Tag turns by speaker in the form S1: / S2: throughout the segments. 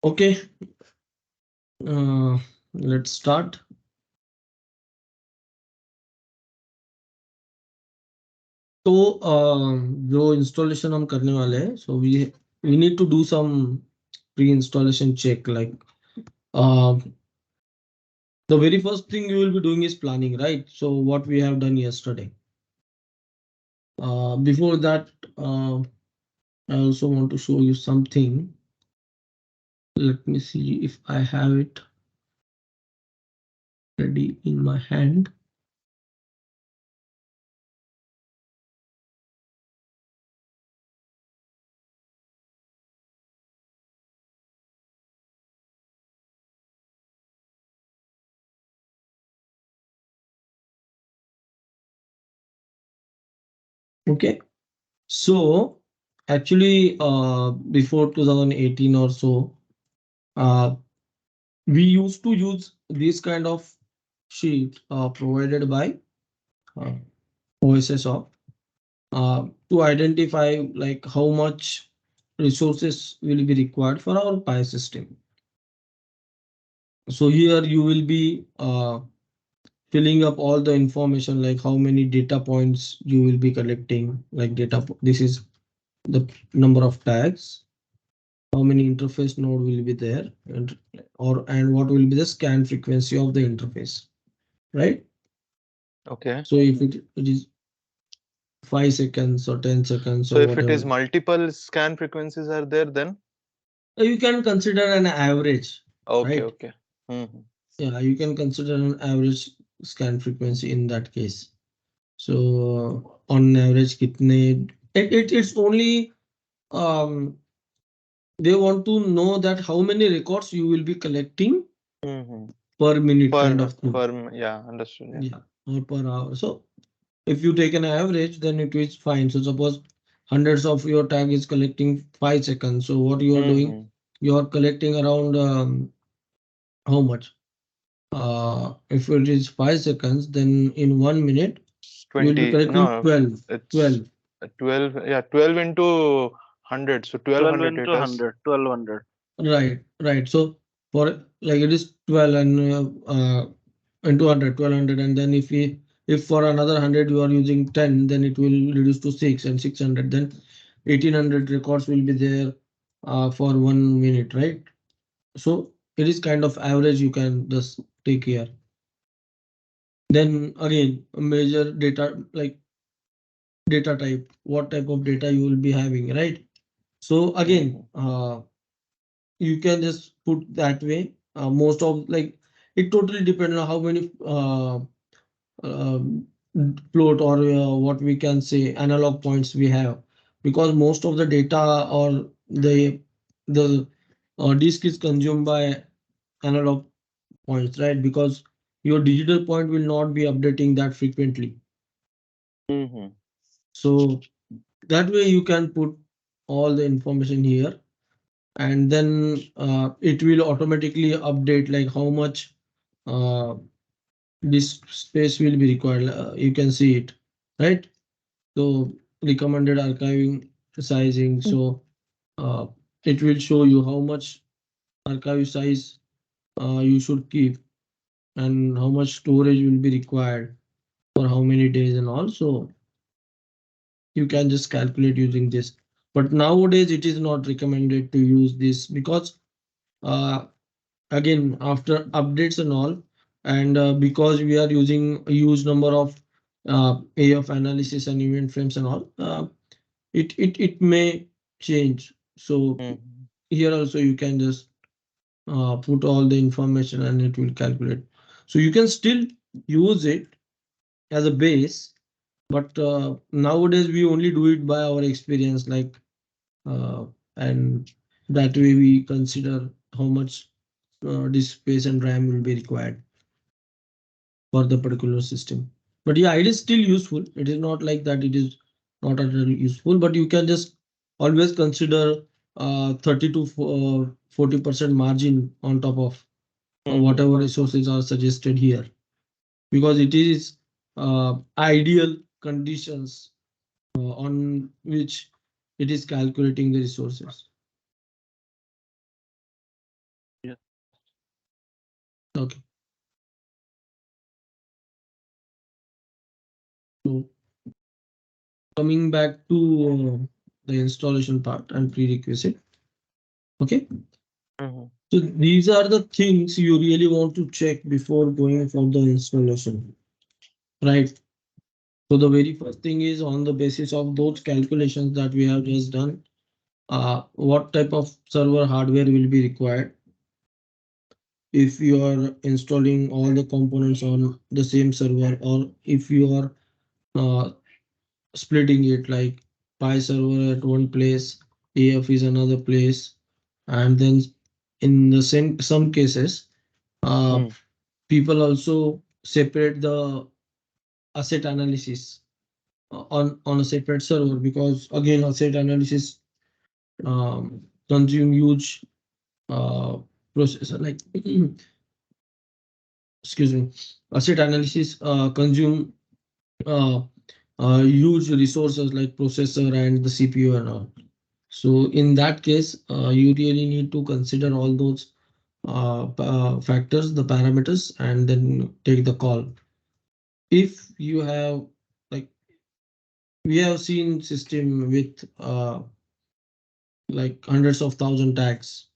S1: Okay, let's start. तो जो installation हम करने वाले हैं, so we need to do some pre-installation check. Like uh, the very first thing you will be doing is planning, right? So what we have done yesterday. Before that, I also want to show you something. Let me see if I have it ready in my hand. Okay, so actually, before 2018 or so, uh, we used to use this kind of sheet provided by uh, OSSOft to identify like how much resources will be required for our Pi system. So here you will be filling up all the information like how many data points you will be collecting, like this is the number of tags, how many interface node will be there, and what will be the scan frequency of the interface, right?
S2: Okay.
S1: So if it is 5 seconds or 10 seconds
S2: So
S1: or
S2: if it
S1: whatever,
S2: is multiple scan frequencies are there, then
S1: you can consider an average,
S2: okay,
S1: right?
S2: okay. Hmm.
S1: Yeah, you can consider an average scan frequency in that case. So on average, it's only um, they want to know that how many records you will be collecting
S2: Hmm.
S1: per minute kind of thing.
S2: Yeah, understood. Yeah.
S1: Yeah, or per hour. So if you take an average, then it is fine. So suppose hundreds of your tag is collecting 5 seconds. So what you are doing,
S2: Hmm.
S1: you are collecting around how much? If it is 5 seconds, then in 1 minute, you will be
S2: 20,
S1: collecting
S2: no,
S1: 12.
S2: it's
S1: 12.
S2: 12, yeah, 12 into 100, so
S3: 12
S2: 1200
S3: into
S2: it is.
S3: 100, 1200.
S1: Right, right. So for like it is 12 and into 100, 1200, and then if for another 100 you are using 10, then it will reduce to 6 and 600. Then 1800 records will be there for 1 minute, right? So it is kind of average you can just take here. Then again, a major data like data type, what type of data you will be having, right? So again,
S2: Hmm.
S1: you can just put that way. Most of like it totally depends on how many um, float or what we can say analog points we have, because most of the data or the disk is consumed by analog points, right? Because your digital point will not be updating that frequently.
S2: Hmm.
S1: So that way you can put all the information here, and then it will automatically update like how much uh, this space will be required. You can see it, right? So recommended archiving sizing. So uh, it will show you how much archive size you should keep and how much storage will be required for how many days and all. So you can just calculate using this. But nowadays it is not recommended to use this because uh, again after updates and all, and because we are using a huge number of AF analysis and event frames and all, it may change. So
S2: Hmm.
S1: here also you can just put all the information and it will calculate. So you can still use it as a base, but nowadays we only do it by our experience, like uh, and that way we consider how much disk space and RAM will be required for the particular system. But yeah, it is still useful. It is not like that it is not at all useful, but you can just always consider 30 to 40% margin on top of
S2: Hmm.
S1: whatever resources are suggested here, because it is ideal conditions on which it is calculating the resources. Okay. So coming back to the installation part and prerequisite. Okay.
S2: Mhm.
S1: So these are the things you really want to check before going for the installation, right? So the very first thing is, on the basis of those calculations that we have just done, what type of server hardware will be required if you are installing all the components on the same server, or if you are uh, splitting it, like Pi server at one place, AF is another place, and then in the same some cases, uh,
S2: Mm.
S1: people also separate the asset analysis on a separate server, because again asset analysis consume huge processor, like excuse me, asset analysis consume uh, huge resources like processor and the CPU and all. So in that case, you really need to consider all those factors, the parameters, and then take the call. If you have, like, we have seen system with like hundreds of thousand tags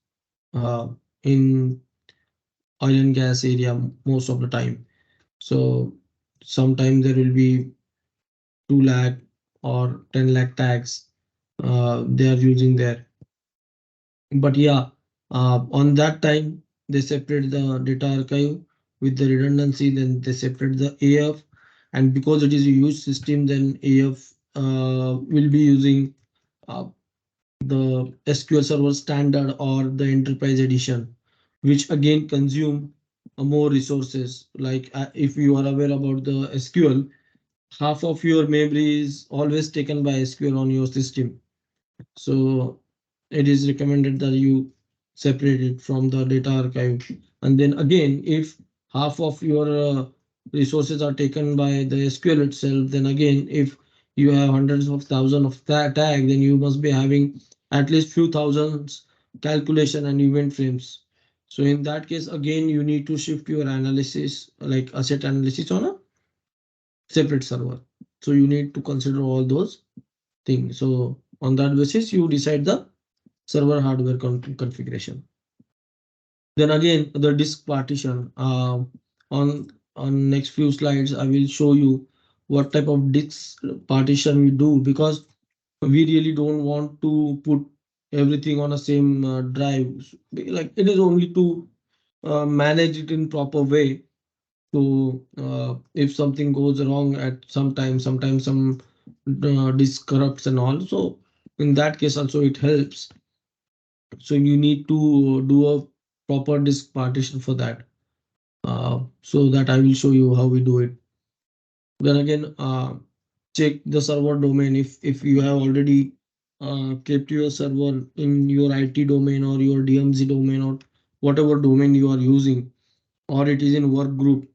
S1: uh, in oil and gas area most of the time. So sometimes there will be 2 lakh or 10 lakh tags they are using there. But yeah, on that time they separate the data archive with the redundancy, then they separate the AF, and because it is a huge system, then AF will be using uh, the SQL Server Standard or the Enterprise Edition, which again consume more resources. Like if you are aware about the SQL, half of your memory is always taken by SQL on your system. So it is recommended that you separate it from the data archive. And then again, if half of your resources are taken by the SQL itself, then again, if you have hundreds of thousands of tag, then you must be having at least few thousands calculation and event frames. So in that case, again, you need to shift your analysis, like asset analysis, on a separate server. So you need to consider all those things. So on that basis, you decide the server hardware configuration. Then again, the disk partition. On next few slides, I will show you what type of disk partition we do, because we really don't want to put everything on the same drive. Like, it is only to manage it in proper way. So if something goes wrong at some time, sometimes some disk corrupts and all. So in that case also it helps. So you need to do a proper disk partition for that. So that I will show you how we do it. Then again, check the server domain. If you have already kept your server in your IT domain or your DMZ domain or whatever domain you are using, or it is in work group.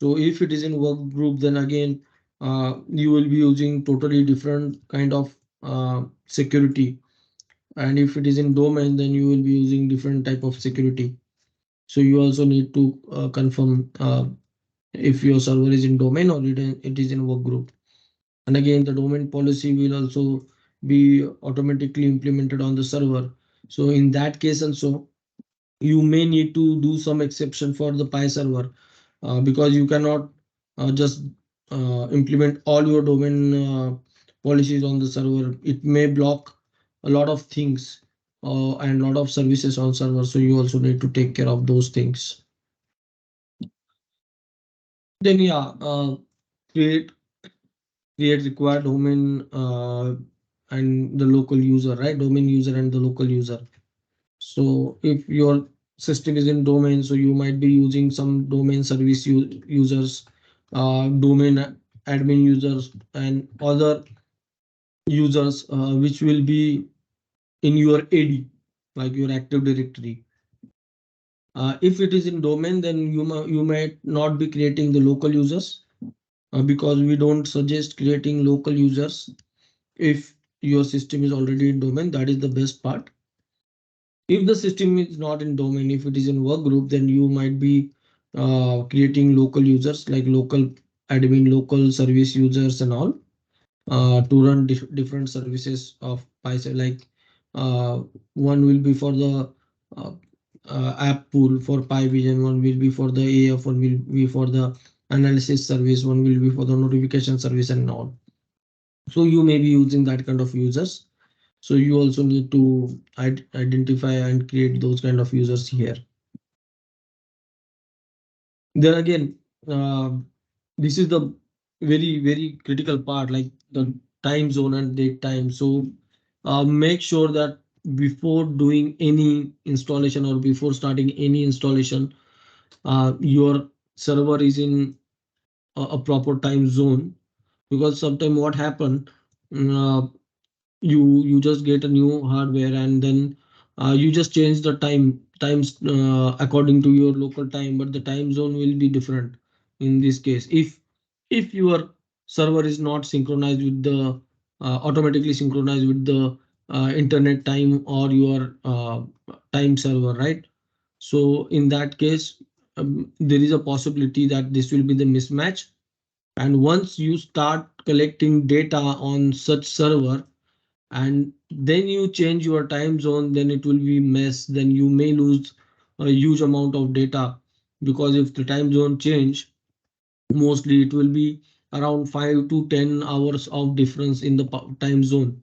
S1: So if it is in work group, then again, you will be using totally different kind of security. And if it is in domain, then you will be using different type of security. So you also need to confirm if your server is in domain or it is in work group. And again, the domain policy will also be automatically implemented on the server. So in that case also, you may need to do some exception for the Pi server, because you cannot just implement all your domain policies on the server. It may block a lot of things and a lot of services on server. So you also need to take care of those things. Then yeah, create create required domain and the local user, right? Domain user and the local user. So if your system is in domain, so you might be using some domain service users, domain admin users, and other users which will be in your AD, like your Active Directory. If it is in domain, then you might not be creating the local users, because we don't suggest creating local users if your system is already in domain. That is the best part. If the system is not in domain, if it is in work group, then you might be creating local users like local admin, local service users and all to run different services of Python. Like uh, one will be for the uh, app pool for PyVision, one will be for the AF, one will be for the analysis service, one will be for the notification service and all. So you may be using that kind of users. So you also need to identify and create those kind of users here. Then again, uh, this is the very critical part, like the time zone and date time. So make sure that before doing any installation or before starting any installation, your server is in a proper time zone. Because sometimes what happen, uh, you just get a new hardware and then you just change the times according to your local time, but the time zone will be different. In this case, if your server is not synchronized with the automatically synchronized with the internet time or your time server, right? So in that case, there is a possibility that this will be the mismatch. And once you start collecting data on such server and then you change your time zone, then it will be mess. Then you may lose a huge amount of data, because if the time zone change, mostly it will be around 5 to 10 hours of difference in the time zone,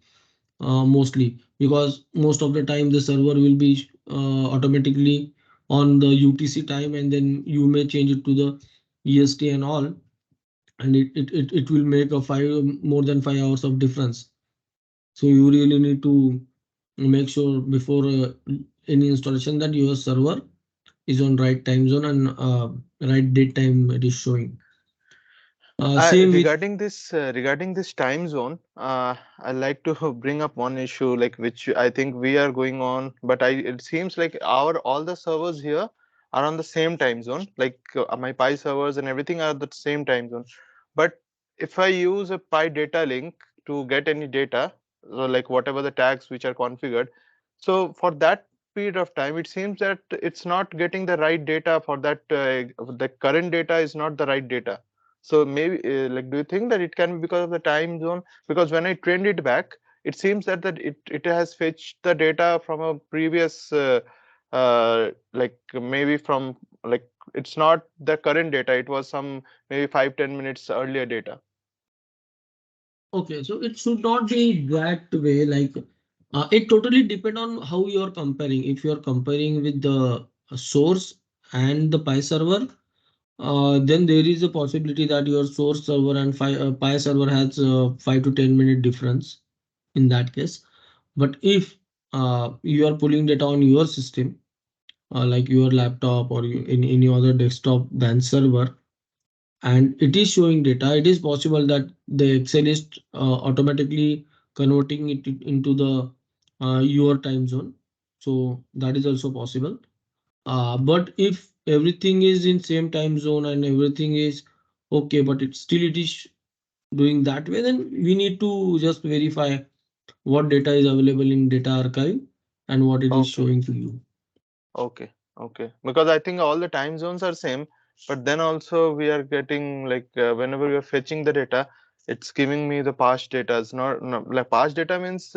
S1: mostly because most of the time the server will be automatically on the UTC time, and then you may change it to the EST and all, and it will make a more than 5 hours of difference. So you really need to make sure before any installation that your server is on right time zone and right date time it is showing. Same with
S2: Regarding this time zone, I like to bring up one issue like which I think we are going on, but I it seems like our all the servers here are on the same time zone. Like my Pi servers and everything are the same time zone. But if I use a Pi data link to get any data, so like whatever the tags which are configured, so for that period of time, it seems that it's not getting the right data for that. The current data is not the right data. So maybe like, do you think that it can be because of the time zone? Because when I trained it back, it seems that it has fetched the data from a previous like maybe from like it's not the current data. It was some maybe 5-10 minutes earlier data.
S1: okay, so it should not be that way. Like it totally depend on how you are comparing. If you are comparing with the source and the Pi server, then there is a possibility that your source server and Pi server has 5 to 10 minute difference in that case. But if you are pulling data on your system, like your laptop or in any other desktop than server, and it is showing data, it is possible that the Excel is automatically converting it into the your time zone. So that is also possible. But if everything is in same time zone and everything is okay, but it is doing that way, then we need to just verify what data is available in data archive and what it is
S2: Okay.
S1: showing to you.
S2: Okay, okay. Because I think all the time zones are same, but then also we are getting like whenever we are fetching the data, it's giving me the past data. It's not no, like past data means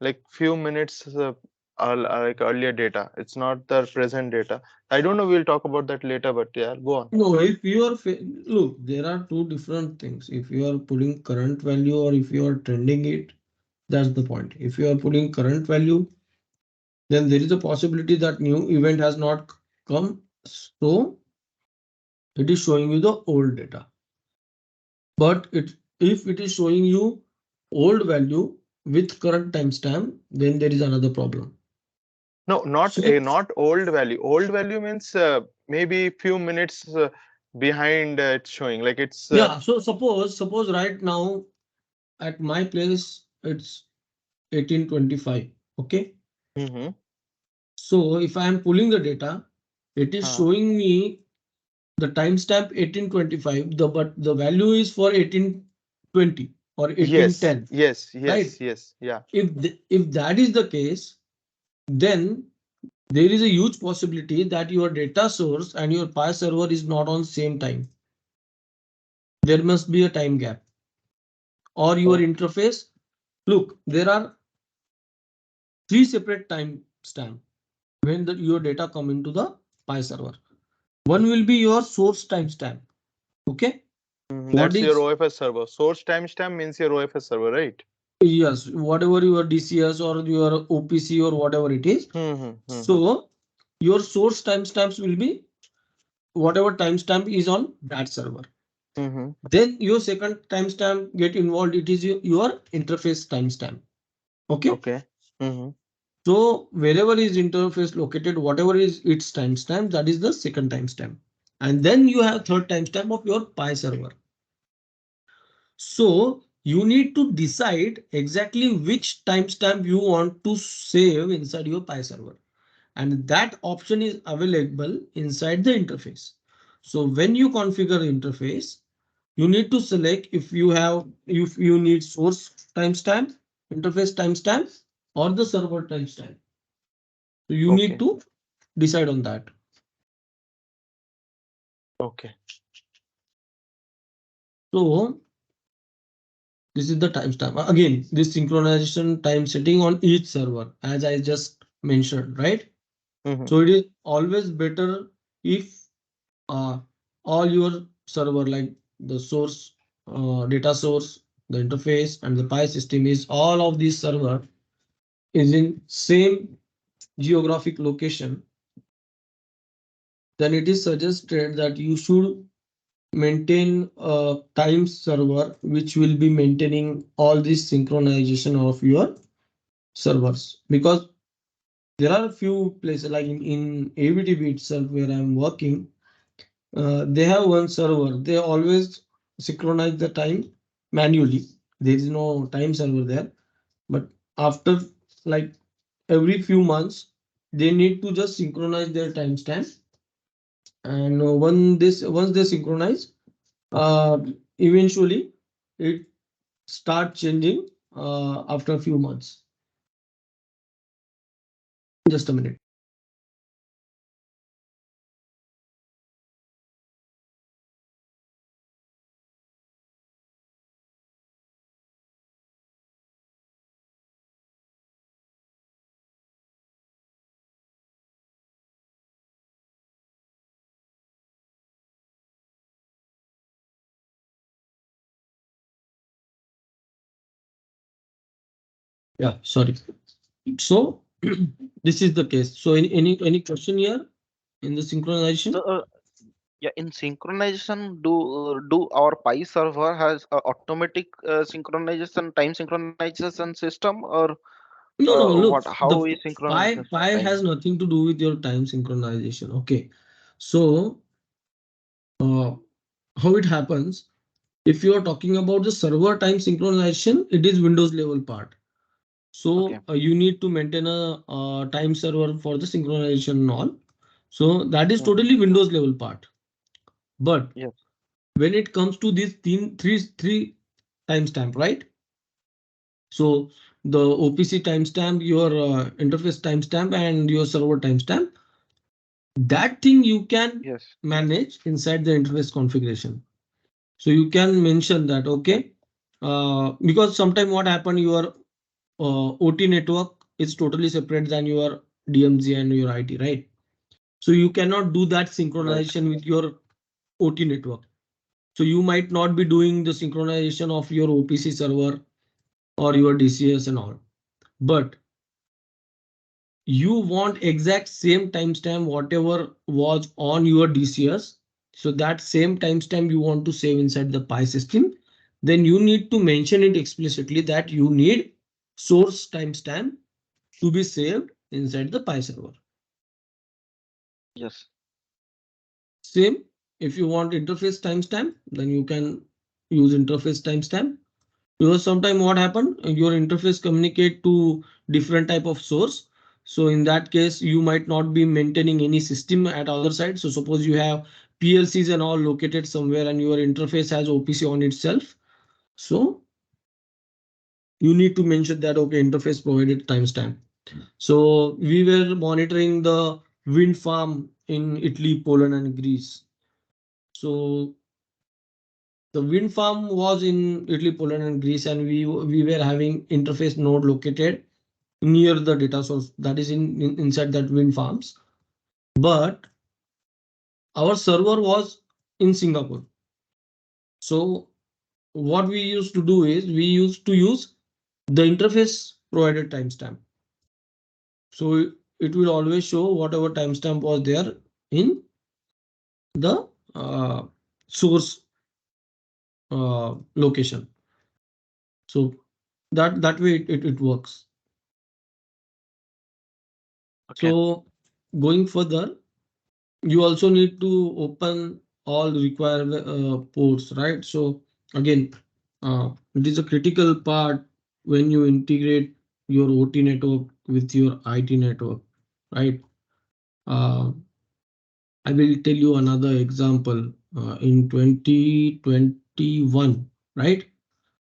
S2: like few minutes like earlier data. It's not the present data. I don't know. We'll talk about that later, but yeah, go on.
S1: No, if you are look, there are two different things. If you are putting current value or if you are trending it, that's the point. If you are putting current value, then there is a possibility that new event has not come. So it is showing you the old data. But if it is showing you old value with current timestamp, then there is another problem.
S2: No, not
S1: So
S2: a not old value. Old value means maybe few minutes behind it's showing. Like it's
S1: yeah, so suppose right now at my place it's 1825. Okay.
S2: mm-hmm.
S1: So if I am pulling the data, it is showing me the timestamp 1825, but the value is for 1820 or
S2: Yes,
S1: 1810,
S2: yes,
S1: right?
S2: yes, yes, yeah.
S1: If that is the case, then there is a huge possibility that your data source and your Pi server is not on same time. There must be a time gap. Or your
S2: Oh.
S1: interface. Look, there are three separate time stamp when your data come into the Pi server. One will be your source timestamp. Okay. What
S2: That's your
S1: is,
S2: OFS server. Source timestamp means your OFS server, right?
S1: yes, whatever your DCS or your OPC or whatever it is.
S2: Mm-hmm.
S1: So your source timestamps will be whatever timestamp is on that server.
S2: Mm-hmm.
S1: Then your second timestamp get involved. It is your interface timestamp. Okay.
S2: Okay. Mm-hmm.
S1: So wherever is interface located, whatever is its timestamp, that is the second timestamp. And then you have third timestamp of your Pi server. So you need to decide exactly which timestamp you want to save inside your Pi server. And that option is available inside the interface. So when you configure the interface, you need to select if you need source timestamp, interface timestamp, or the server timestamp. So you need
S2: Okay.
S1: to decide on that.
S2: Okay.
S1: So this is the timestamp. Again, this synchronization time setting on each server, as I just mentioned, right?
S2: Mm-hmm.
S1: So it is always better if uh, all your server, like the source, data source, the interface, and the Pi system is all of these server is in same geographic location, then it is suggested that you should maintain a time server which will be maintaining all this synchronization of your servers, because there are a few places like in AVTB itself where I'm working. They have one server. They always synchronize the time manually. There is no time server there. But after like every few months, they need to just synchronize their timestamp. And once they synchronize, uh, eventually it start changing after a few months. Just a minute. Yeah, sorry. So this is the case. So any question here in the synchronization?
S3: So, yeah, in synchronization, do our Pi server has a automatic synchronization, time synchronization system, or
S1: No, no,
S3: what?
S1: look,
S3: How
S1: the
S3: we synchronize
S1: Pi
S3: this
S1: Pi
S3: time?
S1: has nothing to do with your time synchronization. Okay. So uh, how it happens, if you are talking about the server time synchronization, it is Windows level part.
S3: Okay.
S1: So you need to maintain a time server for the synchronization and all. So that is
S3: Mhm.
S1: totally Windows level part. But
S3: Yes.
S1: when it comes to these three timestamp, right? So the OPC timestamp, your interface timestamp, and your server timestamp, that thing you can
S3: Yes.
S1: manage inside the interface configuration. So you can mention that, okay, because sometime what happen, your OT network is totally separate than your DMZ and your IT, right? So you cannot do that
S3: Right.
S1: synchronization with your OT network. So you might not be doing the synchronization of your OPC server or your DCS and all. But you want exact same timestamp whatever was on your DCS. So that same timestamp you want to save inside the Pi system, then you need to mention it explicitly that you need source timestamp to be saved inside the Pi server.
S3: Yes.
S1: Same, if you want interface timestamp, then you can use interface timestamp. Because sometimes what happened, your interface communicate to different type of source. So in that case, you might not be maintaining any system at other side. So suppose you have PLCs and all located somewhere and your interface has OPC on itself. So you need to mention that, okay, interface provided timestamp. So we were monitoring the wind farm in Italy, Poland, and Greece. So the wind farm was in Italy, Poland, and Greece, and we were having interface node located near the data source, that is inside that wind farms. But our server was in Singapore. So what we used to do is we used to use the interface provided timestamp. So it will always show whatever timestamp was there in the source location. So that way it works.
S3: Okay.
S1: So going further, you also need to open all required ports, right? So again, it is a critical part when you integrate your OT network with your IT network, right? Uh, I will tell you another example. In 2021, right?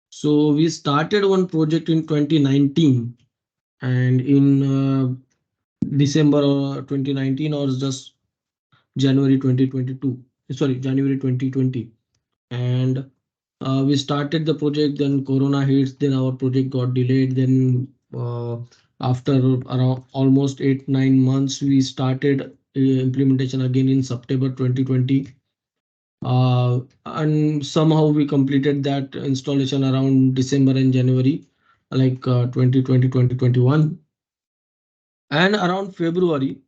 S1: So we started one project in 2019, and in December 2019 or just January 2022, sorry, January 2020, and we started the project. Then Corona hits. Then our project got delayed. Then after around almost 8 9 months, we started implementation again in September 2020. And somehow we completed that installation around December and January, like 2020 and around February,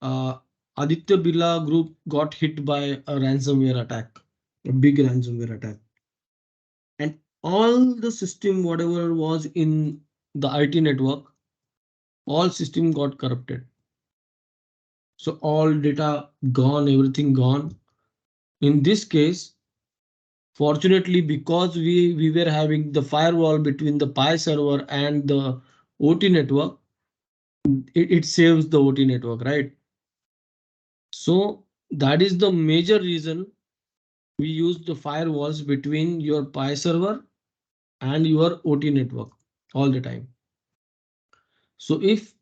S1: uh, Aditya Birla Group got hit by a ransomware attack, a big ransomware attack, and all the system whatever was in the IT network, all system got corrupted. So all data gone, everything gone. In this case, fortunately, because we were having the firewall between the Pi server and the OT network, it saves the OT network, right? So that is the major reason we use the firewalls between your Pi server and your OT network all the time. So if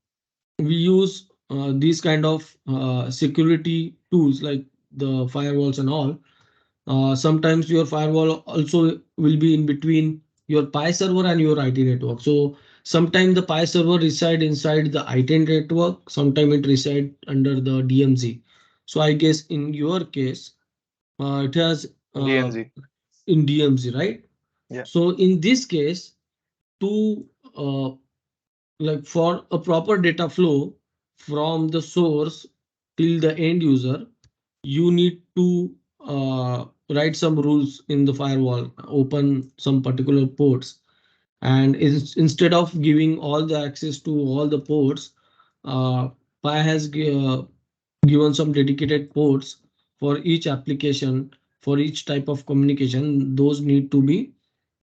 S1: we use these kind of security tools like the firewalls and all, sometimes your firewall also will be in between your Pi server and your IT network. So sometimes the Pi server reside inside the IT network, sometimes it reside under the DMZ. So I guess in your case, it has
S2: DNZ.
S1: in DMZ, right?
S2: Yeah.
S1: So in this case, to uh, like for a proper data flow from the source till the end user, you need to write some rules in the firewall, open some particular ports, and instead of giving all the access to all the ports, uh, Pi has given some dedicated ports for each application, for each type of communication. Those need to be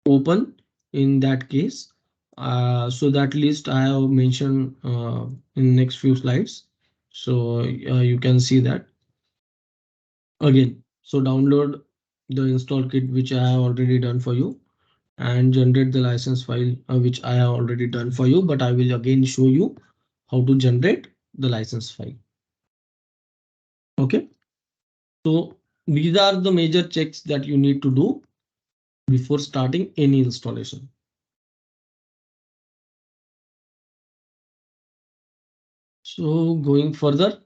S1: open in that case. So that list I have mentioned in next few slides. So you can see that again. So download the install kit which I have already done for you, and generate the license file which I have already done for you. But I will again show you how to generate the license file. Okay. So these are the major checks that you need to do before starting any installation. So going further,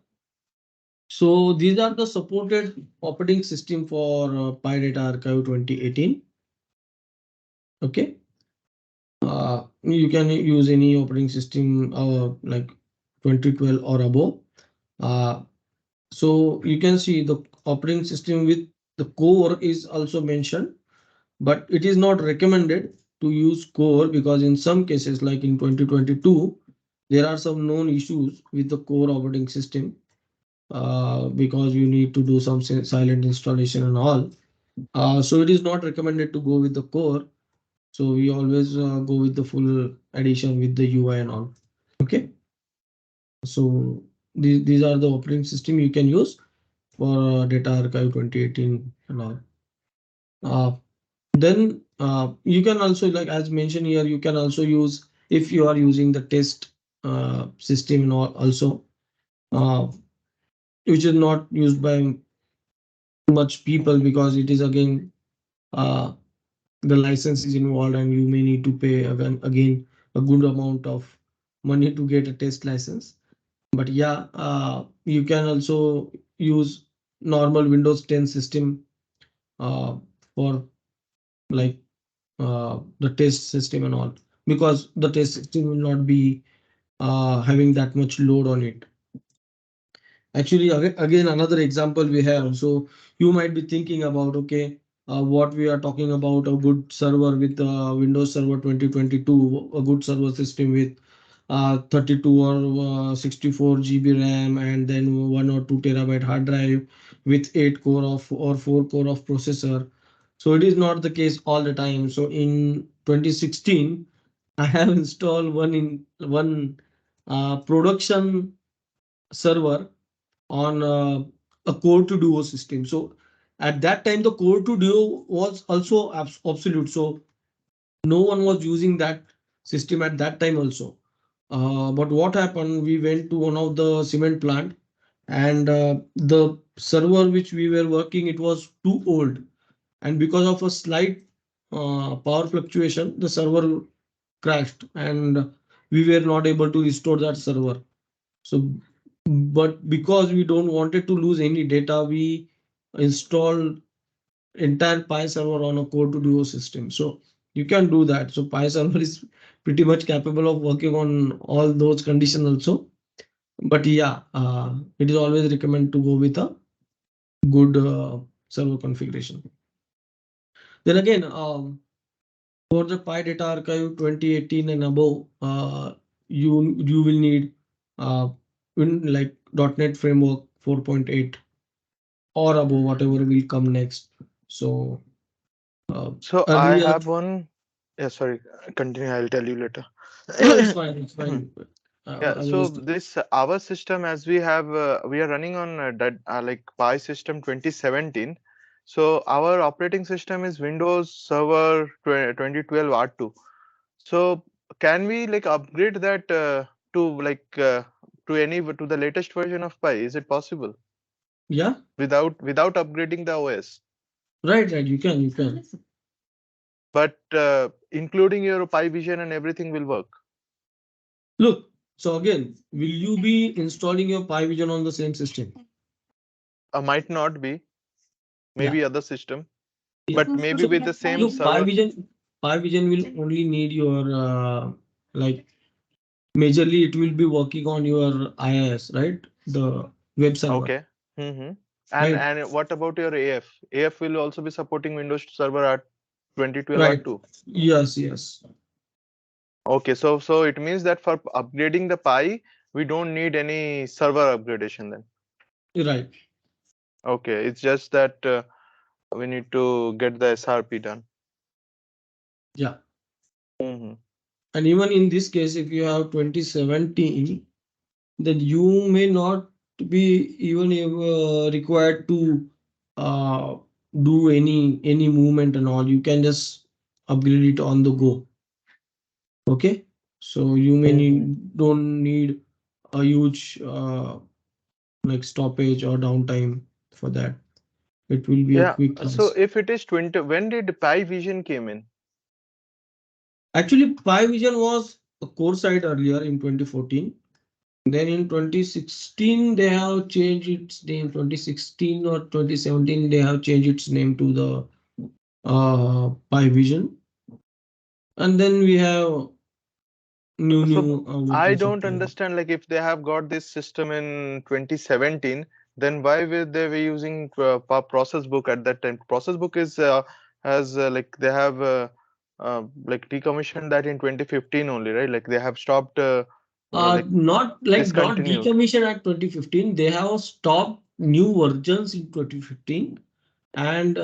S1: so these are the supported operating system for Pi Data Archive 2018. Okay. You can use any operating system like 2012 or above. Uh, so you can see the operating system with the core is also mentioned, but it is not recommended to use core because in some cases, like in 2022, there are some known issues with the core operating system because you need to do some silent installation and all. So it is not recommended to go with the core. So we always go with the full edition with the UI and all. Okay. So these are the operating system you can use for Data Archive 2018 and all. Then you can also, like as mentioned here, you can also use if you are using the test system and also, uh, which is not used by much people because it is again uh, the license is involved and you may need to pay again a good amount of money to get a test license. But yeah, you can also use normal Windows 10 system uh, for like the test system and all, because the test system will not be having that much load on it. Actually, again, another example we have. So you might be thinking about, okay, what we are talking about, a good server with Windows Server 2022, a good server system with 32 or 64 GB RAM, and then 1 or 2 TB hard drive with 8 core of or 4 core of processor. So it is not the case all the time. So in 2016, I have installed one production server on a core to duo system. So at that time, the core to duo was also obsolete. So no one was using that system at that time also. But what happened? We went to one of the cement plant, and the server which we were working, it was too old, and because of a slight power fluctuation, the server crashed, and we were not able to restore that server. So, but because we don't wanted to lose any data, we installed entire Pi server on a core to duo system. So you can do that. So Pi server is pretty much capable of working on all those conditions also. But yeah, it is always recommended to go with a good server configuration. Then again, for the Pi Data Archive 2018 and above, you will need uh, like .NET Framework 4.8 or above, whatever will come next. So
S2: So I
S1: earlier,
S2: have one. Yeah, sorry. Continue. I'll tell you later.
S1: no, it's fine, it's fine.
S2: Yeah,
S1: I
S2: so
S1: was
S2: this our system as we have we are running on that like Pi system 2017. So our operating system is Windows Server 2012 R2. So can we like upgrade that to like to the latest version of Pi? Is it possible
S1: yeah,
S2: without upgrading the OS,
S1: right, you can.
S2: but including your Pi Vision and everything will work?
S1: Look, so again, will you be installing your Pi Vision on the same system?
S2: Might not be,
S1: Yeah,
S2: maybe other system,
S1: yeah.
S2: but maybe
S1: So
S2: with the same
S1: look, Pi
S2: server.
S1: Vision, Pi Vision will only need your like majorly it will be working on your IIS, right? The web server,
S2: Okay. Mm-hmm.
S1: right?
S2: And what about your AF? AF will also be supporting Windows Server at 2012
S1: Right.
S2: R2.
S1: Yes, yes.
S2: Okay, so it means that for upgrading the Pi, we don't need any server upgradation then.
S1: Right.
S2: Okay, it's just that we need to get the SRP done.
S1: Yeah.
S2: Mm-hmm.
S1: And even in this case, if you have 2017, then you may not be even required to uh, do any movement and all. You can just upgrade it on the go. Okay. So you may
S2: Mm-hmm.
S1: don't need a huge like stoppage or downtime for that. It will be a
S2: Yeah,
S1: quick
S2: so
S1: task.
S2: if it is 20, when did Pi Vision came in?
S1: Actually, Pi Vision was a core site earlier in 2014. Then in 2016, they have changed its name. 2016 or 2017, they have changed its name to the Pi Vision. And then we have
S2: So
S1: new
S2: I
S1: versions of
S2: don't
S1: Pi Vision.
S2: understand, like if they have got this system in 2017, then why were they were using process book at that time? Process book is has like they have like decommissioned that in 2015 only, right? Like they have stopped like
S1: Not
S2: discontinued.
S1: decommissioned at 2015. They have stopped new versions in 2015, and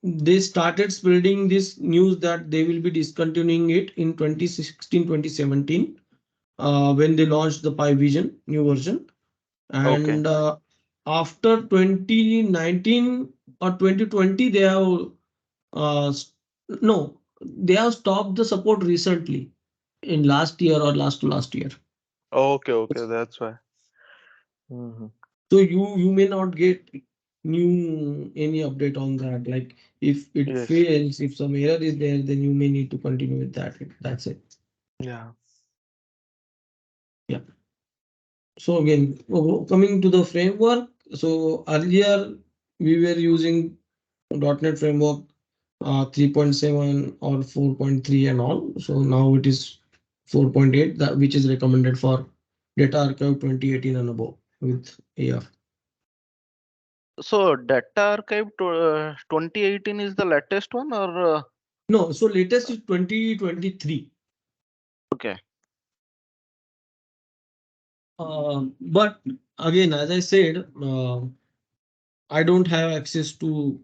S1: they started spreading this news that they will be discontinuing it in 2016, 2017, when they launched the Pi Vision new version.
S2: Okay.
S1: And after 2019 or 2020, they have uh, s- no, they have stopped the support recently. in last year or last to last year.
S2: Okay, okay, that's why. Hmm.
S1: So you may not get new any update on that. Like if it
S2: Yes.
S1: fails, if some error is there, then you may need to continue with that. That's it.
S2: Yeah.
S1: Yeah. So again, coming to the framework. So earlier we were using .NET framework 3.7 or 4.3 and all. So now it is 4.8, that which is recommended for data archive 2018 and above with AR.
S3: So Data Archive 2018 is the latest one, or
S1: No, so latest is 2023.
S3: okay?
S1: But again, as I said, I don't have access to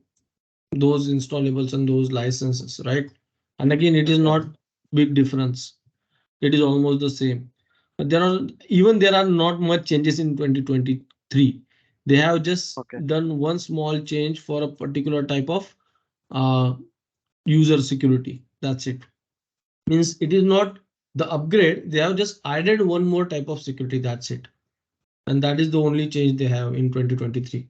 S1: those installables and those licenses, right? And again, it is
S2: Okay.
S1: not big difference. It is almost the same. But there are not much changes in 2023. They have just
S2: Okay.
S1: done one small change for a particular type of uh, user security. That's it. Means it is not the upgrade. They have just added one more type of security. That's it. And that is the only change they have in 2023.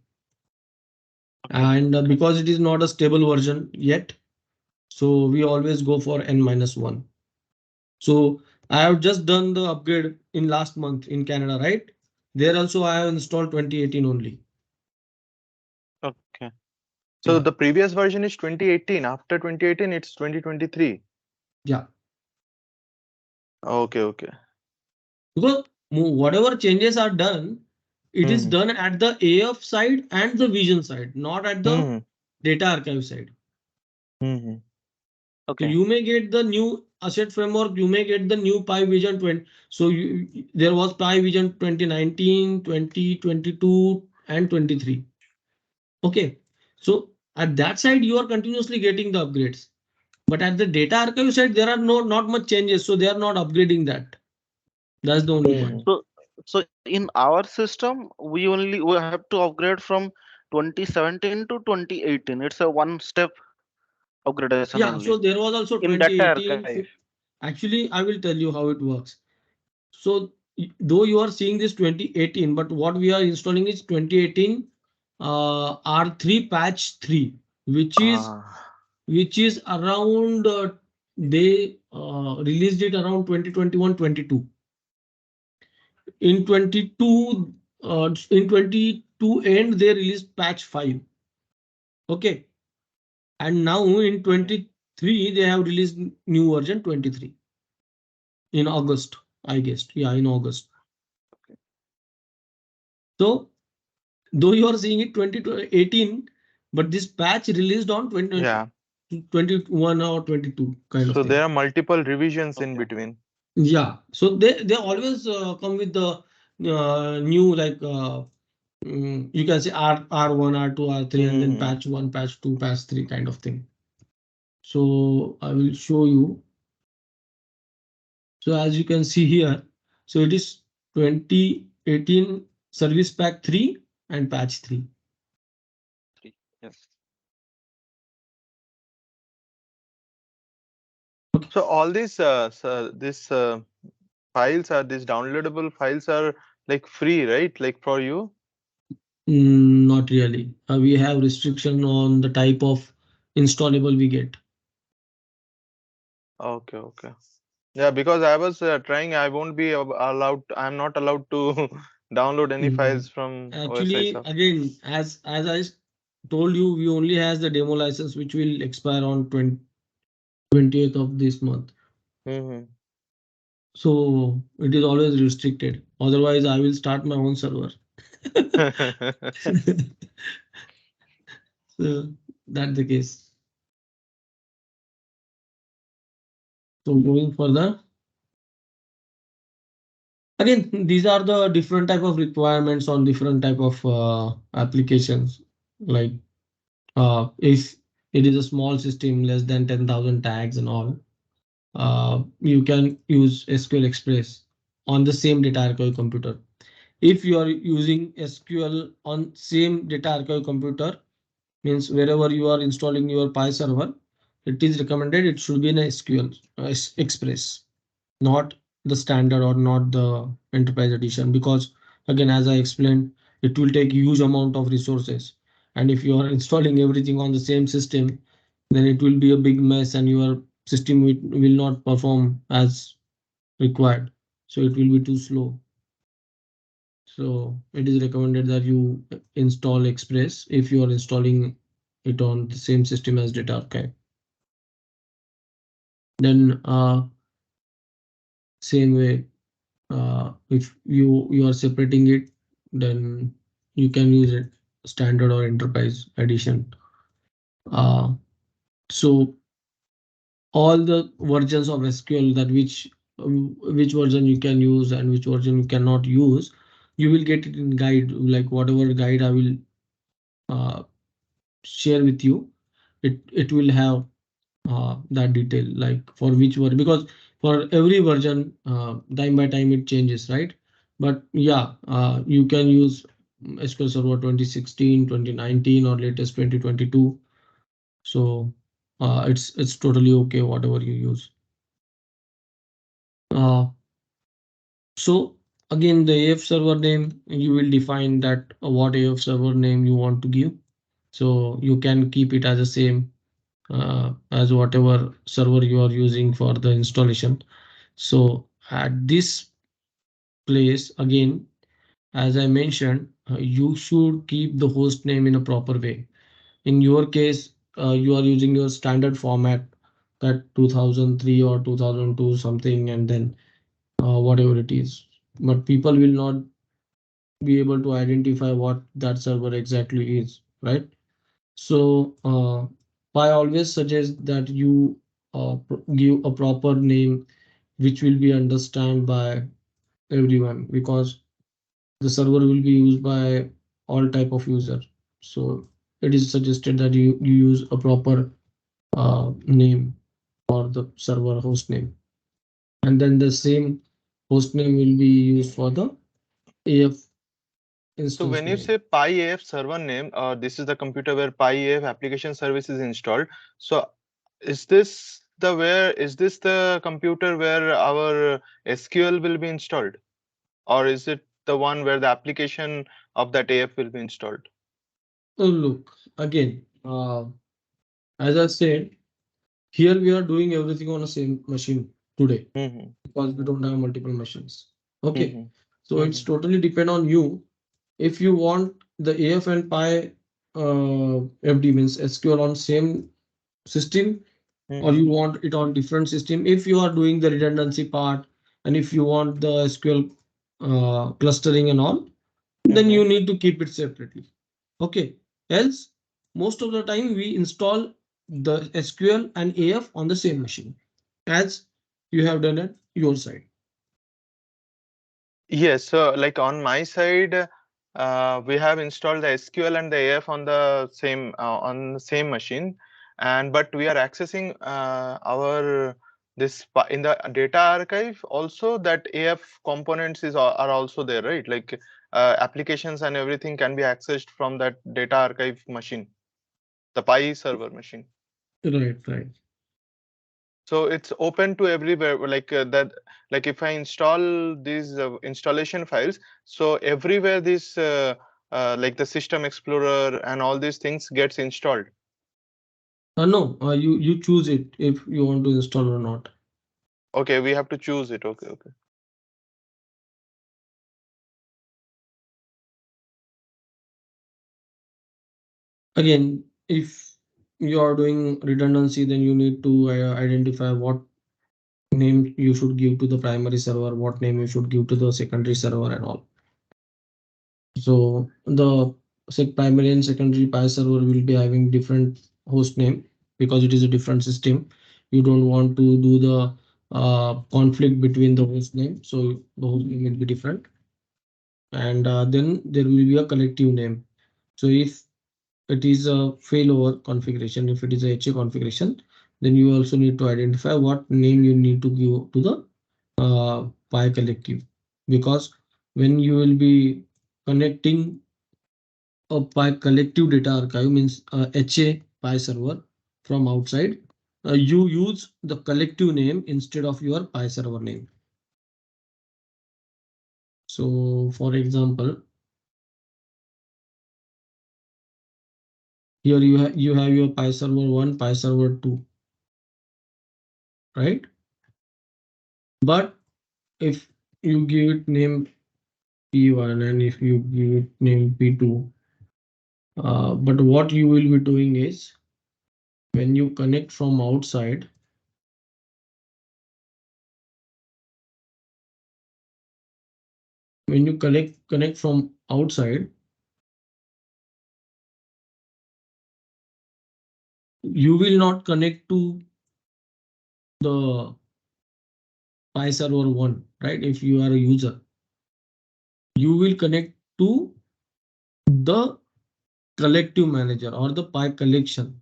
S3: Okay.
S1: And
S3: Okay.
S1: because it is not a stable version yet, so we always go for N-1. So I have just done the upgrade in last month in Canada, right? There also I have installed 2018 only.
S2: Okay. So
S1: Yeah,
S2: the previous version is 2018. After 2018, it's 2023.
S1: yeah.
S2: Okay, okay.
S1: Because whatever changes are done, it is
S2: Hmm.
S1: done at the AF side and the vision side, not at the
S2: Hmm.
S1: data archive side.
S2: Hmm.
S1: So
S3: Okay.
S1: you may get the new asset framework, you may get the new Pi Vision 20. So there was Pi Vision 2019, 2022, and 23. Okay. So at that side, you are continuously getting the upgrades. But at the data archive side, there are not much changes. So they are not upgrading that. That's the only
S2: Hmm.
S1: point.
S3: So in our system, we have to upgrade from 2017 to 2018. It's a one step upgradation
S1: Yeah.
S3: only
S1: So there was also
S3: in Data
S1: 2018.
S3: Archive.
S1: Actually, I will tell you how it works. So though you are seeing this 2018, but what we are installing is 2018 R3 patch 3, which is
S2: Ah.
S1: around they released it around 2021-22. In 22 in 22 end they released patch 5. Okay, and now in
S2: Okay.
S1: 23 they have released new version 23 in August, I guess. Yeah, in August. So though you are seeing it 2018, but this patch released on
S2: Yeah.
S1: 21 or 22 kind of
S2: So there
S1: thing.
S2: are multiple revisions in
S3: Okay.
S2: between.
S1: Yeah, so they always come with the new like you can say R1, R2, R3, and then
S2: Hmm.
S1: patch 1, patch 2, patch 3 kind of thing. So I will show you. So as you can see here, so it is 2018 service pack 3 and patch 3.
S3: Three. Yes.
S2: So all these this files are these downloadable files are like free, right? Like for you?
S1: Not really. We have restriction on the type of installable we get.
S2: Okay, okay. Yeah, because I was trying, I won't be allowed, I'm not allowed to download any
S1: Mm.
S2: files from OSI
S1: Actually,
S2: shop.
S1: again, as told you, we only has the demo license which will expire on 20th of this month.
S2: Hmm.
S1: So it is always restricted. Otherwise, I will start my own server. So that's the case. So going further, again, these are the different type of requirements on different type of applications. Like if it is a small system, less than 10,000 tags and all, you can use SQL Express on the same data archive computer. If you are using SQL on same data archive computer, means wherever you are installing your Pi server, it is recommended it should be in SQL Express. not the standard or not the enterprise edition, because again, as I explained, it will take huge amount of resources, and if you are installing everything on the same system, then it will be a big mess and your system will not perform as required, so it will be too slow. So it is recommended that you install Express if you are installing it on the same system as Data Archive. Then same way, if you are separating it, then you can use it standard or enterprise edition. Uh, so all the versions of SQL, that which version you can use and which version you cannot use, you will get it in guide, like whatever guide I will uh, share with you. It will have that detail, like for which one, because for every version, time by time it changes, right? But yeah, you can use SQL Server 2016, 2019, or latest 2022. So it's totally okay whatever you use. Uh, so again, the AF server name, you will define that what AF server name you want to give. So you can keep it as the same as whatever server you are using for the installation. So at this place, again, as I mentioned, you should keep the host name in a proper way. In your case, you are using your standard format, that 2003 or 2002 something, and then whatever it is. But people will not be able to identify what that server exactly is, right? So I always suggest that you give a proper name which will be understood by everyone, because the server will be used by all type of user. So it is suggested that you use a proper name for the server host name, and then the same host name will be used for the AF
S2: So
S1: instance
S2: when you
S1: name.
S2: say PyAF server name, this is the computer where PyAF application service is installed. So is this the computer where our SQL will be installed, or is it the one where the application of that AF will be installed?
S1: So look, again, as I said, here we are doing everything on the same machine today,
S2: Mm-hmm.
S1: because we don't have multiple machines. Okay,
S2: Mm-hmm.
S1: so it's totally depend on you. If you want the AF and Py FD, means SQL, on same system, or
S2: Mm-hmm.
S1: you want it on different system, if you are doing the redundancy part, and if you want the SQL clustering and all, then
S2: Mm-hmm.
S1: you need to keep it separately. Okay, else most of the time we install the SQL and AF on the same machine, as you have done at your side.
S2: Yes, so like on my side, we have installed the SQL and the AF on the same machine, and but we are accessing our in the data archive also, that AF components are also there, right? Like applications and everything can be accessed from that data archive machine, the Pi server machine.
S1: Right, right.
S2: So it's open to everywhere, like that. Like if I install these installation files, so everywhere this like the System Explorer and all these things gets installed.
S1: No, you choose it if you want to install or not.
S2: Okay, we have to choose it. Okay, okay.
S1: Again, if you are doing redundancy, then you need to identify what name you should give to the primary server, what name you should give to the secondary server and all. So the primary and secondary Pi server will be having different host name, because it is a different system. You don't want to do the conflict between the host name, so the host name will be different. And then there will be a collective name. So if it is a failover configuration, if it is a HA configuration, then you also need to identify what name you need to give to the Pi collective, because when you will be connecting a Pi collective data archive, means HA Pi server from outside, you use the collective name instead of your Pi server name. So for example, here you have your Pi server 1, Pi server 2, right? But if you give it name P1 and if you give it name P2, but what you will be doing is when you connect from outside, when you connect from outside, you will not connect to the Pi server 1, right? If you are a user, you will connect to the collective manager or the Pi collection.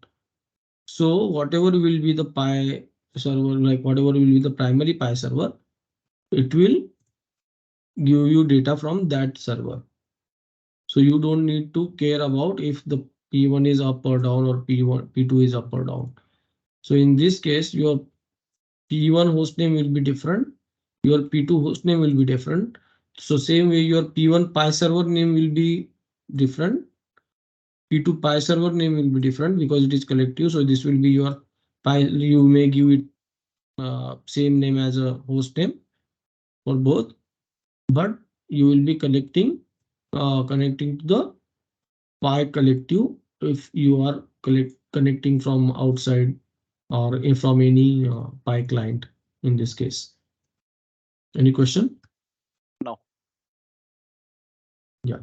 S1: So whatever will be the Pi server, like whatever will be the primary Pi server, it will give you data from that server. So you don't need to care about if the P1 is up or down or P2 is up or down. So in this case, your P1 hostname will be different, your P2 hostname will be different. So same way your P1 Pi server name will be different, P2 Pi server name will be different because it is collective. So this will be your Pi, you may give it same name as a host name for both, but you will be connecting to the Pi collective if you are connecting from outside or if from any Pi client in this case. Any question?
S3: No.
S1: Yeah.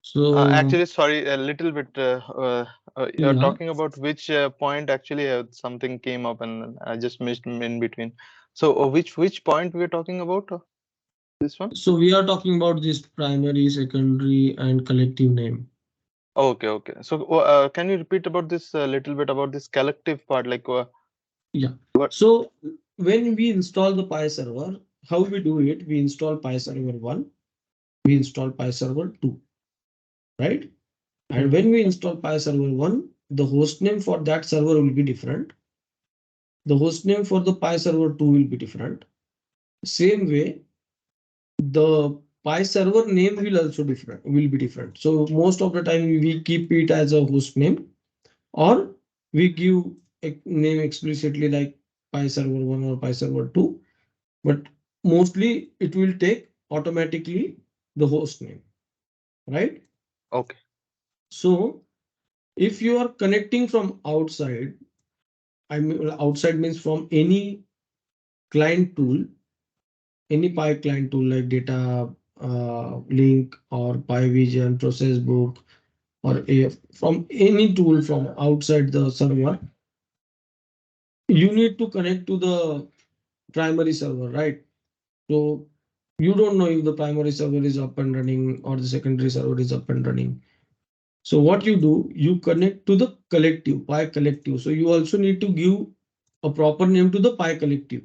S1: So
S2: Actually, sorry, a little bit. You're
S1: yeah.
S2: talking about which point? Actually, something came up and I just missed in between. So, which point we're talking about? This one?
S1: So we are talking about this primary, secondary, and collective name.
S2: Okay, okay. So, can you repeat about this a little bit about this collective part? Like,
S1: Yeah.
S2: what?
S1: So when we install the Pi server, how we do it? We install Pi server 1, we install Pi server 2, right? And when we install Pi server 1, the host name for that server will be different. The host name for the Pi server 2 will be different. Same way, the Pi server name will also will be different. So most of the time we keep it as a host name, or we give a name explicitly like Pi server 1 or Pi server 2, but mostly it will take automatically the host name, right?
S2: Okay.
S1: So if you are connecting from outside, I mean outside means from any client tool, any Pi client tool like data link or Pi Vision, process book, or from any tool from outside the server, you need to connect to the primary server, right? So you don't know if the primary server is up and running or the secondary server is up and running. So what you do, you connect to the collective, Pi collective. So you also need to give a proper name to the Pi collective.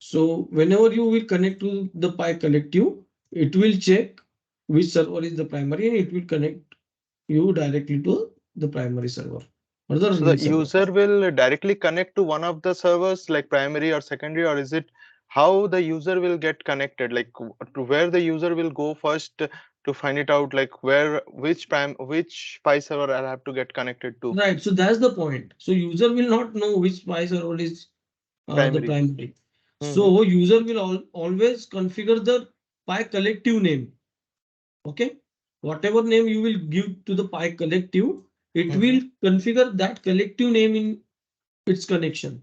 S1: So whenever you will connect to the Pi collective, it will check which server is the primary and it will connect you directly to the primary server or the
S2: So
S1: running
S2: the
S1: server.
S2: user will directly connect to one of the servers, like primary or secondary, or is it how the user will get connected? Like to where the user will go first to find it out, like where which Pi server I'll have to get connected to?
S1: Right. So that's the point. So user will not know which Pi server is the
S2: Primary.
S1: primary.
S2: Mm-hmm.
S1: So user will always configure the Pi collective name. Okay. Whatever name you will give to the Pi collective, it
S2: Mm-hmm.
S1: will configure that collective name in its connection.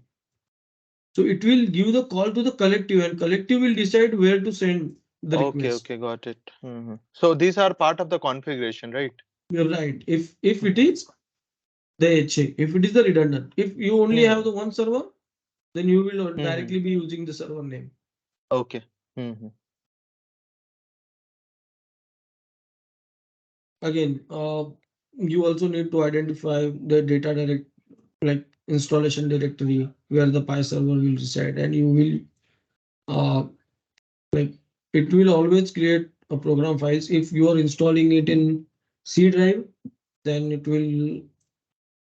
S1: So it will give the call to the collective and collective will decide where to send the
S2: Okay,
S1: request.
S2: okay, got it. Mm-hmm. So these are part of the configuration, right?
S1: You're right. If it
S2: Mm-hmm.
S1: is the HA, if it is the redundant, if you only have
S2: Mm-hmm.
S1: the one server, then you will
S2: Mm-hmm.
S1: directly be using the server name.
S2: Okay. Mm-hmm.
S1: Again, you also need to identify the data like installation directory where the Pi server will reside, and you will like it will always create a program files. If you are installing it in C drive, then it will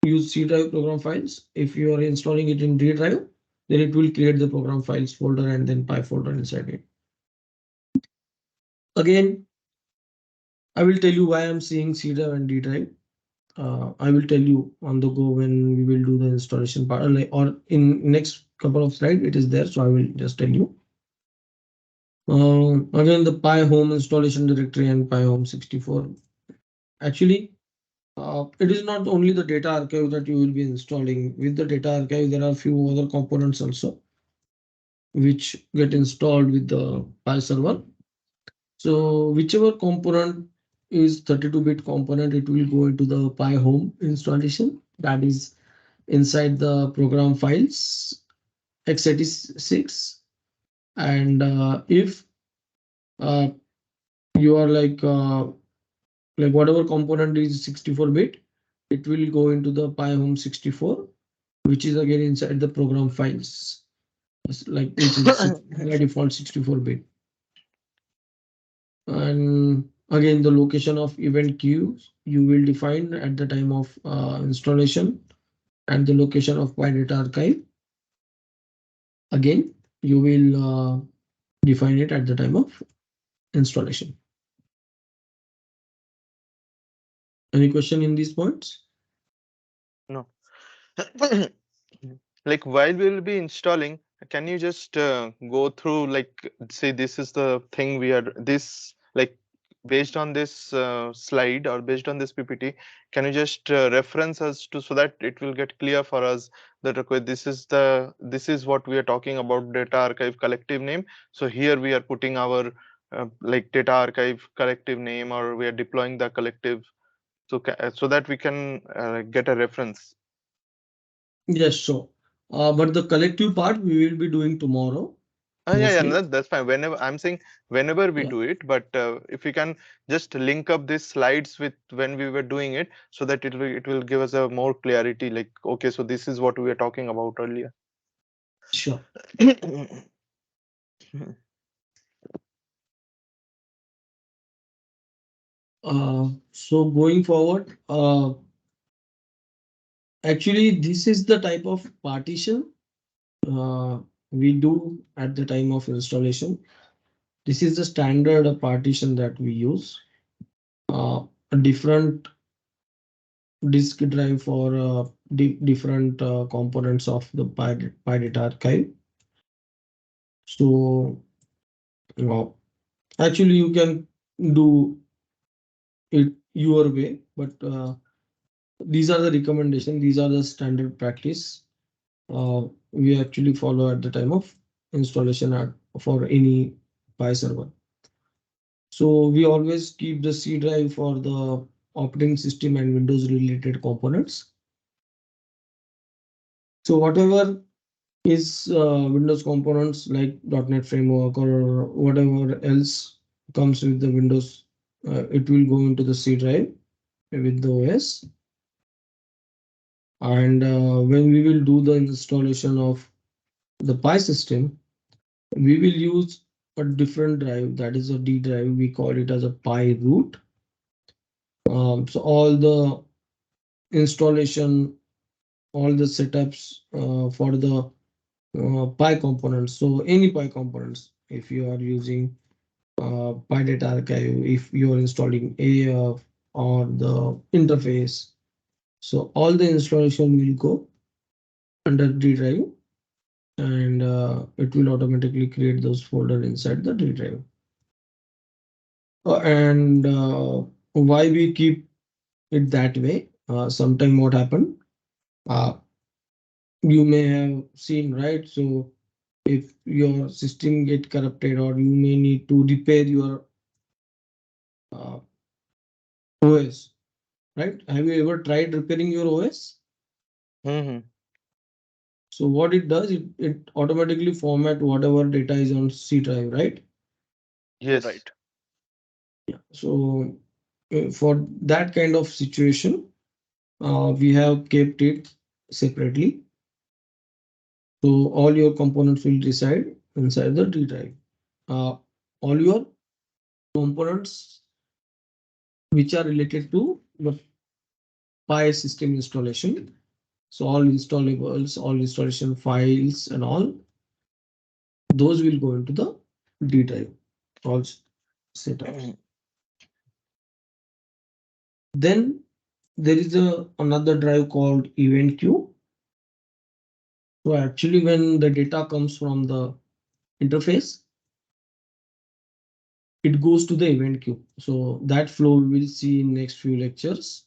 S1: use C drive program files. If you are installing it in D drive, then it will create the program files folder and then py folder inside it. Again, I will tell you why I'm seeing C drive and D drive. I will tell you on the go when we will do the installation part, or in next couple of slides it is there. So I will just tell you. Again, the py home installation directory and py home 64. Actually, it is not only the data archive that you will be installing. With the data archive, there are few other components also which get installed with the py server. So whichever component is 32-bit component, it will go into the py home installation. That is inside the program files x86. And if uh, you are like whatever component is 64-bit, it will go into the py home 64, which is again inside the program files, like which is by default 64-bit. And again, the location of event queues you will define at the time of installation, and the location of py data archive again you will define it at the time of installation. Any question in these points?
S2: No. Like while we will be installing, can you just go through, like, say this is the thing we are this, like, based on this slide or based on this PPT, can you just reference us to, so that it will get clear for us that okay, this is what we are talking about, data archive collective name. So here we are putting our like data archive collective name, or we are deploying the collective, so so that we can get a reference.
S1: Yes, sure. But the collective part we will be doing tomorrow
S2: Yeah,
S1: mostly.
S2: that's fine. Whenever I'm saying, whenever we
S1: Yeah,
S2: do it, but if we can just link up these slides with when we were doing it, so that it will give us a more clarity. Like, okay, so this is what we were talking about earlier.
S1: sure. So going forward, actually this is the type of partition uh, we do at the time of installation. This is the standard partition that we use. A different disk drive for different components of the py data archive. So actually you can do it your way, but these are the recommendation. These are the standard practice we actually follow at the time of installation for any py server. So we always keep the C drive for the operating system and Windows related components. So whatever is Windows components like .NET Framework or whatever else comes with the Windows, it will go into the C drive with the OS. And when we will do the installation of the py system, we will use a different drive, that is a D drive. We call it as a py root. So all the installation, all the setups for the py components. So any py components, if you are using py data archive, if you are installing AF or the interface, so all the installation will go under D drive, and it will automatically create those folder inside the D drive. And why we keep it that way? Sometime what happened? Uh, you may have seen, right? So if your system get corrupted, or you may need to repair your uh, OS, right? Have you ever tried repairing your OS?
S2: Mm-hmm.
S1: So what it does, it automatically format whatever data is on C drive, right?
S2: Yes.
S3: Right.
S1: Yeah. So for that kind of situation, we have kept it separately. So all your components will reside inside the D drive. All your components which are related to the Pi system installation. So all installables, all installation files and all, those will go into the D drive, all setups. Then there is another drive called event queue. So actually when the data comes from the interface, it goes to the event queue. So that flow we will see in next few lectures,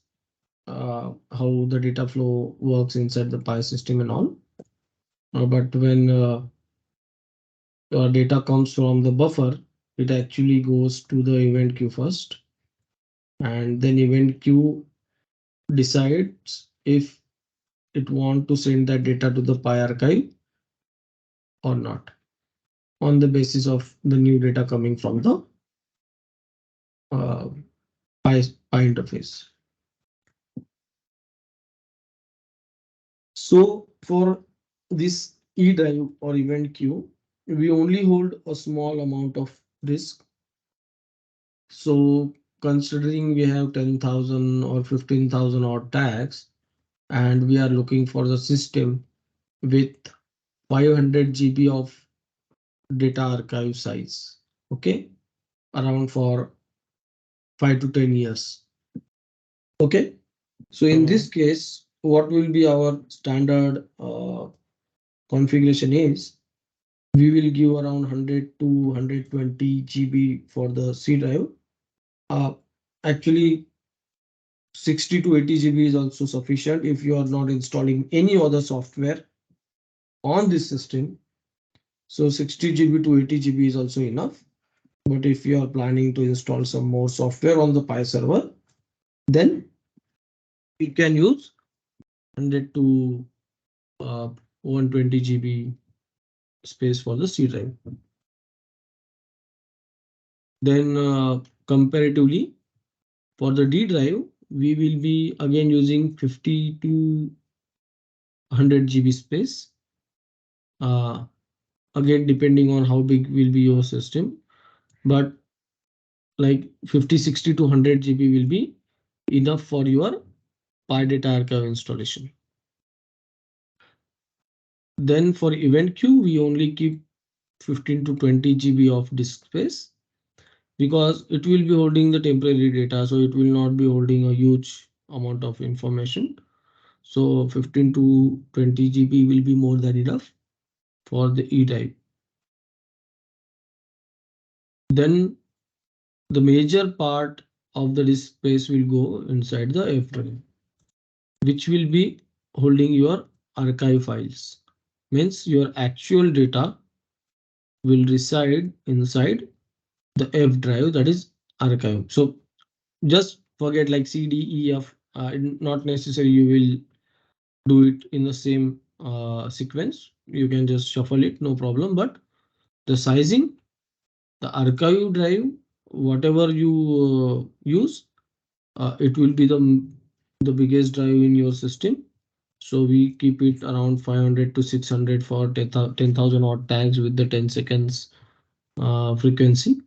S1: how the data flow works inside the Pi system and all. But when data comes from the buffer, it actually goes to the event queue first, and then event queue decides if it want to send that data to the Pi archive or not, on the basis of the new data coming from the uh, Pi interface. So for this E drive or event queue, we only hold a small amount of disk. So considering we have 10,000 or 15,000 odd tags, and we are looking for the system with 500 GB of data archive size, okay, around for 5 to 10 years. Okay, so in this case, what will be our standard configuration is, we will give around 100 to 120 GB for the C drive. Actually, 60 to 80 GB is also sufficient if you are not installing any other software on this system. So 60 GB to 80 GB is also enough. But if you are planning to install some more software on the Pi server, then you can use 100 to 120 GB space for the C drive. Then comparatively, for the D drive, we will be again using 50 to 100 GB space. Again, depending on how big will be your system, but like 50, 60 to 100 GB will be enough for your Pi data archive installation. Then for event queue, we only keep 15 to 20 GB of disk space, because it will be holding the temporary data, so it will not be holding a huge amount of information. So 15 to 20 GB will be more than enough for the E drive. Then the major part of the disk space will go inside the F drive, which will be holding your archive files. Means your actual data will reside inside the F drive, that is archive. So just forget like C, D, E, F. Not necessary you will do it in the same sequence. You can just shuffle it, no problem. But the sizing, the archive drive, whatever you use, it will be the biggest drive in your system. So we keep it around 500 to 600 for 10,000 odd tags with the 10 seconds frequency.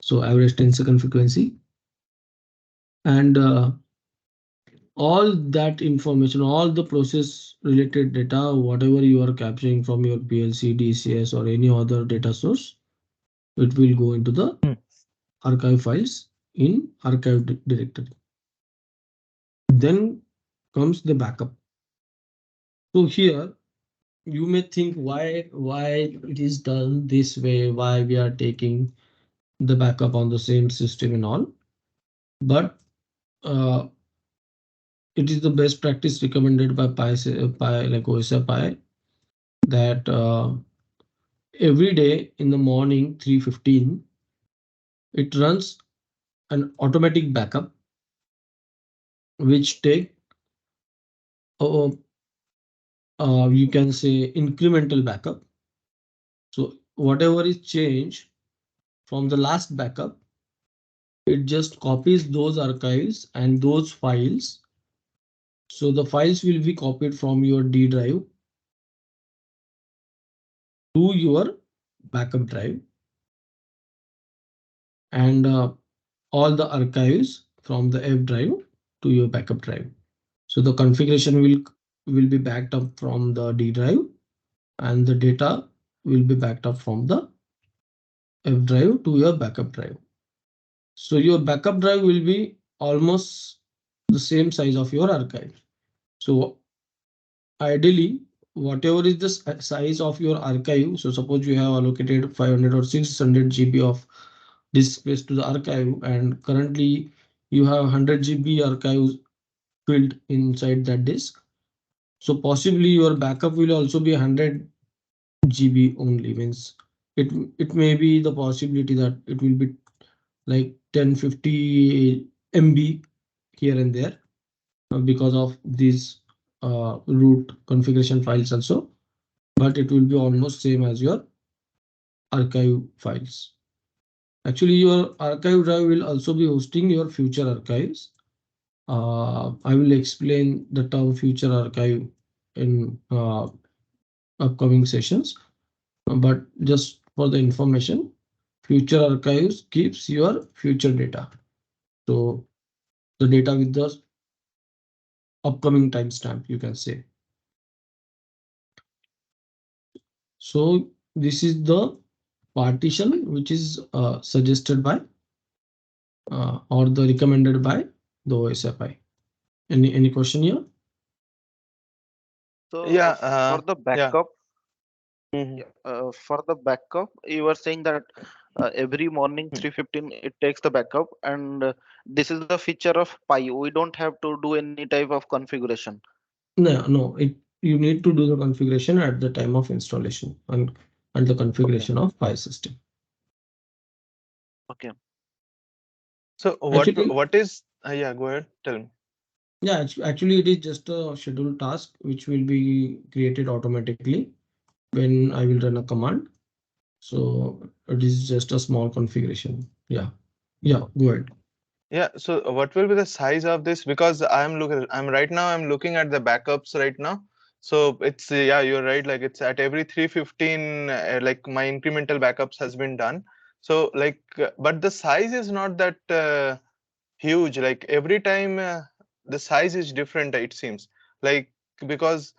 S1: So average 10-second frequency. And all that information, all the process related data, whatever you are capturing from your PLC, DCS or any other data source, it will go into the archive files in archive directory. Then comes the backup. So here you may think why it is done this way, why we are taking the backup on the same system and all. But it is the best practice recommended by Pi like OSI Pi, that every day in the morning 3:15 it runs an automatic backup, which take uh, you can say incremental backup. So whatever is changed from the last backup, it just copies those archives and those files. So the files will be copied from your D drive to your backup drive, and all the archives from the F drive to your backup drive. So the configuration will be backed up from the D drive, and the data will be backed up from the F drive to your backup drive. So your backup drive will be almost the same size of your archive. So ideally, whatever is the size of your archive, so suppose you have allocated 500 or 600 GB of disk space to the archive, and currently you have 100 GB archives filled inside that disk. So possibly your backup will also be 100 GB only. Means it may be the possibility that it will be like 1050 MB here and there because of these root configuration files also, but it will be almost same as your archive files. Actually, your archive drive will also be hosting your future archives. I will explain the term future archive in upcoming sessions, but just for the information, future archives keeps your future data. So the data with the upcoming timestamp, you can say. So this is the partition which is suggested by or the recommended by the OSFI. Any question here?
S3: So
S2: Yeah.
S3: for the
S2: Yeah.
S3: backup,
S2: Mhm.
S3: for the backup, you were saying that every morning 3:15 it takes the backup, and this is the feature of Pi. We don't have to do any type of configuration.
S1: No. You need to do the configuration at the time of installation and the
S3: Okay.
S1: configuration of Pi system.
S3: Okay.
S2: So
S1: Actually,
S2: what is yeah, go ahead, tell me.
S1: yeah, actually it is just a scheduled task which will be created automatically when I will run a command. So it is just a small configuration. Yeah. Yeah, go ahead.
S2: Yeah, so what will be the size of this? Because I'm looking at the backups right now. So it's yeah, you're right. Like it's at every 315, like my incremental backups has been done. So like, but the size is not that huge. Like every time the size is different. It seems like because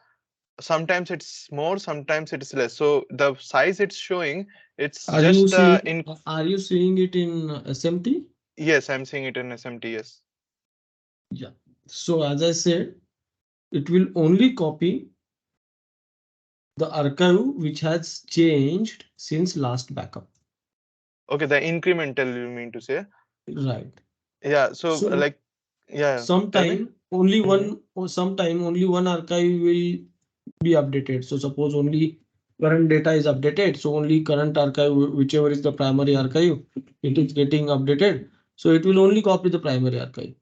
S2: sometimes it's more, sometimes it's less. So the size it's showing, it's
S1: Are you
S2: just
S1: seeing
S2: in.
S1: are you seeing it in SMT?
S2: Yes, I'm seeing it in SMT. Yes.
S1: Yeah. So as I said, it will only copy the archive which has changed since last backup.
S2: Okay, the incremental you mean to say?
S1: Right.
S2: Yeah, so
S1: So
S2: like, yeah, tell me.
S1: sometime only
S2: Hmm.
S1: one or sometime only one archive will be updated. So suppose only current data is updated. So only current archive, whichever is the primary archive, it is getting updated. So it will only copy the primary archive.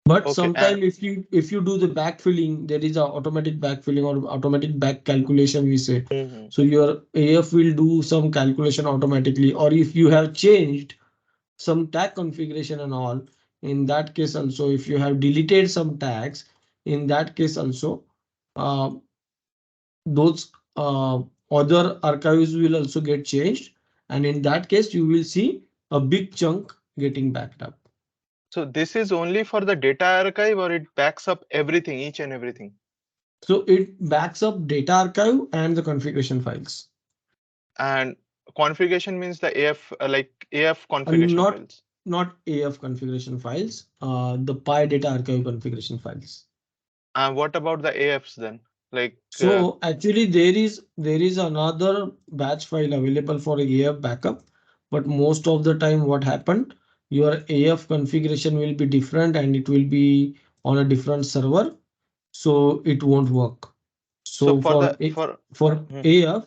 S1: But
S2: Okay,
S1: sometime if you do the backfilling, there is a automatic backfilling or automatic back calculation we say.
S2: mhm.
S1: So your AF will do some calculation automatically, or if you have changed some tag configuration and all, in that case also, if you have deleted some tags, in that case also, uh, those other archives will also get changed, and in that case you will see a big chunk getting backed up.
S2: So this is only for the data archive or it backs up everything, each and everything?
S1: So it backs up data archive and the configuration files,
S2: And configuration means the AF, like AF
S1: and
S2: configuration
S1: not
S2: files.
S1: not AF configuration files, the Pi data archive configuration files.
S2: And what about the AFs then? Like,
S1: So actually there is another batch file available for AF backup, but most of the time what happened, your AF configuration will be different and it will be on a different server, so it won't work.
S2: so
S1: So
S2: for
S1: for
S2: the, for,
S1: for
S2: mhm.
S1: AF,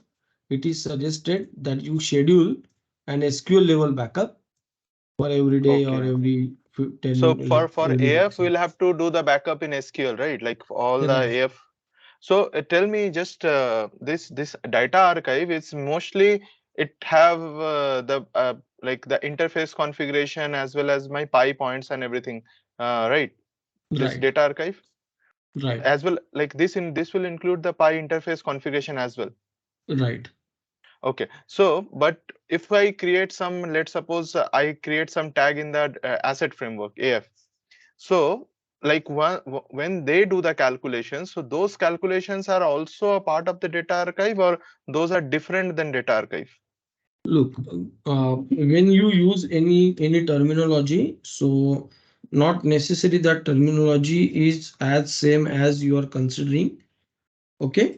S1: it is suggested that you schedule an SQL level backup for every day or
S2: Okay.
S1: every
S2: So
S1: 10 like
S2: for
S1: every
S2: AF,
S1: 6
S2: we'll have to do the backup in SQL, right? Like all the
S1: Right.
S2: AF. So tell me just this data archive is mostly it have the like the interface configuration as well as my pi points and everything, right? This
S1: Right.
S2: data archive
S1: Right.
S2: as well, like this will include the pi interface configuration as well.
S1: Right.
S2: Okay, so but if I create some, let's suppose I create some tag in the asset framework AF. So like when they do the calculations, so those calculations are also a part of the data archive, or those are different than data archive?
S1: Look, when you use any terminology, so not necessarily that terminology is as same as you are considering. Okay,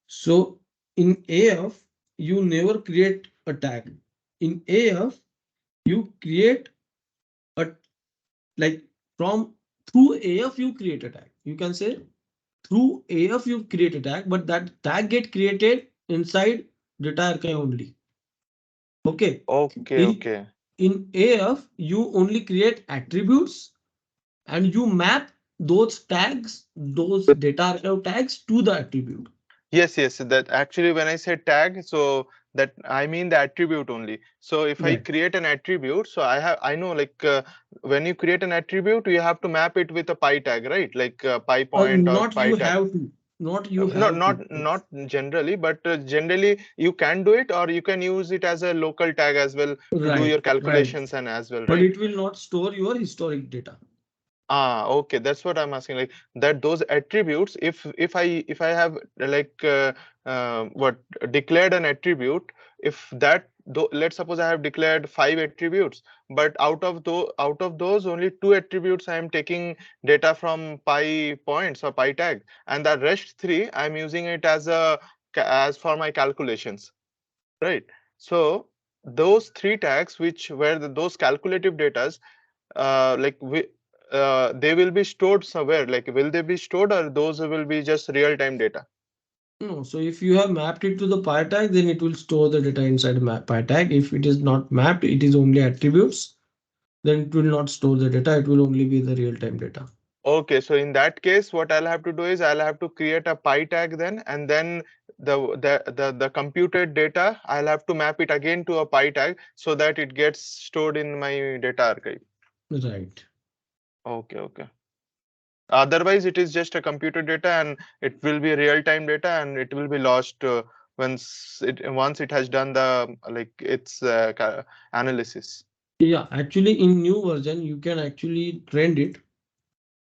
S1: so in AF you never create a tag. In AF you create a, like, from through AF you create a tag. You can say through AF you create a tag, but that tag get created inside data archive only. Okay.
S2: Okay,
S1: In
S2: okay.
S1: in AF, you only create attributes and you map those tags, those data archive tags to the attribute.
S2: Yes, yes. That actually, when I say tag, so that I mean the attribute only. So if I
S1: Right.
S2: create an attribute, so I know like when you create an attribute, you have to map it with a pi tag, right? Like pi point or
S1: Not
S2: pi
S1: you
S2: tag.
S1: have to. Not you
S2: Not
S1: have to.
S2: not generally, but generally you can do it, or you can use it as a local tag as well to do
S1: Right.
S2: your
S1: Right.
S2: calculations and as well,
S1: But
S2: right?
S1: it will not store your historic data.
S2: Ah, okay, that's what I'm asking. Like that, those attributes, if I have like what declared an attribute, if that though, let's suppose I have declared 5 attributes, but out of those only 2 attributes I am taking data from pi points or pi tag, and the rest three I'm using it as as for my calculations, right? So those 3 tags, which were those calculative datas, like they will be stored somewhere, like will they be stored, or those will be just real-time data?
S1: No. So if you have mapped it to the pi tag, then it will store the data inside the pi tag. If it is not mapped, it is only attributes, then it will not store the data. It will only be the real-time data.
S2: Okay, so in that case, what I'll have to do is I'll have to create a pi tag then, and then the computed data, I'll have to map it again to a pi tag so that it gets stored in my data archive.
S1: Right.
S2: Okay, okay. Otherwise, it is just a computed data, and it will be real-time data, and it will be lost once it has done the like its analysis.
S1: Yeah, actually in new version you can actually trend it,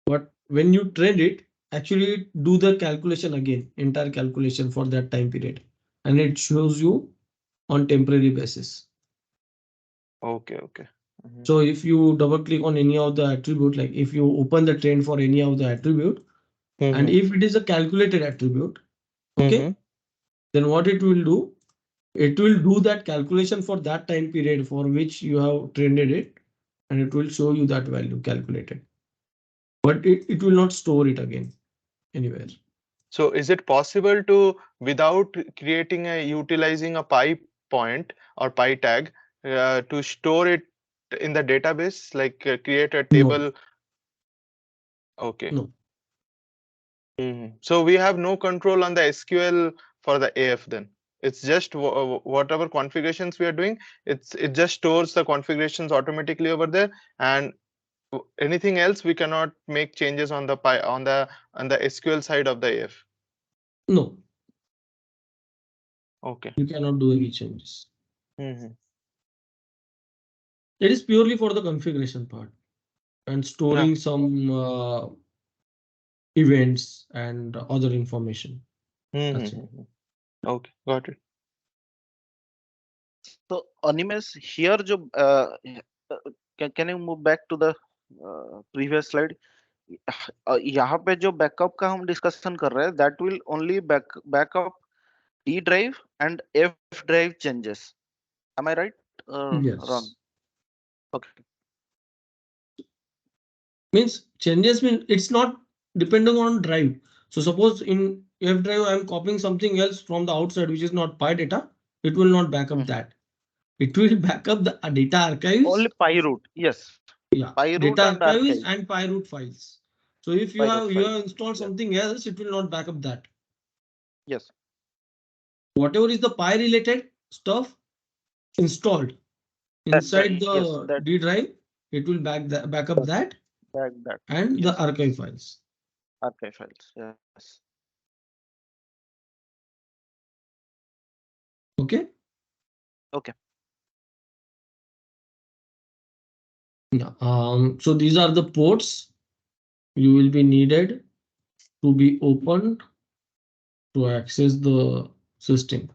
S1: but when you trend it, actually do the calculation again, entire calculation for that time period, and it shows you on temporary basis.
S2: Okay, okay. Mhm.
S1: So if you double click on any of the attribute, like if you open the trend for any of the attribute, and
S2: Mm-hmm.
S1: if it is a calculated attribute,
S2: Mm-hmm.
S1: okay, then what it will do, it will do that calculation for that time period for which you have trended it, and it will show you that value calculated, but it will not store it again anywhere.
S2: So is it possible to, without creating utilizing a pi point or pi tag, to store it in the database, like create a
S1: No,
S2: table? Okay.
S1: no,
S2: So we have no control on the SQL for the AF then. It's just whatever configurations we are doing, it just stores the configurations automatically over there, and anything else we cannot make changes on the pi on the SQL side of the AF.
S1: no,
S2: Okay.
S1: you cannot do any changes.
S2: Hmm.
S1: It is purely for the configuration part and
S2: Yeah.
S1: storing some events and other information. That's it.
S2: Mm-hmm. Okay, got it.
S3: So Animesh, here जो can you move back to the previous slide? यहाँ पे जो backup का हम discussion कर रहे हैं, that will only backup D drive and F drive changes. Am I right or wrong?
S1: Yes.
S3: Okay.
S1: Means changes mean it's not depending on drive. So suppose in F drive I am copying something else from the outside which is not pi data, it will not back up
S3: Mhm.
S1: that. It will back up the data archives.
S3: Only PyRoot, yes.
S1: Yeah,
S3: PyRoot
S1: data
S3: and
S1: archives
S3: archive.
S1: and pyroot files. So if
S3: PyRoot
S1: you
S3: file.
S1: have installed
S3: Yes.
S1: something else, it will not back up that.
S3: Yes.
S1: Whatever is the pi related stuff installed inside
S3: Yes.
S1: the
S3: That
S1: D drive, it will back up that
S3: that.
S1: and the
S3: Yes.
S1: archive files.
S3: Archive files. Yes.
S1: Okay.
S3: Okay.
S1: Yeah. So these are the ports. you will be needed to be opened to access the system.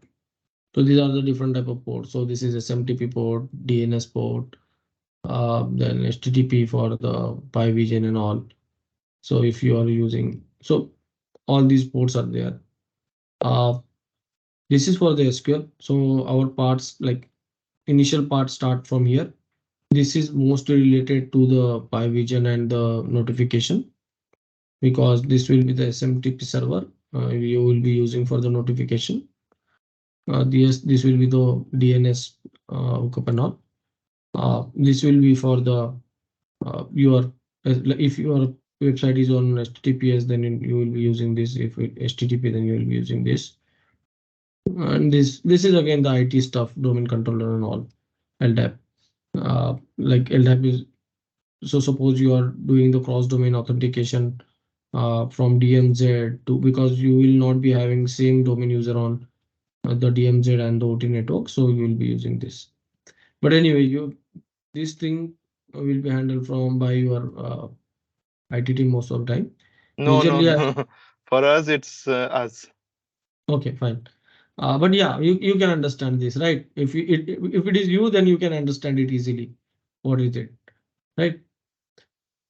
S1: So these are the different type of ports. So this is SMTP port, DNS port, then HTTP for the PyVision and all. So if you are using, so all these ports are there. This is for the SQL. So our parts, like initial parts, start from here. This is mostly related to the PyVision and the notification, because this will be the SMTP server you will be using for the notification. This will be the DNS hookup and all. This will be for the your if your website is on HTTPS, then you will be using this. If it HTTP, then you will be using this. And this is again the IT stuff, domain controller and all, LDAP. Like LDAP is, so suppose you are doing the cross domain authentication from DMZ to, because you will not be having same domain user on the DMZ and the OT network, so you will be using this. But anyway, this thing will be handled from by your IT team most of the time.
S2: No, no,
S1: Majorly,
S2: no. For us, it's us.
S1: okay, fine. But yeah, you can understand this, right? If if it is you, then you can understand it easily. What is it, right?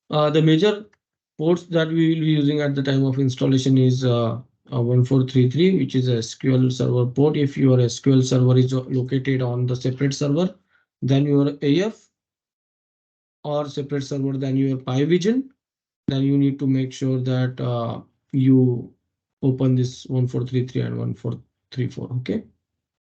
S1: The major ports that we will be using at the time of installation is 1433, which is a SQL Server port. If your SQL Server is located on the separate server than your AF, or separate server than your PyVision, then you need to make sure that you open this 1433 and 1434. Okay.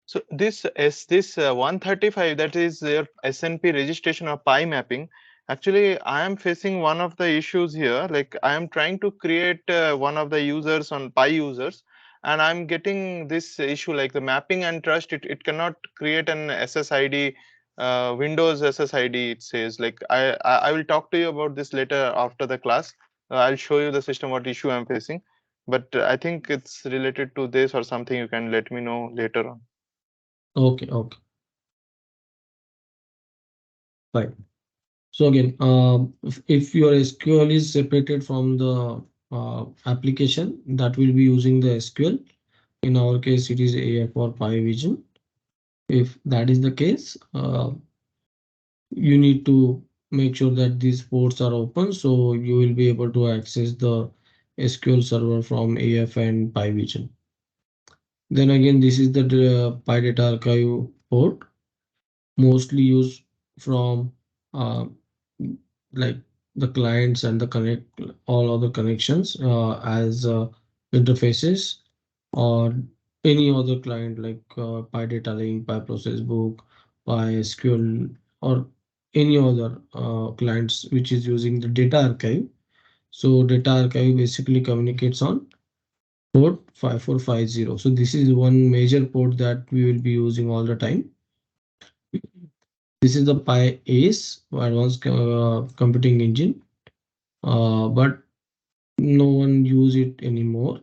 S2: So this 135, that is your SNP registration or Pi mapping. Actually, I am facing one of the issues here. Like I am trying to create one of the users on Pi users, and I'm getting this issue like the mapping and trust. It cannot create an SSID, Windows SSID. It says like I will talk to you about this later after the class. I'll show you the system what issue I'm facing. But I think it's related to this or something. You can let me know later on.
S1: Okay. Okay. Fine. So again, if your SQL is separated from the application, that will be using the SQL. In our case, it is AF or PyVision. If that is the case, you need to make sure that these ports are open, so you will be able to access the SQL server from AF and PyVision. Then again, this is the PyData archive port, mostly used from uh, like the clients and the connect all other connections as interfaces, or any other client like PyData Link, PyProcessBook, PySQL, or any other clients which is using the data archive. So data archive basically communicates on port 5450. So this is one major port that we will be using all the time. This is the PyAce, advanced computing engine, but no one use it anymore.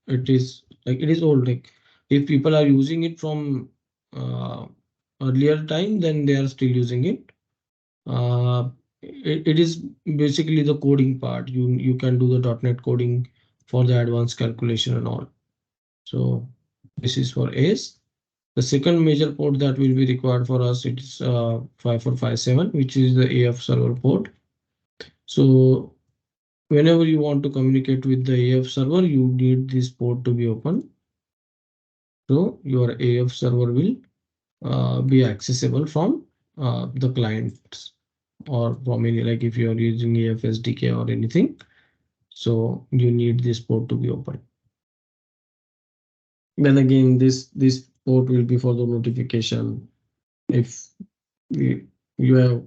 S1: It is like it is old. Like if people are using it from uh, earlier time, then they are still using it. It is basically the coding part. You can do the .NET coding for the advanced calculation and all. So this is for ACE. The second major port that will be required for us, it is 5457, which is the AF server port. So whenever you want to communicate with the AF server, you need this port to be open. So your AF server will be accessible from the clients, or from any, like if you are using AF SDK or anything. So you need this port to be open. Then again, this port will be for the notification. If you have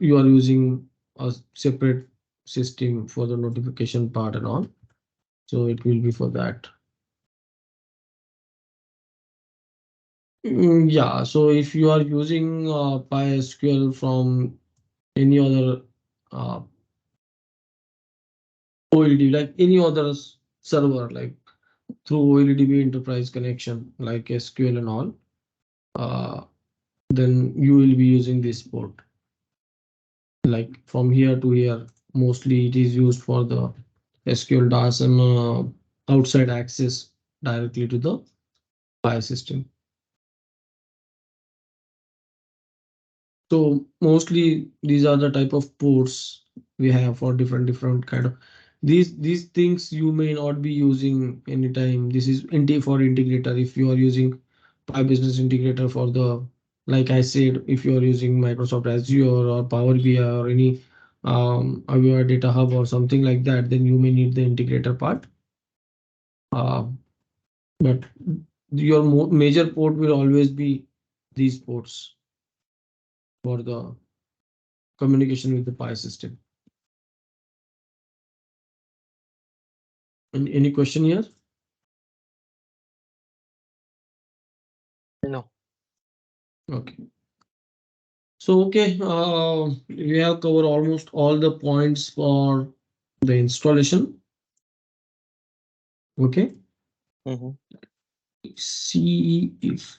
S1: you are using a separate system for the notification part and all, so it will be for that. Yeah, so if you are using PySQL from any other OLD, like any other server, like through OLDB enterprise connection, like SQL and all, then you will be using this port. Like from here to here, mostly it is used for the SQL DAS and outside access directly to the file system. So mostly these are the type of ports we have for different kind of these things you may not be using anytime. This is for integrator. If you are using Pi Business Integrator for the, like I said, if you are using Microsoft Azure or Power BI or any Azure Data Hub or something like that, then you may need the integrator part. But your major port will always be these ports for the communication with the Pi system. Any question here?
S2: No.
S1: Okay. So, okay, we have covered almost all the points for the installation. Okay.
S2: Mhm.
S1: See if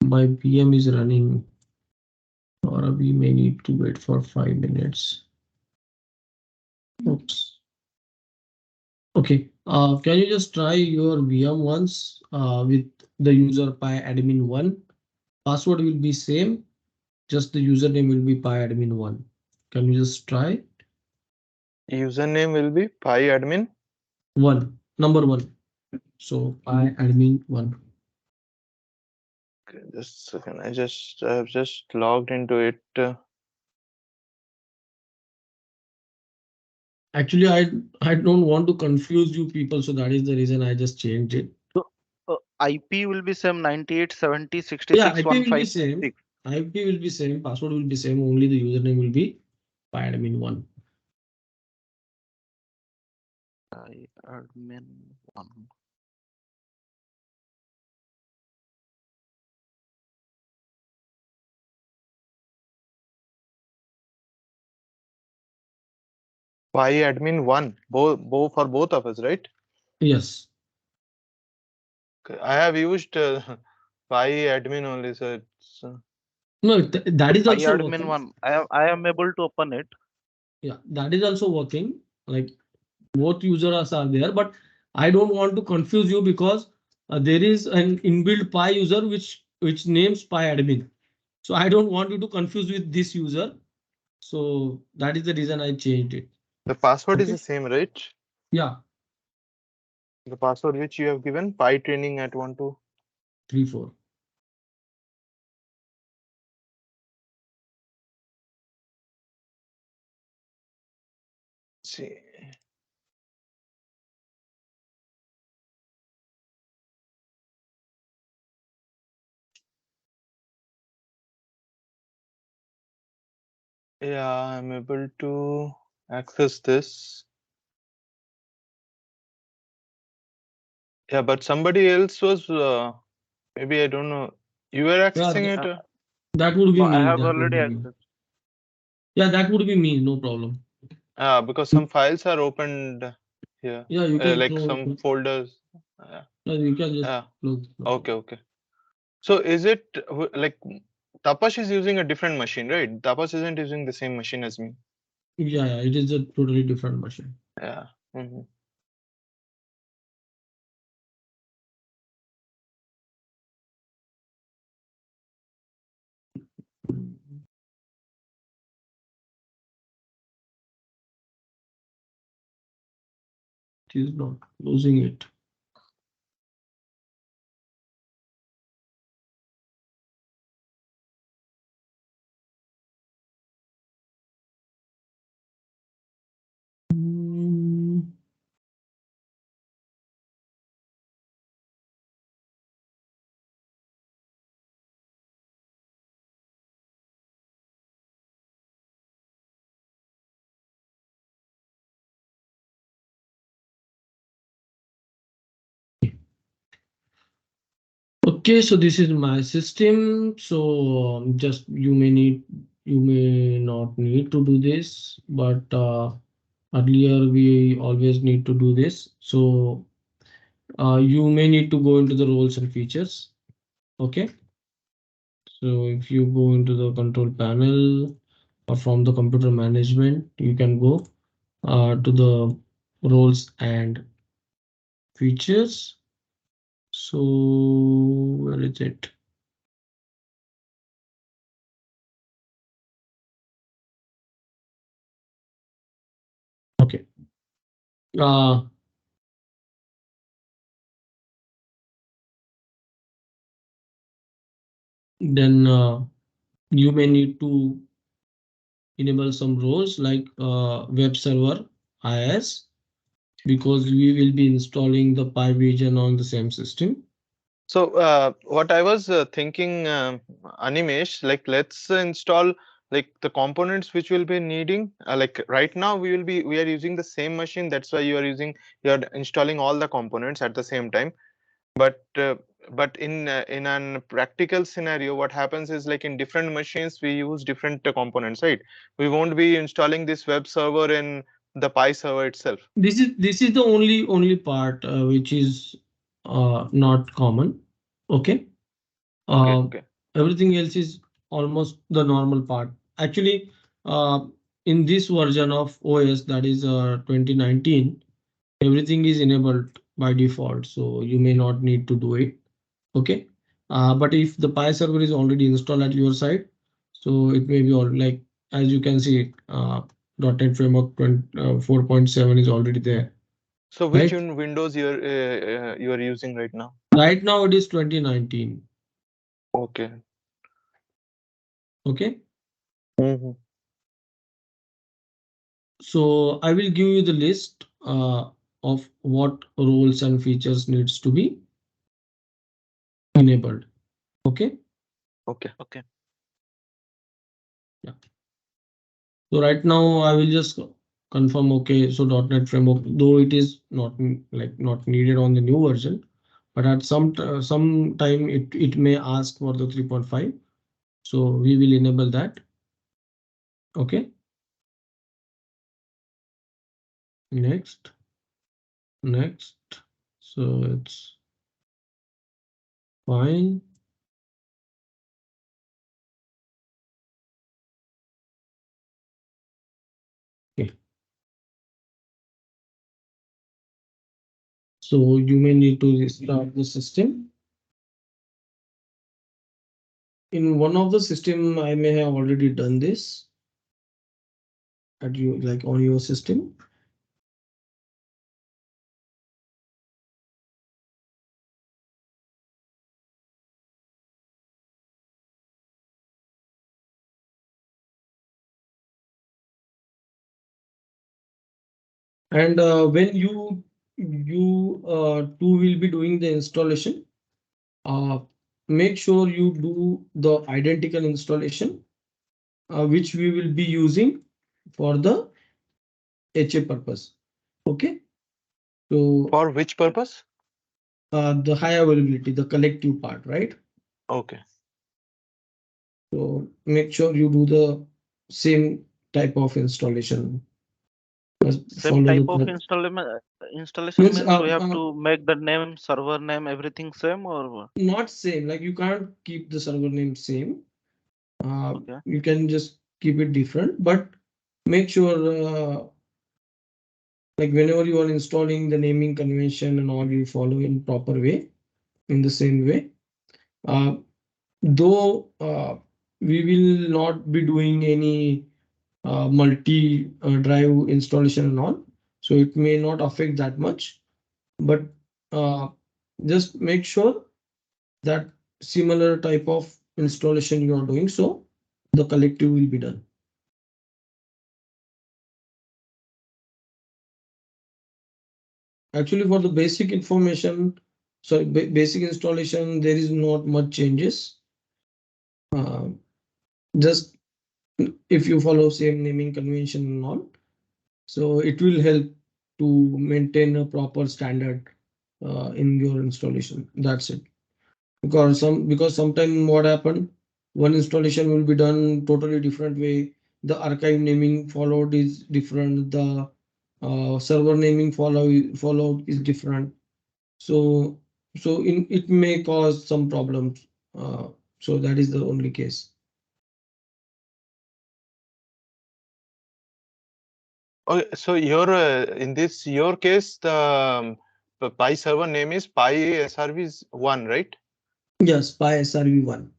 S1: my PM is running, or we may need to wait for 5 minutes. Oops. Okay. Can you just try your VM once with the user PyAdmin1? Password will be same, just the username will be PyAdmin1. Can you just try?
S2: Username will be PyAdmin.
S1: Number one. So PyAdmin1.
S2: Okay, just a second. I have just logged into it.
S1: Actually, I don't want to confuse you people, so that is the reason I just changed it.
S3: So IP will be same 98 70
S1: Yeah,
S3: 66
S1: IP will be same.
S3: 156.
S1: IP will be same. Password will be same. Only the username will be PyAdmin1.
S3: Admin 1.
S2: PyAdmin1. Both for both of us, right?
S1: Yes.
S2: Okay, I have used PyAdmin only, so it's.
S1: No, that is also
S3: PyAdmin
S1: working.
S3: 1. I am able to open it.
S1: Yeah, that is also working. Like both users are there, but I don't want to confuse you because there is an inbuilt Pi user which names PyAdmin. So I don't want you to confuse with this user. So that is the reason I changed it.
S2: The password is
S1: Okay.
S2: the same, right?
S1: Yeah,
S2: The password which you have given, PyTraining at 12.
S1: 3 4.
S2: See. Yeah, I'm able to access this. Yeah, but somebody else was maybe I don't know. You were accessing
S1: Yeah,
S2: it?
S1: that would be
S3: No, I
S1: me.
S3: have
S1: That would
S3: already
S1: be me.
S3: accessed.
S1: Yeah, that would be me. No problem.
S2: Because some files are opened here.
S1: Yeah, you can
S2: Like
S1: close.
S2: some folders.
S1: Yeah, you can just
S2: Yeah.
S1: close. No
S2: Okay, okay. So is it like Tapash is using a different machine, right? Tapash isn't using the same machine as me.
S1: Yeah, it is a totally different machine.
S2: Yeah. Mhm.
S1: It is not closing it. Mm. Okay, so this is my system. So just you may not need to do this, but earlier we always need to do this. So you may need to go into the roles and features. Okay. So if you go into the control panel or from the computer management, you can go to the roles and features. So where is it? Okay. Then you may need to enable some roles like web server IS, because we will be installing the PyVision on the same system.
S2: So what I was thinking, Animesh, like let's install like the components which we'll be needing. Like right now we are using the same machine. That's why you are installing all the components at the same time. But in an practical scenario, what happens is like in different machines we use different components, right? We won't be installing this web server in the Pi server itself.
S1: This is the only part which is not common. Okay.
S2: Okay,
S1: Uh,
S2: okay.
S1: Everything else is almost the normal part. Actually, uh, in this version of OS, that is 2019, everything is enabled by default, so you may not need to do it. Okay. But if the Pi server is already installed at your side, so it may be all like, as you can see, .NET Framework 4.7 is already there,
S2: So which
S1: right?
S2: Windows you are using right now?
S1: Right now it is 2019.
S2: Okay.
S1: Okay.
S2: Mhm.
S1: So I will give you the list of what roles and features needs to be enabled. Okay.
S2: Okay.
S3: Okay.
S1: Yeah. So right now I will just confirm. Okay. So .NET Framework, though it is not needed on the new version, but at some time it may ask for the 3.5. So we will enable that. Okay. Next. Next. So it's fine. Okay. So you may need to restart the system. In one of the system, I may have already done this at you, like on your system. And when you too will be doing the installation, uh, make sure you do the identical installation, which we will be using for the HA purpose. Okay. So
S2: For which purpose?
S1: the high availability, the collective part, right?
S2: Okay.
S1: So make sure you do the same type of installation.
S3: Same
S1: Follow
S3: type of
S1: the
S3: installation
S1: means
S3: means we have to make the name, server name, everything same, or
S1: not same. Like you can't keep the server name same.
S3: okay.
S1: You can just keep it different, but make sure like whenever you are installing the naming convention and all, you follow in proper way, in the same way. Uh, though we will not be doing any multi drive installation and all, so it may not affect that much, but uh, just make sure that similar type of installation you are doing, so the collective will be done. Actually, for the basic information, so basic installation, there is not much changes. Uh, just if you follow same naming convention and all, so it will help to maintain a proper standard in your installation. That's it. Because sometime what happened, one installation will be done totally different way. The archive naming followed is different. The server naming followed is different. So it may cause some problems. So that is the only case.
S2: Okay, so in your case, the Pi server name is Pi SRV 1, right?
S1: Yes, Pi SRV1.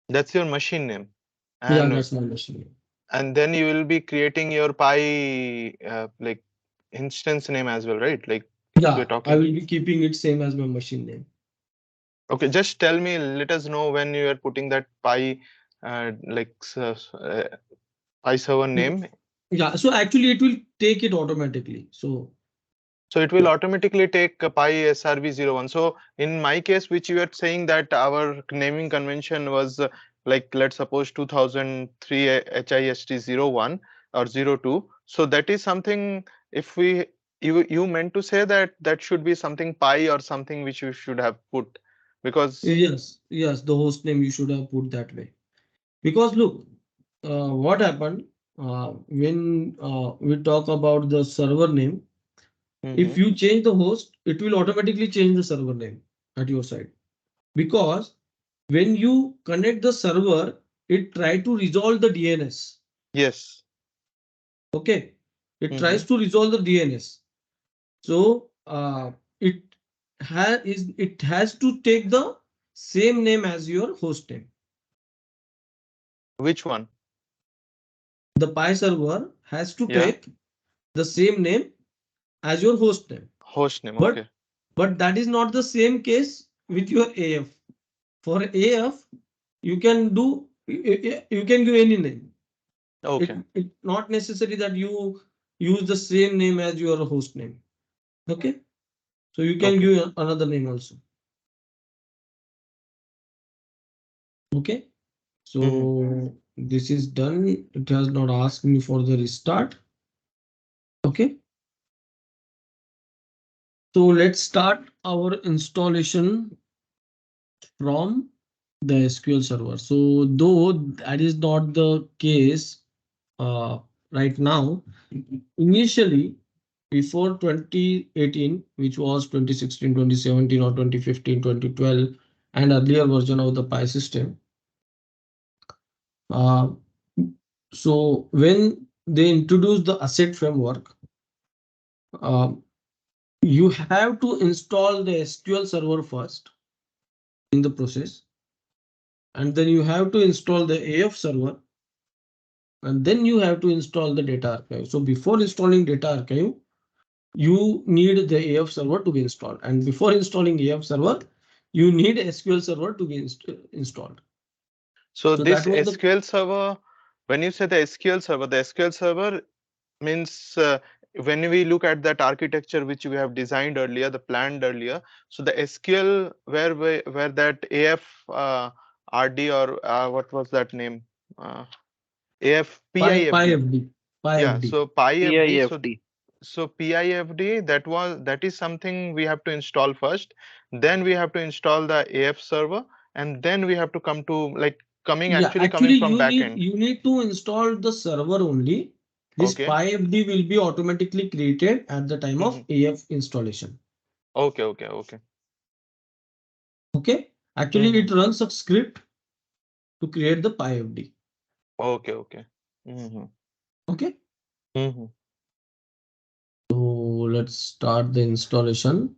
S2: That's your machine name.
S1: Yeah,
S2: And
S1: that's my machine.
S2: and then you will be creating your Pi like instance name as well, right? Like if
S1: Yeah,
S2: we're
S1: I
S2: talking.
S1: will be keeping it same as my machine name.
S2: Okay, just tell me, let us know when you are putting that Pi Pi server name.
S1: Yeah, so actually it will take it automatically. So
S2: So it will automatically take Pi SRV01. So in my case, which you are saying that our naming convention was like, let's suppose 2003 HIST01 or 02. So that is something, if you meant to say that that should be something Pi or something which you should have put, because
S1: yes, the host name you should have put that way. Because look, what happened when we talk about the server name, if
S2: Mhm.
S1: you change the host, it will automatically change the server name at your side. Because when you connect the server, it try to resolve the DNS.
S2: Yes.
S1: Okay, it
S2: Mhm.
S1: tries to resolve the DNS. So it it has to take the same name as your host name.
S2: Which one?
S1: The Pi server has to
S2: Yeah.
S1: take the same name as your host name.
S2: Host name.
S1: But
S2: Okay.
S1: that is not the same case with your AF. For AF, you can give any name.
S2: Okay.
S1: It not necessary that you use the same name as your host name. Okay, so you can
S2: Okay.
S1: give another name also. Okay,
S2: Mhm.
S1: so this is done. It has not asked me for the restart. Okay, so let's start our installation from the SQL server. So though that is not the case right now, initially before 2018, which was 2016, 2017 or 2015, 2012, and earlier version of the Pi system. Uh, so when they introduced the asset framework, uh, you have to install the SQL server first in the process, and then you have to install the AF server, and then you have to install the data archive. So before installing data archive, you need the AF server to be installed, and before installing AF server, you need SQL server to be installed.
S2: So
S1: So that
S2: this
S1: was the
S2: SQL server, when you say the SQL server means when we look at that architecture which we have designed earlier, the planned earlier, so the SQL where that AF RD or what was that name? AF PIFD.
S1: PyFD.
S2: Yeah,
S1: PyFD.
S2: so PIFD.
S3: PIFD.
S2: So PIFD, that is something we have to install first. Then we have to install the AF server, and then we have to come to like
S1: Yeah,
S2: coming
S1: actually,
S2: from backend.
S1: you need to install the server only. This
S2: Okay.
S1: PyFD will be automatically created at the time of
S2: Mhm.
S1: AF installation.
S2: Okay, okay, okay.
S1: Okay, actually,
S2: Mhm.
S1: it runs a script to create the PyFD.
S2: Okay, okay. Mhm.
S1: Okay,
S2: Mhm.
S1: so let's start the installation.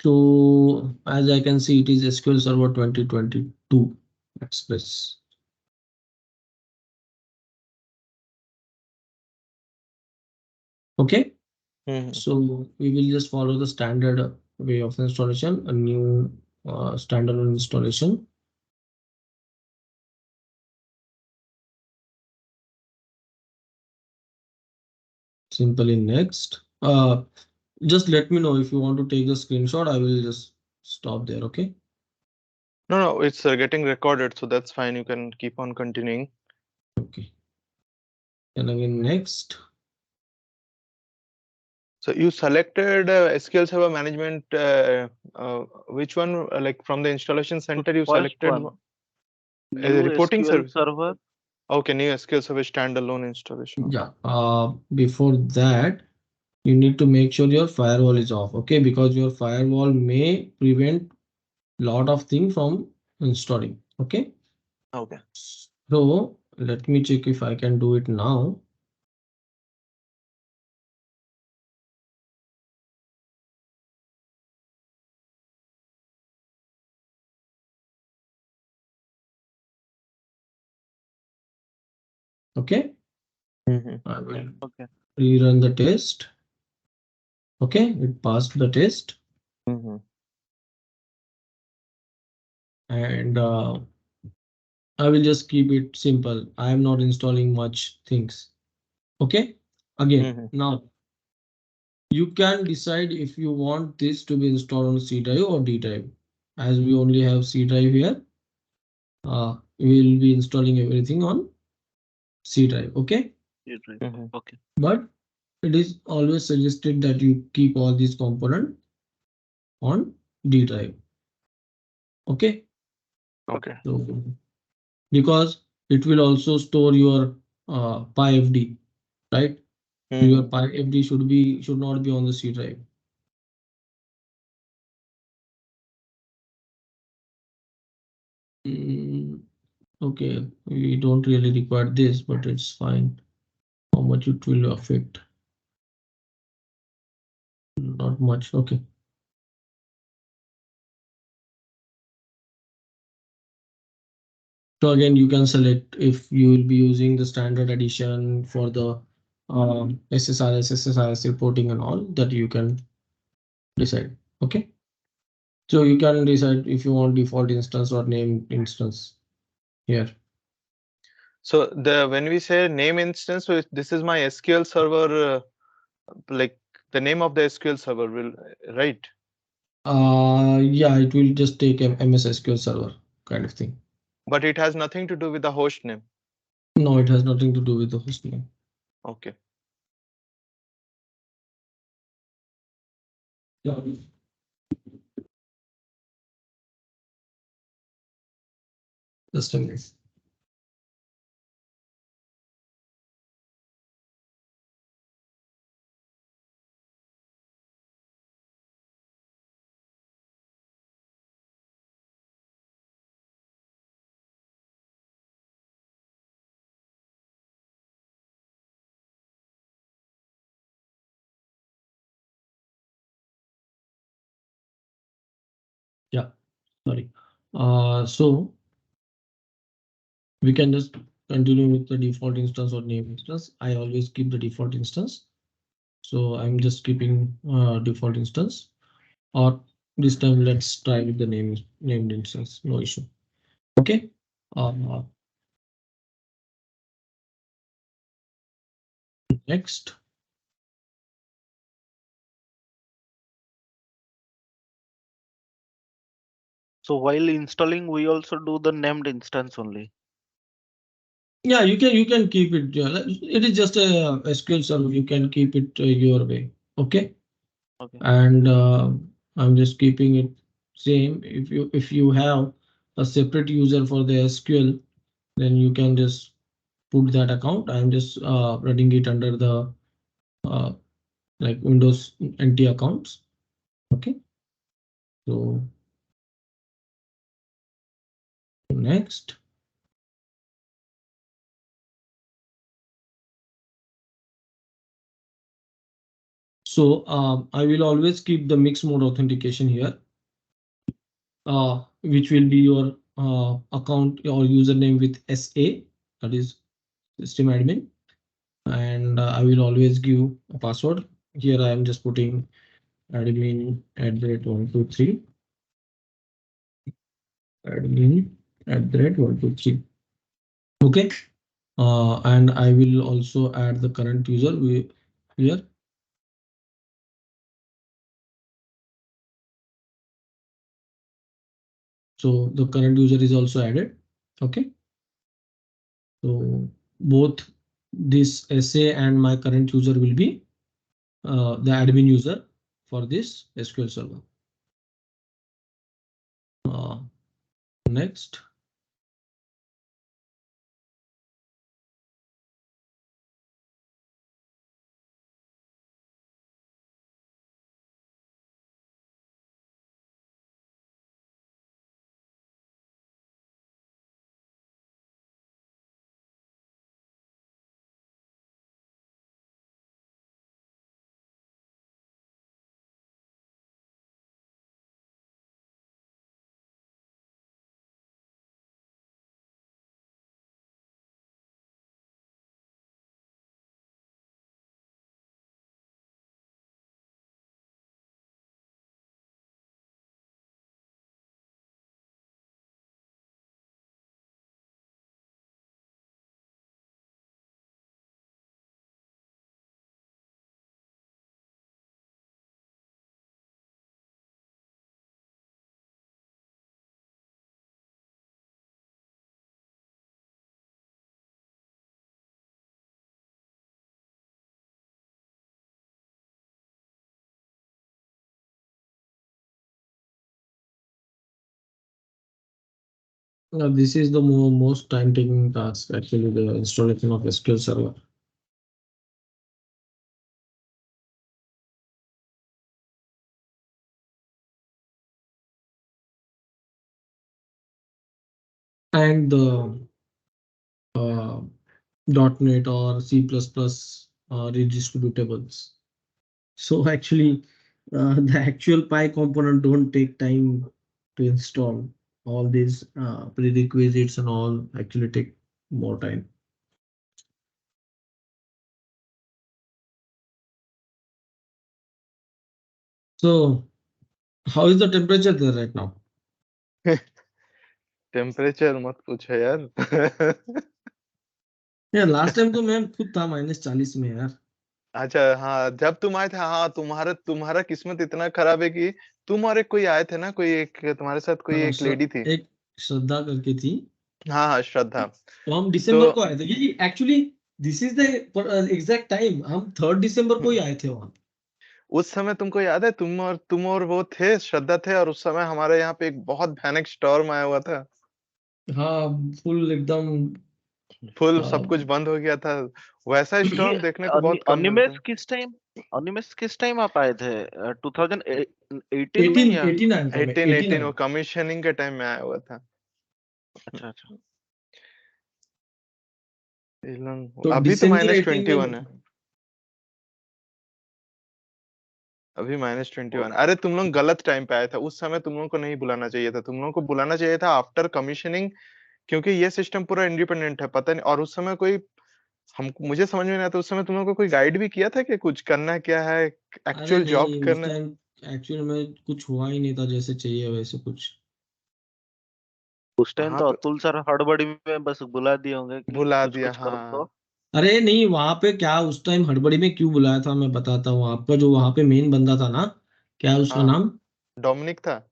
S1: So as I can see, it is SQL Server 2022 Express. Okay,
S2: Mhm.
S1: so we will just follow the standard way of installation, a new standalone installation. Simply next. Just let me know if you want to take the screenshot. I will just stop there. Okay.
S2: No, no, it's getting recorded, so that's fine. You can keep on continuing.
S1: Okay. And again, next.
S2: So you selected SQL Server Management, which one? Like from the installation
S3: So
S2: center, you
S3: first
S2: selected
S3: one, new
S2: reporting
S3: SQL
S2: service.
S3: server.
S2: Okay, new SQL Server standalone installation. Okay.
S1: Yeah. Before that, you need to make sure your firewall is off. Okay, because your firewall may prevent lot of things from installing. Okay.
S3: Okay.
S1: So let me check if I can do it now. Okay.
S2: Mm-hmm.
S1: I will
S3: Okay.
S1: rerun the test. Okay, it passed the test.
S2: Mm-hmm.
S1: And I will just keep it simple. I am not installing much things. Okay. Again,
S2: Mm-hmm.
S1: now you can decide if you want this to be installed on C drive or D drive. As we only have C drive here, we will be installing everything on C drive. Okay.
S3: You're right.
S2: Mm-hmm.
S3: Okay.
S1: But it is always suggested that you keep all these components on D drive. Okay.
S2: Okay.
S1: So because it will also store your PyFD, right? Your
S2: Mm-hmm.
S1: PyFD should not be on the C drive. Mm, okay, we don't really require this, but it's fine. How much it will affect? Not much. Okay. So again, you can select if you will be using the standard edition for the SSRS, SSRS reporting and all that you can decide. Okay. So you can decide if you want default instance or named instance here.
S2: So when we say name instance, so this is my SQL server, like the name of the SQL server will, right?
S1: Yeah, it will just take a MS SQL server kind of thing.
S2: But it has nothing to do with the host name.
S1: No, it has nothing to do with the hosting.
S2: Okay.
S1: Yeah. Just a minute. Yeah, sorry. So we can just continue with the default instance or name instance. I always keep the default instance. So I'm just keeping default instance. Or this time let's try with the named instance. No issue. Okay. Next.
S3: So while installing, we also do the named instance only.
S1: Yeah, you can keep it. It is just a SQL server. You can keep it your way. Okay.
S3: Okay.
S1: And I'm just keeping it same. If you have a separate user for the SQL, then you can just put that account. I'm just running it under the uh, like Windows NT accounts. Okay. So next. So I will always keep the mixed mode authentication here, which will be your account or username with SA, that is system admin, and I will always give a password. Here I am just putting admin @123, admin @123. Okay, and I will also add the current user here. So the current user is also added. Okay. So both this SA and my current user will be the admin user for this SQL server. Next. This is the most time-taking task, actually, the installation of SQL Server. And the .NET or C++ redistributables. So actually, the actual Py component don't take time to install. All these prerequisites and all actually take more time. So how is the temperature there right now?
S2: Temperature मत पूछो यार.
S1: यार last time तो मैं खुद था -40 में यार.
S2: अच्छा, हाँ, जब तुम आए थे, हाँ, तुम्हारा किस्मत इतना खराब है कि तुम और एक कोई आए थे ना, कोई एक तुम्हारे साथ कोई
S1: हाँ,
S2: एक लेडी थी.
S1: एक श्रद्धा करके थी.
S2: हाँ, हाँ, श्रद्धा.
S1: तो हम
S2: तो
S1: दिसंबर को आए थे. ये actually this is the exact time. हम 3 दिसंबर को ही आए थे वहाँ.
S2: उस समय तुमको याद है, तुम और वो थे, श्रद्धा थे, और उस समय हमारे यहाँ पे एक बहुत भयानक स्टॉर्म आया हुआ था.
S1: हाँ, फुल एकदम.
S2: फुल सब कुछ बंद हो गया था. वैसा
S3: ये
S2: स्टॉर्म देखने को बहुत कम मिलता है.
S3: अनिमेष किस टाइम आप आए थे? 2018 में
S1: 18
S3: या?
S1: 18 आया था मैं.
S2: 18 वो कमीशनिंग के टाइम में आया हुआ था.
S3: अच्छा अच्छा.
S1: तो
S2: अभी तो
S1: दिसंबर 18 में
S2: -21 है. अभी -21. अरे तुम लोग गलत टाइम पे आए थे. उस समय तुम लोगों को नहीं बुलाना चाहिए था. तुम लोगों को बुलाना चाहिए था आफ्टर कमीशनिंग, क्योंकि ये सिस्टम पूरा इंडिपेंडेंट है. पता नहीं, और उस समय कोई मुझे समझ में नहीं आता, उस समय तुम लोगों को कोई गाइड भी किया था कि कुछ करना क्या है,
S1: अरे
S2: एक्चुअल जॉब
S1: नहीं, उस
S2: करना है?
S1: टाइम एक्चुअली में कुछ हुआ ही नहीं था जैसे चाहिए वैसे कुछ.
S3: उस टाइम
S2: वहां
S3: तो
S2: पे
S3: अतुल सर हड़बड़ी में बस बुला दिए होंगे कि
S2: बुला
S3: कुछ
S2: दिया,
S3: कुछ कर दो.
S2: हाँ.
S1: अरे नहीं, वहां पे क्या उस टाइम हड़बड़ी में क्यों बुलाया था मैं बताता हूँ. आपका जो वहां पे मेन बंदा था ना, क्या है उसका
S2: हाँ,
S1: नाम?
S2: डोमिनिक था.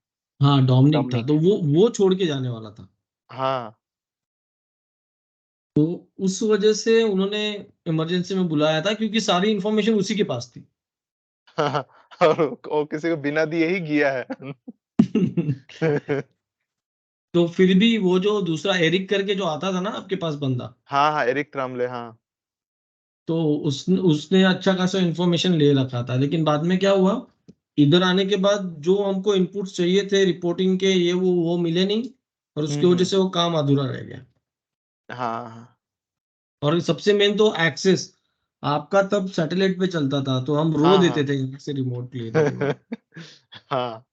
S1: हाँ, डोमिनिक था.
S3: डमनिक.
S1: तो वो छोड़ के जाने वाला था.
S2: हाँ.
S1: तो उस वजह से उन्होंने इमरजेंसी में बुलाया था क्योंकि सारी इंफॉर्मेशन उसी के पास थी.
S2: और वो किसी को बिना दिए ही गया है.
S1: तो फिर भी वो जो दूसरा एरिक करके जो आता था ना आपके पास बंदा,
S2: हाँ, हाँ, एरिक ट्रामले, हाँ.
S1: तो उसने अच्छा खासा इंफॉर्मेशन ले रखा था. लेकिन बाद में क्या हुआ, इधर आने के बाद जो हमको इनपुट्स चाहिए थे रिपोर्टिंग के, ये वो मिले नहीं. और उसकी वजह से वो काम अधूरा रह गया.
S2: हाँ.
S1: और सबसे मेन तो एक्सेस आपका तब सैटेलाइट पे चलता था, तो हम रो
S2: हाँ,
S1: देते
S2: हाँ.
S1: थे यहाँ से रिमोटली देखो ना.
S2: हाँ,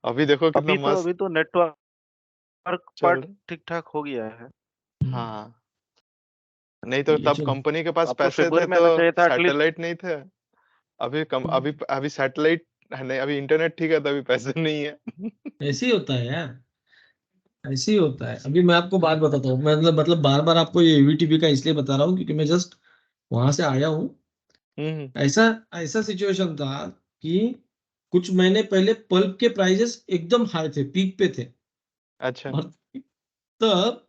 S2: अभी देखो कितना मस्त
S3: अभी तो नेटवर्क
S2: चल
S3: पार्ट
S2: रहा.
S3: ठीक ठाक हो गया है.
S2: हाँ, नहीं तो
S1: ये
S2: तब
S1: चलो.
S2: कंपनी के पास
S3: अब तो
S2: पैसे थे
S3: फेब्रुवरी में
S2: तो
S3: आना चाहिए था एटलीस्ट.
S2: सैटेलाइट नहीं थे. अभी सैटेलाइट नहीं, अभी इंटरनेट ठीक है, तो अभी पैसे नहीं है.
S1: ऐसे ही होता है यार. ऐसे ही होता है. अभी मैं आपको बात बताता हूँ. मैं मतलब बार बार आपको ये यूवीटीवी का इसलिए बता रहा हूँ क्योंकि मैं जस्ट वहां से आया हूँ.
S2: हम्म.
S1: ऐसा ऐसा सिचुएशन था कि कुछ महीने पहले पल्प के प्राइसेस एकदम हाई थे, पीक पे थे.
S2: अच्छा.
S1: और तब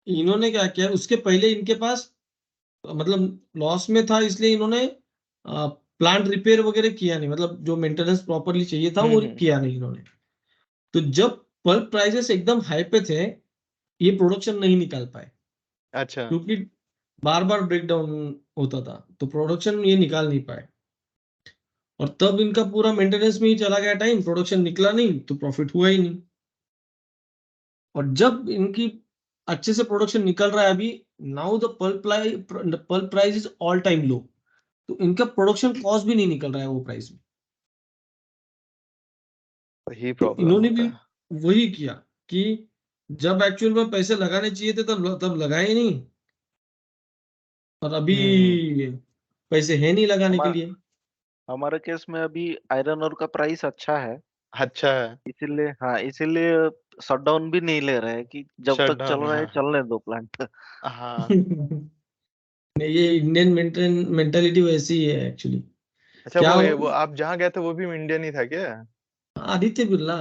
S1: इन्होंने क्या किया, उसके पहले इनके पास मतलब लॉस में था, इसलिए इन्होंने प्लांट रिपेयर वगैरह किया नहीं. मतलब जो मेंटेनेंस प्रॉपरली चाहिए था वो
S2: हम्म.
S1: किया नहीं इन्होंने. तो जब पल्प प्राइसेस एकदम हाई पे थे, ये प्रोडक्शन नहीं निकाल पाए
S2: अच्छा.
S1: क्योंकि बार बार ब्रेकडाउन होता था. तो प्रोडक्शन ये निकाल नहीं पाए. और तब इनका पूरा मेंटेनेंस में ही चला गया टाइम, प्रोडक्शन निकला नहीं तो प्रॉफिट हुआ ही नहीं. और जब इनकी अच्छे से प्रोडक्शन निकल रहा है अभी, now the pulp price is all time low. तो इनका प्रोडक्शन कॉस्ट भी नहीं निकल रहा है वो प्राइस में.
S2: वही
S1: तो
S2: प्रॉब्लम
S1: इन्होंने भी
S2: होता है.
S1: वही किया कि जब एक्चुअल में पैसे लगाने चाहिए थे तब लगाए नहीं. और अभी
S2: हम्म.
S1: पैसे है नहीं लगाने के
S3: हमारा
S1: लिए.
S3: हमारे केस में अभी आयरन ओर का प्राइस अच्छा है.
S2: अच्छा है.
S3: इसीलिए शटडाउन भी नहीं ले रहे हैं कि जब
S2: शट
S3: तक चल
S2: डाउन,
S3: रहा है
S2: हाँ.
S3: चलने दो प्लांट.
S2: हाँ.
S1: नहीं, ये इंडियन मेंटेलिटी वैसी ही है एक्चुअली.
S2: अच्छा,
S1: क्या
S2: वो आप जहाँ गए थे वो भी इंडियन ही था क्या?
S1: आदित्य बिरला.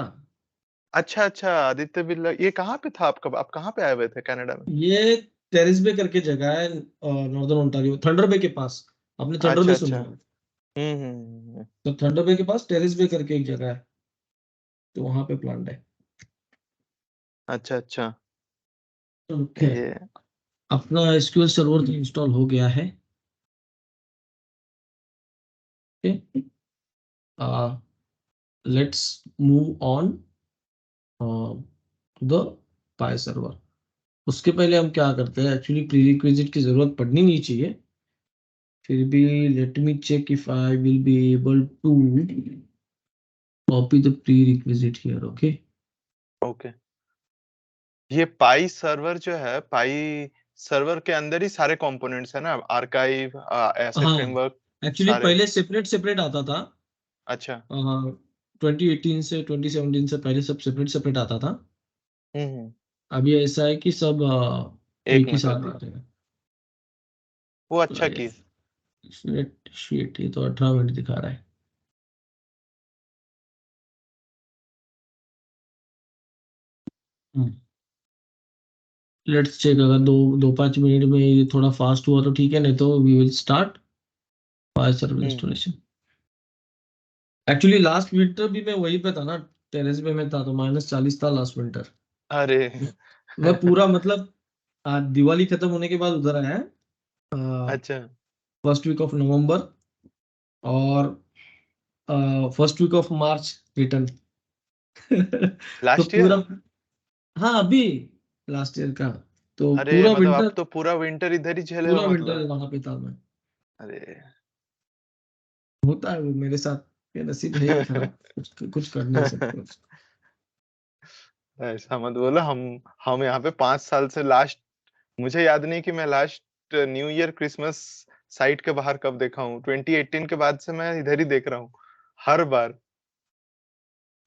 S2: अच्छा, अच्छा, आदित्य बिरला. ये कहाँ पे था आपका? आप कहाँ पे आए हुए थे कनाडा में?
S1: ये टेरिस बे करके जगह है नॉर्दर्न ओंटारियो, थंडर बे के पास. आपने थंडर
S2: अच्छा,
S1: बे
S2: अच्छा.
S1: सुना है?
S2: हम्म.
S1: तो थंडर बे के पास टेरिस बे करके एक जगह है, तो वहां पे प्लांट है.
S2: अच्छा, अच्छा.
S1: ओके,
S2: ये
S1: अपना SQL सर्वर तो इंस्टॉल हो गया है. Okay, let's move on the pi server. उसके पहले हम क्या करते हैं, एक्चुअली प्रीरिक्विजिट की जरूरत पड़नी नहीं चाहिए, फिर भी let me check if I will be able to copy the prerequisite here. Okay,
S2: okay. ये पाई सर्वर जो है, पाई सर्वर के अंदर ही सारे कंपोनेंट्स है ना, आर्काइव, ऐसे
S1: हाँ,
S2: फ्रेमवर्क
S1: एक्चुअली
S2: सारे।
S1: पहले सेपरेट सेपरेट आता था.
S2: अच्छा।
S1: 2018 से 2017 से पहले सब सेपरेट सेपरेट आता था.
S2: हम्म।
S1: अभी ऐसा है कि सब
S2: एक
S1: एक ही
S2: में कर
S1: साथ
S2: दिया,
S1: आ रहे हैं.
S2: वो अच्छा की।
S1: शिट शिट, ये तो 18 मिनट दिखा रहा है. लेट्स चेक, अगर दो दो 5 मिनट में ये थोड़ा फास्ट हुआ तो ठीक है, नहीं तो we will start fire server
S2: hmm.
S1: Installation. Actually last winter भी मैं वहीं पे था ना, टेरेस पे मैं था, तो -40 था लास्ट विंटर.
S2: अरे
S1: मैं पूरा मतलब दिवाली खत्म होने के बाद उधर आया,
S2: अच्छा।
S1: फर्स्ट वीक ऑफ नवंबर, और first week of March return. तो
S2: लास्ट ईयर।
S1: पूरा, हाँ अभी लास्ट ईयर का, तो
S2: अरे
S1: पूरा
S2: मतलब आप
S1: विंटर,
S2: तो पूरा विंटर इधर ही झेले हो
S1: पूरा विंटर
S2: मतलब।
S1: वहां पे था मैं.
S2: अरे
S1: होता है वो मेरे साथ, ये नसीब है ही खराब, कुछ कर नहीं सकते उसको.
S2: ऐसा मत बोलो। हम यहाँ पे 5 साल से लास्ट, मुझे याद नहीं कि मैं last new year Christmas site के बाहर कब देखा हूँ। 2018 के बाद से मैं इधर ही देख रहा हूँ, हर बार,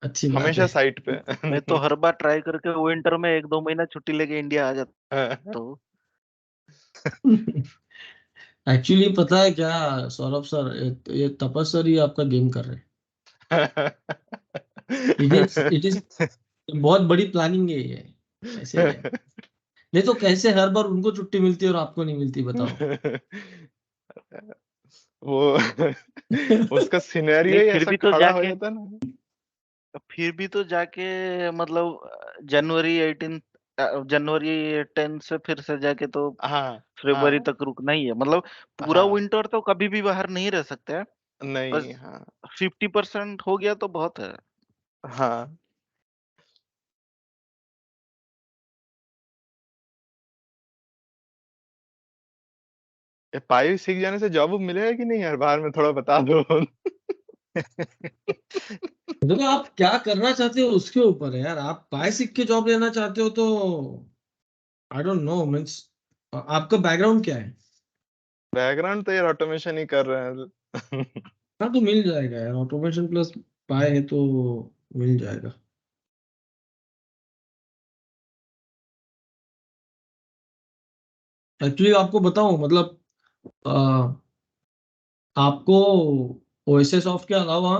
S1: अच्छी बात
S2: हमेशा
S1: है.
S2: साइट पे।
S3: मैं तो हर बार ट्राई करके विंटर में 1-2 महीना छुट्टी लेके इंडिया आ जाता हूँ.
S1: एक्चुअली पता है क्या सौरभ सर, ये तपस सर ही आपका गेम कर रहे हैं. इट इज बहुत बड़ी प्लानिंग है ये, ऐसे ही है. नहीं तो कैसे हर बार उनको छुट्टी मिलती है और आपको नहीं मिलती, बताओ.
S2: वो उसका सिनेरियो
S3: नहीं,
S2: ही ऐसा खड़ा हो जाता ना।
S3: फिर भी तो जाके मतलब जनवरी 10 से फिर से जाके तो
S2: हाँ
S3: फरवरी
S2: हाँ
S3: तक रुकना ही है. मतलब पूरा
S2: हाँ।
S3: विंटर तो कभी भी बाहर नहीं रह सकते हैं.
S2: नहीं,
S3: बस
S2: हाँ
S3: 50% हो गया तो बहुत है.
S2: हाँ। ये पाई सीख जाने से जॉब मिलेगा कि नहीं यार, बाहर में थोड़ा बता दो।
S1: देखो आप क्या करना चाहते हो उसके ऊपर है यार. आप पाए सीख के जॉब लेना चाहते हो तो आई डोंट नो, मीन्स आपका बैकग्राउंड क्या है.
S2: बैकग्राउंड तो यार ऑटोमेशन ही कर रहे हैं।
S1: हाँ तो मिल जाएगा यार, ऑटोमेशन प्लस पाए है तो मिल जाएगा. एक्चुअली आपको बताऊं, मतलब आपको ओएसएस सॉफ्ट के अलावा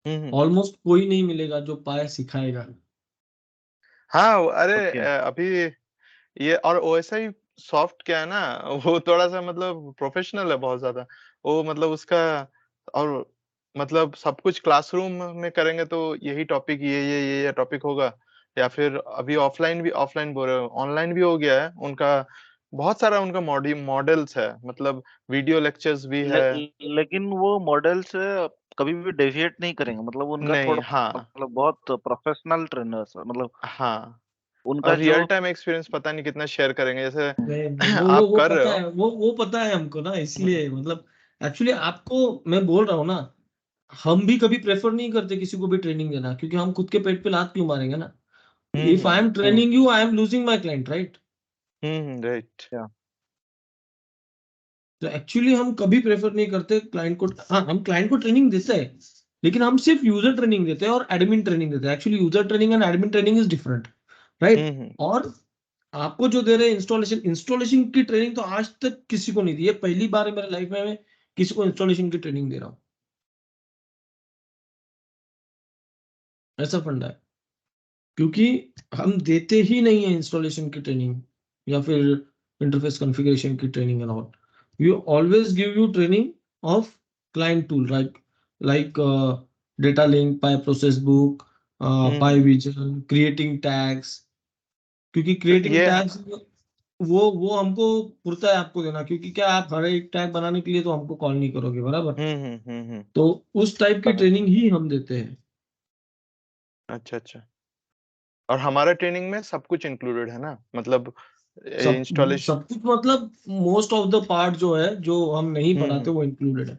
S2: हम्म।
S1: ऑलमोस्ट कोई नहीं मिलेगा जो पाए सिखाएगा.
S2: हाँ अरे
S3: ओके.
S2: अभी ये और ओएसआई सॉफ्ट क्या है ना, वो थोड़ा सा मतलब प्रोफेशनल है बहुत ज्यादा। वो मतलब उसका, और मतलब सब कुछ क्लासरूम में करेंगे तो यही टॉपिक, ये टॉपिक होगा, या फिर अभी ऑफलाइन बोल रहे हो, ऑनलाइन भी हो गया है उनका। बहुत सारा उनका मॉडल्स है, मतलब वीडियो लेक्चर्स भी
S3: ले,
S2: है।
S3: लेकिन वो मॉडल से कभी भी डेविएट नहीं करेंगे. मतलब उनका
S2: नहीं,
S3: थोड़ा
S2: हाँ
S3: मतलब बहुत प्रोफेशनल ट्रेनर्स है. मतलब
S2: हाँ।
S3: उनका
S2: और
S3: जो
S2: रियल टाइम एक्सपीरियंस पता नहीं कितना शेयर करेंगे, जैसे
S1: नहीं नहीं, वो वो
S2: आप
S1: वो
S2: कर रहे
S1: पता
S2: हो।
S1: है, वो पता है हमको ना, इसलिए मतलब एक्चुअली आपको मैं बोल रहा हूँ ना, हम भी कभी प्रेफर नहीं करते किसी को भी ट्रेनिंग देना, क्योंकि हम खुद के पेट पे लात क्यों मारेंगे ना. If I
S2: hmm.
S1: Am training you, I am losing my client, right.
S2: Right.
S3: क्या
S1: तो एक्चुअली हम कभी प्रेफर नहीं करते क्लाइंट को. हाँ हम क्लाइंट को ट्रेनिंग देते हैं, लेकिन हम सिर्फ यूजर ट्रेनिंग देते हैं और एडमिन ट्रेनिंग देते हैं. Actually user training and admin training is different, right.
S2: Hmm.
S1: और आपको जो दे रहे हैं इंस्टॉलेशन, इंस्टॉलेशन की ट्रेनिंग तो आज तक किसी को नहीं दी है. पहली बार है मेरे लाइफ में मैं किसी को इंस्टॉलेशन की ट्रेनिंग दे रहा हूँ. ऐसा फंडा है, क्योंकि हम देते ही नहीं है इंस्टॉलेशन की ट्रेनिंग या फिर इंटरफेस कॉन्फ़िगरेशन की training and all. We always give you training of client tool, like data link, PI process book, PI
S2: hmm.
S1: Vision, creating tags. क्योंकि
S2: तो
S1: क्रिएटिंग
S2: ये
S1: टैग्स वो हमको पुरता है आपको देना, क्योंकि क्या आप हर एक टैग बनाने के लिए तो हमको कॉल नहीं करोगे, बराबर? तो उस टाइप की ट्रेनिंग ही हम देते हैं।
S2: अच्छा अच्छा। और हमारा ट्रेनिंग में सब कुछ इंक्लूडेड है ना, मतलब इंस्टॉलेशन?
S1: सब कुछ मतलब मोस्ट ऑफ द पार्ट जो है, जो हम नहीं पढ़ाते, वो इंक्लूडेड है।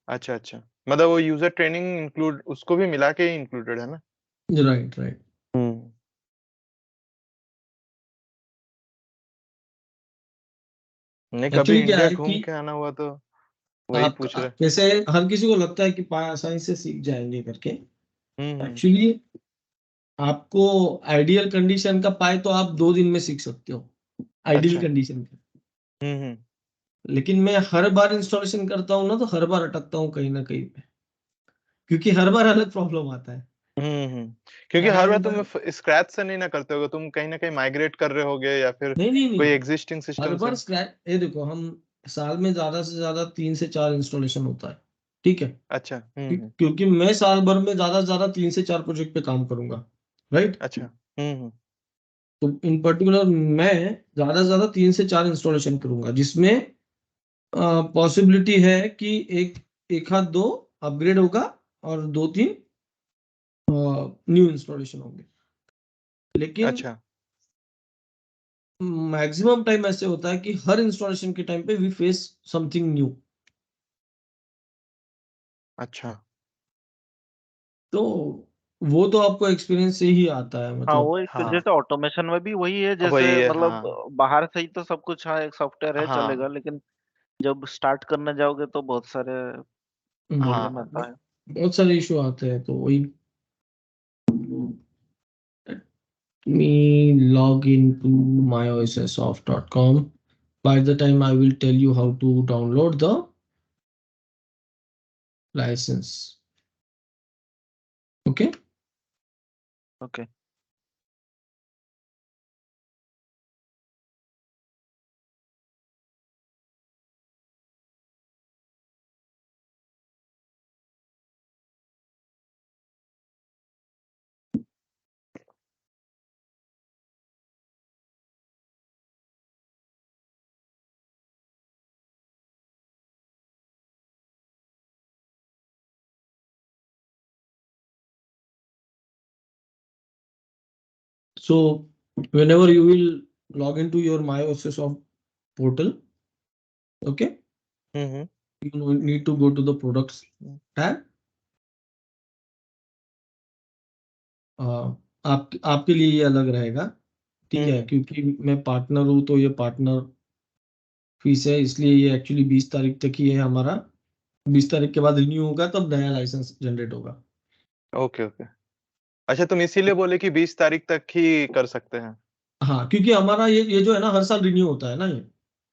S2: अच्छा अच्छा, मतलब वो यूजर ट्रेनिंग इंक्लूड, उसको भी मिला के इंक्लूडेड है ना?
S1: Right right.
S2: नहीं, कभी
S1: एक्चुअली क्या
S2: इंडिया
S1: है
S2: घूम
S1: कि
S2: के आना हुआ तो वही पूछ रहे।
S1: जैसे हर किसी को लगता है कि पाए आसानी से सीख जाएंगे करके।
S2: हम्म।
S1: एक्चुअली आपको आइडियल कंडीशन का पाए तो आप 2 दिन में सीख सकते हो, आइडियल
S2: अच्छा।
S1: कंडीशन का।
S2: हम्म।
S1: लेकिन मैं हर बार इंस्टॉलेशन करता हूँ ना, तो हर बार अटकता हूँ कहीं ना कहीं पे, क्योंकि हर बार अलग प्रॉब्लम आता है।
S2: क्योंकि हर बार
S1: एंड
S2: तुम स्क्रैच से नहीं ना करते होगे, तुम कहीं ना कहीं माइग्रेट कर रहे होगे या फिर
S1: नहीं नहीं
S2: कोई
S1: नहीं,
S2: एग्जिस्टिंग
S1: हर
S2: सिस्टम से।
S1: बार स्क्रैच, ये देखो हम साल में ज्यादा से ज्यादा 3 से 4 इंस्टॉलेशन होता है, ठीक है?
S2: अच्छा।
S1: क्योंकि मैं साल भर में ज्यादा से ज्यादा 3 से 4 प्रोजेक्ट पे काम करूंगा, राइट?
S2: अच्छा।
S1: तो इन पर्टिकुलर मैं ज्यादा से ज्यादा 3 से 4 इंस्टॉलेशन करूंगा, जिसमें पॉसिबिलिटी है कि एक हाथ दो अपग्रेड होगा और 2-3 न्यू इंस्टॉलेशन होंगे। लेकिन
S2: अच्छा
S1: मैक्सिमम टाइम ऐसे होता है कि हर इंस्टॉलेशन के टाइम पे वी फेस समथिंग न्यू।
S2: अच्छा।
S1: तो वो तो आपको एक्सपीरियंस से ही आता है,
S3: हाँ,
S1: मतलब।
S3: वो एक
S2: हाँ
S3: जैसे ऑटोमेशन में भी वही है, जैसे
S2: वही है।
S3: मतलब
S2: हाँ
S3: बाहर से ही तो सब कुछ, हाँ, एक सॉफ्टवेयर है चलेगा,
S2: हाँ
S3: लेकिन जब स्टार्ट करने जाओगे तो बहुत सारे प्रॉब्लम
S2: हाँ।
S3: आता है।
S1: बहुत सारे इशू आते हैं, तो वही। Me log into myossoft.com. By the time I will tell you how to download the license. Okay.
S3: Okay.
S1: So whenever you will log into your myossoft portal, okay, you need to go to the products tab. आपके लिए ये अलग रहेगा, ठीक है? क्योंकि मैं partner हूँ, तो ये पार्टनर फीस है, इसलिए ये एक्चुअली 20 तारीख तक ही है हमारा। 20 तारीख के बाद रिन्यू होगा, तब नया लाइसेंस जनरेट होगा।
S2: Okay okay. अच्छा, तुम इसीलिए बोले कि 20 तारीख तक ही कर सकते हैं?
S1: हाँ, क्योंकि हमारा ये जो है ना, हर साल रिन्यू होता है ना ये।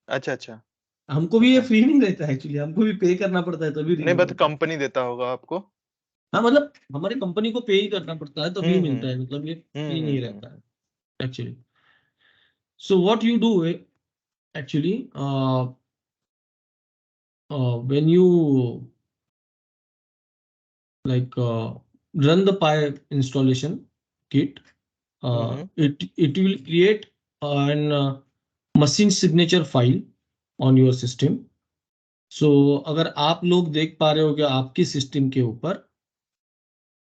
S2: अच्छा अच्छा।
S1: हमको भी ये
S2: अच्छा,
S1: फ्री नहीं रहता है एक्चुअली, हमको भी पे करना पड़ता है तभी
S2: नहीं
S1: रिन्यू
S2: बट
S1: होता है।
S2: कंपनी देता होगा आपको?
S1: हाँ, मतलब हमारी कंपनी को पे ही करना पड़ता है तभी मिलता है, मतलब ये फ्री नहीं
S2: हम्म।
S1: रहता है actually. So what you do actually, when you like run the Pi installation kit, it will create an machine signature file on your system. So अगर आप लोग देख पा रहे हो कि आपकी सिस्टम के ऊपर,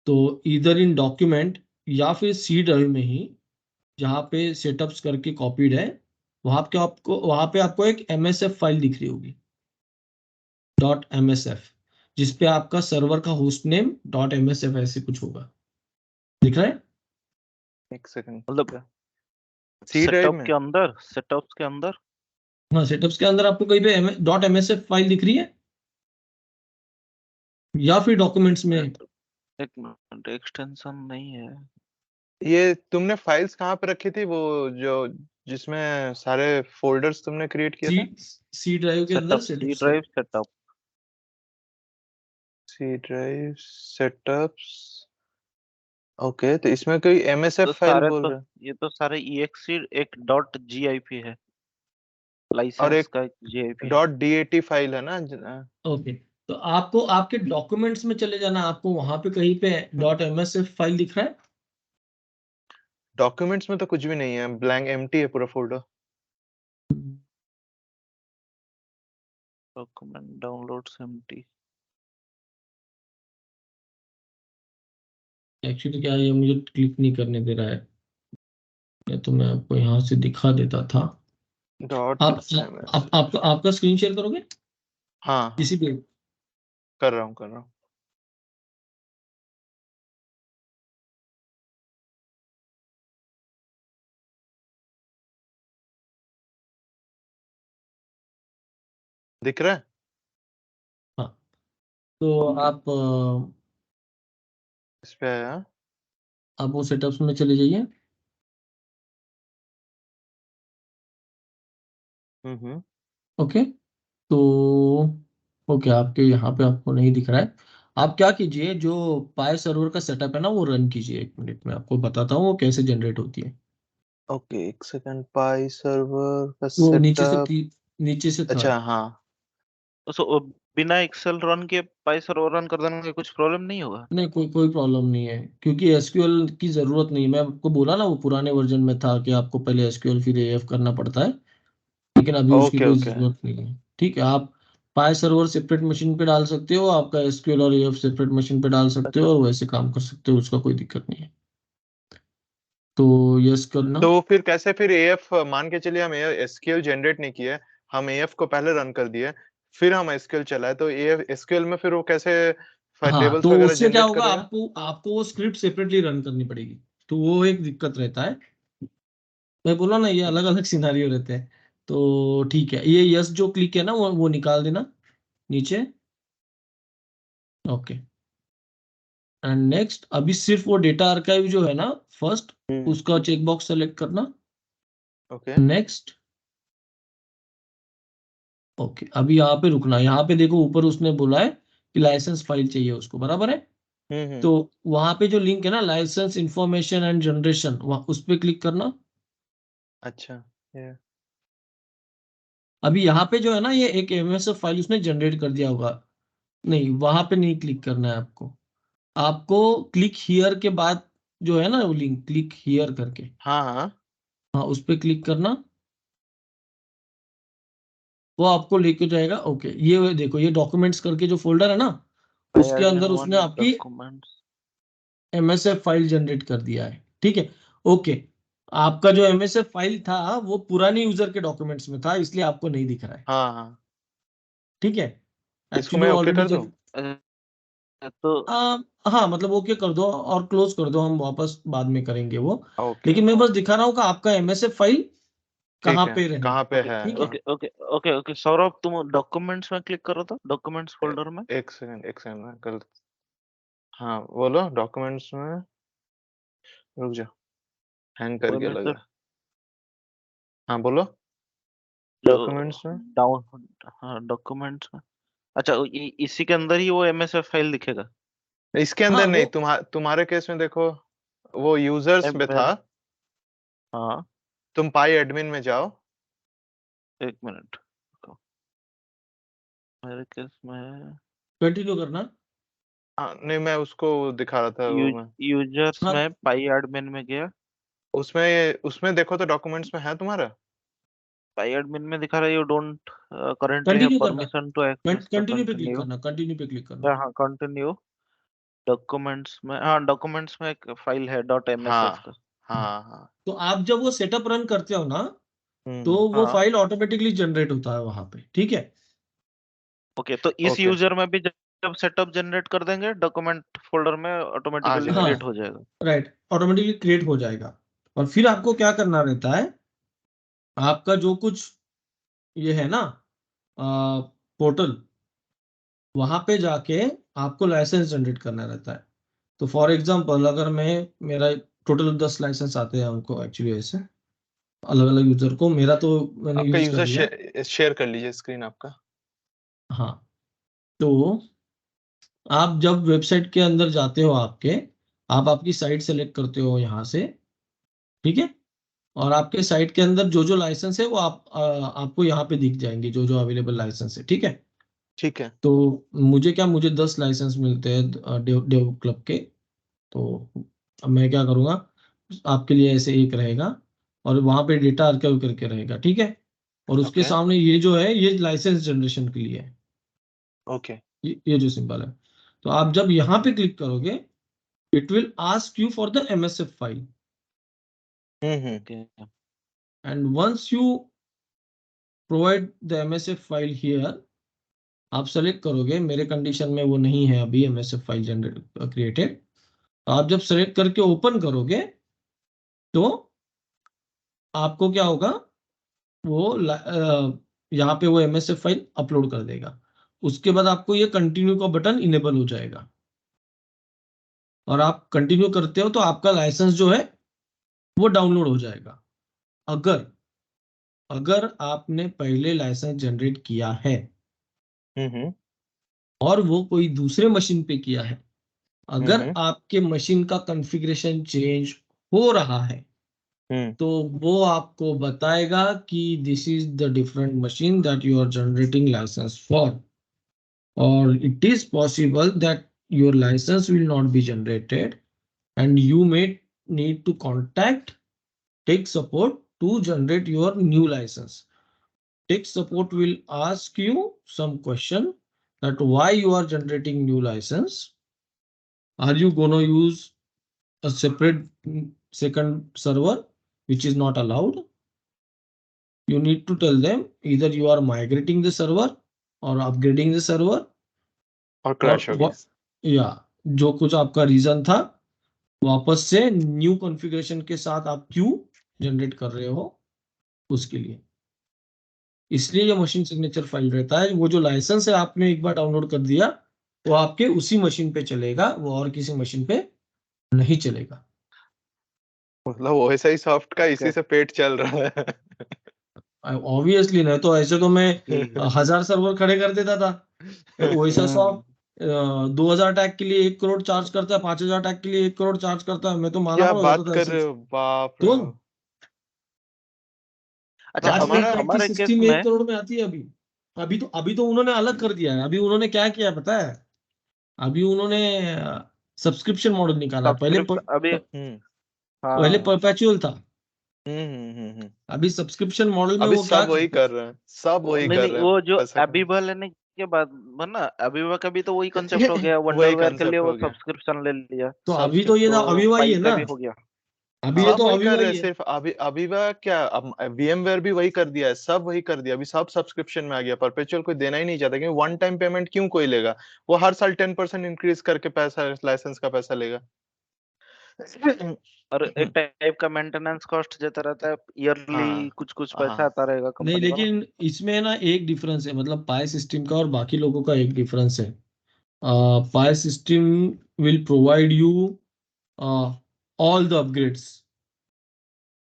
S1: तो इधर इन डॉक्यूमेंट या फिर सी ड्राइव में ही, जहाँ पे सेटअप्स करके कॉपीड है, वहां पे आपको एक MSF फाइल दिख रही होगी, .msf, जिसपे आपका सर्वर का होस्ट नेम .msf ऐसे कुछ होगा, दिख रहा है?
S2: एक सेकंड।
S3: मतलब
S2: सी ड्राइव में?
S3: सेटअप्स के अंदर
S1: हाँ, सेटअप्स के अंदर आपको कहीं पे .msf फाइल दिख रही है, या फिर डॉक्यूमेंट्स में?
S3: एक मिनट, एक्सटेंशन नहीं है।
S2: ये तुमने फाइल्स कहाँ पे रखी थी, वो जो जिसमें सारे फोल्डर्स तुमने क्रिएट किया
S1: सी
S2: था?
S1: सी ड्राइव के अंदर
S3: setup, C
S1: setups.
S3: Drive setup.
S2: C drive setups. Okay, तो इसमें कोई
S3: तो
S2: MSF फाइल
S3: सारे
S2: बोल
S3: तो
S2: रहे हैं?
S3: ये तो सारे EXE एक .gip है,
S2: और
S3: लाइसेंस
S2: एक
S3: का एक GIP है।
S2: .dat फाइल है ना
S1: ओके, तो आपको आपके डॉक्यूमेंट्स में चले जाना, आपको वहां पे कहीं पे .msf फाइल दिख रहा है?
S2: डॉक्यूमेंट्स में तो कुछ भी नहीं है, ब्लैंक एम्प्टी है पूरा folder.
S3: document downloads empty.
S1: Actually क्या है, ये मुझे क्लिक नहीं करने दे रहा है, या तो मैं आपको यहाँ से दिखा देता था।
S2: डॉट
S1: आप आपका स्क्रीन शेयर करोगे
S2: हाँ
S1: किसी भी?
S2: कर रहा हूँ दिख रहा है?
S1: हाँ, तो आप
S2: इस पे आया।
S1: आप वो सेटअप्स में चले जाइए।
S2: हम्म।
S1: ओके, तो ओके, आपके यहाँ पे आपको नहीं दिख रहा है। आप क्या कीजिए, जो पाई सर्वर का सेटअप है ना, वो रन कीजिए। 1 मिनट में आपको बताता हूँ वो कैसे जनरेट होती है।
S2: ओके, एक सेकंड। पाई सर्वर का
S1: वो नीचे से
S2: सेटअप।
S1: नीचे से
S2: अच्छा
S1: थर्ड।
S2: हाँ।
S3: तो बिना एक्सेल रन के पाई सर्वर रन कर देने में कुछ प्रॉब्लम नहीं होगा?
S1: नहीं, कोई कोई प्रॉब्लम नहीं है, क्योंकि एसक्यूएल की जरूरत नहीं है। मैं आपको बोला ना, वो पुराने वर्जन में था कि आपको पहले एसक्यूएल फिर एएफ करना पड़ता है, लेकिन अभी उसकी
S2: ओके
S1: कोई
S2: ओके।
S1: जरूरत नहीं है। ठीक है, आप पाई सर्वर सेपरेट मशीन पे डाल सकते हो, आपका एसक्यूएल और एएफ सेपरेट मशीन पे डाल सकते हो, और वैसे काम कर सकते हो, उसका कोई दिक्कत नहीं है। तो यस करना।
S2: तो फिर कैसे, फिर एएफ मान के चलिए हम एसक्यूएल जनरेट नहीं किए, हम एएफ को पहले रन कर दिए, फिर हम एसक्यूएल चलाए, तो एएफ एसक्यूएल में फिर वो कैसे
S1: हाँ,
S2: टेबल्स
S1: तो
S2: वगैरह
S1: उससे क्या
S2: जनरेट
S1: होगा,
S2: करेगा?
S1: आपको आपको वो स्क्रिप्ट सेपरेटली रन करनी पड़ेगी, तो वो एक दिक्कत रहता है। मैं बोला ना, ये अलग अलग सिनारियो रहते हैं। तो ठीक है, ये यस जो क्लिक है ना, वो निकाल देना नीचे। ओके, एंड नेक्स्ट, अभी सिर्फ वो डेटा आर्काइव जो है ना, फर्स्ट उसका चेकबॉक्स सेलेक्ट करना।
S2: ओके।
S1: नेक्स्ट। ओके, अभी यहाँ पे रुकना। यहाँ पे देखो, ऊपर उसने बोला है कि लाइसेंस फाइल चाहिए उसको, बराबर है?
S2: हम्म।
S1: तो वहां पे जो लिंक है ना, लाइसेंस इंफॉर्मेशन एंड जनरेशन, वहां उस पे क्लिक करना।
S2: अच्छा। ये
S1: अभी यहाँ पे जो है ना, ये एक एमएसएफ फाइल उसने जनरेट कर दिया होगा। नहीं, वहां पे नहीं क्लिक करना है आपको। आपको क्लिक हियर के बाद जो है ना वो लिंक, क्लिक हियर करके,
S2: हाँ हाँ।
S1: हाँ उस पे क्लिक करना। वो आपको लेके जाएगा। ओके, ये देखो, ये डॉक्यूमेंट्स करके जो फोल्डर है ना, उसके
S3: admin
S1: अंदर
S3: one
S1: उसने आपकी
S3: documents.
S1: एमएसएफ फाइल जनरेट कर दिया है। ठीक है, ओके। आपका जो एमएसएफ फाइल था वो पुराने यूजर के डॉक्यूमेंट्स में था, इसलिए आपको नहीं दिख रहा है।
S2: हाँ हाँ।
S1: ठीक है,
S2: इसको
S1: एक्चुअली
S2: मैं ओके
S1: ऑलरेडी
S2: कर दूं?
S3: तो
S1: हाँ, मतलब ओके कर दो और क्लोज कर दो, हम वापस बाद में करेंगे वो।
S2: ओके
S1: लेकिन मैं बस दिखा रहा हूँ कि आपका एमएसएफ फाइल कहाँ
S2: ठीक है।
S1: पे रहे।
S2: कहाँ पे
S3: ओके
S2: है?
S1: ठीक है,
S2: हाँ।
S3: Okay okay okay okay Saurabh, तुम डॉक्यूमेंट्स में क्लिक करो तो डॉक्यूमेंट्स फोल्डर में।
S2: एक सेकंड मैं कर। हाँ बोलो, डॉक्यूमेंट्स में। रुक जा, हैंग कर
S3: वो
S2: गया
S3: में
S2: लग
S3: से
S2: रहा है। हाँ बोलो,
S3: जो
S2: डॉक्यूमेंट्स में।
S3: डाउन, हाँ डॉक्यूमेंट्स में। अच्छा, इसी के अंदर ही वो एमएसएफ फाइल दिखेगा।
S2: इसके
S1: हाँ
S2: अंदर
S1: वो
S2: नहीं, तुम्हारे केस में देखो, वो यूजर्स में था।
S3: हाँ,
S2: तुम पाई एडमिन में जाओ।
S3: एक मिनट, मेरे केस में
S1: कंटिन्यू करना।
S2: हाँ नहीं, मैं उसको दिखा रहा था वो मैं।
S3: यूजर्स
S1: हाँ,
S3: में पाई एडमिन में गया।
S2: उसमें देखो तो डॉक्यूमेंट्स में है तुम्हारा।
S3: पाई एडमिन में दिखा रहा है, you don't currently have
S1: continue करना।
S3: Permission to access the
S1: continue पे क्लिक
S3: कंटिन्यू।
S1: करना, कंटिन्यू पे क्लिक करना।
S3: हाँ कंटिन्यू। डॉक्यूमेंट्स में, हाँ डॉक्यूमेंट्स में एक फाइल है डॉट एमएसएफ
S2: हाँ
S3: का।
S2: हाँ हाँ।
S1: तो आप जब वो सेटअप रन करते हो ना, तो वो
S2: हाँ।
S1: फाइल ऑटोमेटिकली जनरेट होता है वहां पे। ठीक है,
S3: ओके, तो इस
S2: ओके,
S3: यूजर में भी जब सेटअप जनरेट कर देंगे डॉक्यूमेंट फोल्डर में
S2: आ
S3: ऑटोमेटिकली
S2: जाएगा।
S3: क्रिएट
S1: हाँ
S3: हो जाएगा।
S1: राइट, ऑटोमेटिकली क्रिएट हो जाएगा। और फिर आपको क्या करना रहता है, आपका जो कुछ ये है ना पोर्टल, वहां पे जाके आपको लाइसेंस जनरेट करना रहता है। तो फॉर एग्जांपल, अगर मैं मेरा टोटल 10 लाइसेंस आते हैं हमको, एक्चुअली ऐसे अलग अलग यूजर को, मेरा तो मैंने
S2: आपका
S1: यूज कर
S2: यूजर
S1: लिया।
S2: शेयर कर लीजिए स्क्रीन आपका।
S1: हाँ, तो आप जब वेबसाइट के अंदर जाते हो, आप आपकी साइट सेलेक्ट करते हो यहाँ से। ठीक है, और आपके साइट के अंदर जो जो लाइसेंस है वो आपको यहाँ पे दिख जाएंगे, जो जो अवेलेबल लाइसेंस है। ठीक है,
S2: ठीक है।
S1: तो मुझे 10 लाइसेंस मिलते हैं डेव क्लब के। तो अब मैं क्या करूँगा, आपके लिए ऐसे एक रहेगा, और वहाँ पे डेटा आर्काइव करके रहेगा। ठीक है, और उसके
S2: Okay.
S1: सामने ये जो है ये लाइसेंस जनरेशन के लिए है,
S2: Okay.
S1: ये जो सिंबल है। तो आप जब यहाँ पे क्लिक करोगे it will ask you for the MSF file,
S3: Okay.
S1: And once you provide the MSF file here, आप सेलेक्ट करोगे, मेरे कंडीशन में वो नहीं है अभी MSF फाइल जनरेट क्रिएटेड। आप जब सेलेक्ट करके ओपन करोगे तो आपको क्या होगा, वो यहाँ पे वो MSF फाइल अपलोड कर देगा। उसके बाद आपको ये कंटिन्यू का बटन इनेबल हो जाएगा और आप कंटिन्यू करते हो तो आपका लाइसेंस जो है वो डाउनलोड हो जाएगा। अगर अगर आपने पहले लाइसेंस जनरेट किया है और वो कोई दूसरे मशीन पे किया है, अगर आपके मशीन का कॉन्फ़िगरेशन चेंज हो रहा है तो वो आपको बताएगा कि this is the different machine that you are generating license for, और it is possible that your license will not be generated and you may need to contact tech support to generate your new license. Tech support will ask you some question that why you are generating new license. Are you going to use a separate second server which is not allowed? You need to tell them either you are migrating the server or upgrading the server
S2: और crash हो गया।
S1: या जो कुछ आपका reason था वापस से न्यू कॉन्फ़िगरेशन के साथ आप क्यों जनरेट कर रहे हो उसके लिए। इसलिए ये मशीन सिग्नेचर फाइल रहता है। वो जो लाइसेंस है आपने एक बार डाउनलोड कर दिया वो आपके उसी मशीन पे चलेगा, वो और किसी मशीन पे नहीं चलेगा।
S2: मतलब OSI सॉफ्ट का इसी
S3: Okay.
S2: से पेट चल रहा है।
S1: ऑब्वियसली नहीं तो ऐसे तो मैं 1000 सर्वर खड़े कर देता था। वैसा सॉफ्ट 2000 टैग के लिए 1 करोड़ चार्ज करता है, 5000 टैग के लिए 1 करोड़ चार्ज करता है, मैं तो माला
S2: क्या
S1: माल हो
S2: बात
S1: जाता था
S2: कर
S1: ऐसे।
S2: रहे हो, बाप रे।
S1: तो
S3: अच्छा,
S1: आज
S2: हमारा
S1: एक टैग की
S3: हमारे केस
S1: सिस्टम 1
S3: में
S1: करोड़ में आती है अभी तो उन्होंने अलग कर दिया है। अभी उन्होंने क्या किया पता है, अभी उन्होंने सब्सक्रिप्शन मॉडल निकाला है।
S3: सब्सक्रिप्शन अभी
S1: पहले
S3: हाँ
S1: परपेचुअल था,
S2: हम्म।
S1: अभी सब्सक्रिप्शन मॉडल में
S2: अभी
S1: वो क्या
S2: सब वही
S1: करते
S2: कर रहे हैं, सब वही
S3: नहीं
S2: कर
S3: नहीं,
S2: रहे हैं,
S3: वो जो
S2: पैसा कमा।
S3: अबीबा लेने के बाद वरना अबीबा का भी तो वही कंसेप्ट हो गया,
S2: वही
S3: वंडरवेयर के लिए
S2: कंसेप्ट
S3: वो
S2: हो गया,
S3: सब्सक्रिप्शन ले लिया,
S1: तो अभी तो ये
S3: तो
S1: अभी वही है
S3: फाइल का
S1: ना,
S3: भी हो गया।
S1: अभी ये
S3: हाँ
S2: सब
S1: तो
S2: वही
S1: अभी
S2: कर रहे
S1: वही
S2: हैं।
S1: है।
S2: सिर्फ अभी अभी क्या, अब VMware भी वही कर दिया है, सब वही कर दिया। अभी सब सब्सक्रिप्शन में आ गया, परपेचुअल कोई देना ही नहीं चाहता, क्योंकि वन टाइम पेमेंट क्यों कोई लेगा, वो हर साल 10% इंक्रीज करके पैसा, लाइसेंस का पैसा लेगा।
S3: और एक टाइप का मेंटेनेंस कॉस्ट देता रहता है, ईयरली
S2: हाँ
S3: कुछ कुछ पैसा
S2: हाँ।
S3: आता रहेगा
S1: नहीं
S3: कंपनी वाला।
S1: लेकिन इसमें ना एक डिफरेंस है, मतलब पाई सिस्टम का और बाकी लोगों का एक डिफरेंस है। PI system will provide you all the upgrades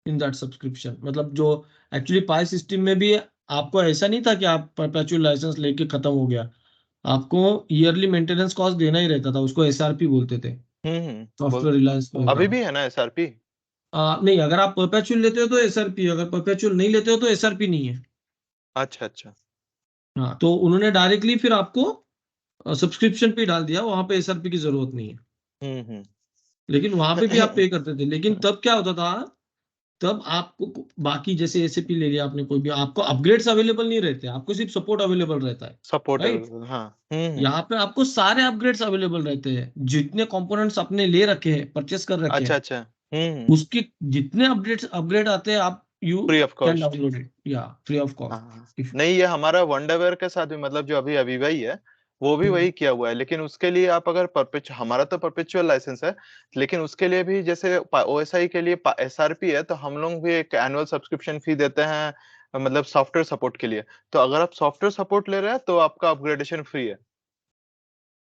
S1: in that subscription. मतलब जो एक्चुअली पाई सिस्टम में भी आपको ऐसा नहीं था कि आप परपेचुअल लाइसेंस लेके खत्म हो गया, आपको ईयरली मेंटेनेंस कॉस्ट देना ही रहता था, उसको SRP बोलते थे,
S2: बोल,
S1: सॉफ्टवेयर रिलायंस में
S2: अभी
S1: का।
S2: भी है ना SRP?
S1: नहीं, अगर आप परपेचुअल लेते हो तो SRP, अगर परपेचुअल नहीं लेते हो तो SRP नहीं है।
S2: अच्छा अच्छा।
S1: हाँ, तो उन्होंने डायरेक्टली फिर आपको सब्सक्रिप्शन पे डाल दिया, वहां पे SRP की जरूरत नहीं है।
S2: हम्म।
S1: लेकिन वहां पे भी आप पे करते थे। लेकिन तब क्या होता था, तब आपको बाकी जैसे SAP ले लिया आपने, कोई भी आपको अपग्रेड्स अवेलेबल नहीं रहते, आपको सिर्फ सपोर्ट अवेलेबल रहता है,
S2: सपोर्ट
S1: राइट।
S2: अवेलेबल, हाँ।
S1: यहाँ पे आपको सारे अपग्रेड्स अवेलेबल रहते हैं, जितने कंपोनेंट्स आपने ले रखे हैं, परचेस कर रखे
S2: अच्छा
S1: हैं,
S2: अच्छा। हम्म।
S1: उसके जितने अपग्रेड आते हैं आप you
S2: free of
S1: can
S2: cost.
S1: Download it या फ्री ऑफ कॉस्ट।
S2: हाँ नहीं, ये हमारा वंडरवेयर के साथ भी, मतलब जो अभी अभी वही है, वो भी वही किया हुआ है। लेकिन उसके लिए आप अगर हमारा तो परपेचुअल लाइसेंस है, लेकिन उसके लिए भी जैसे OSI के लिए SRP है, तो हम लोग भी एक एनुअल सब्सक्रिप्शन फी देते हैं, मतलब सॉफ्टवेयर सपोर्ट के लिए। तो अगर आप सॉफ्टवेयर सपोर्ट ले रहे हैं तो आपका अपग्रेडेशन फ्री है।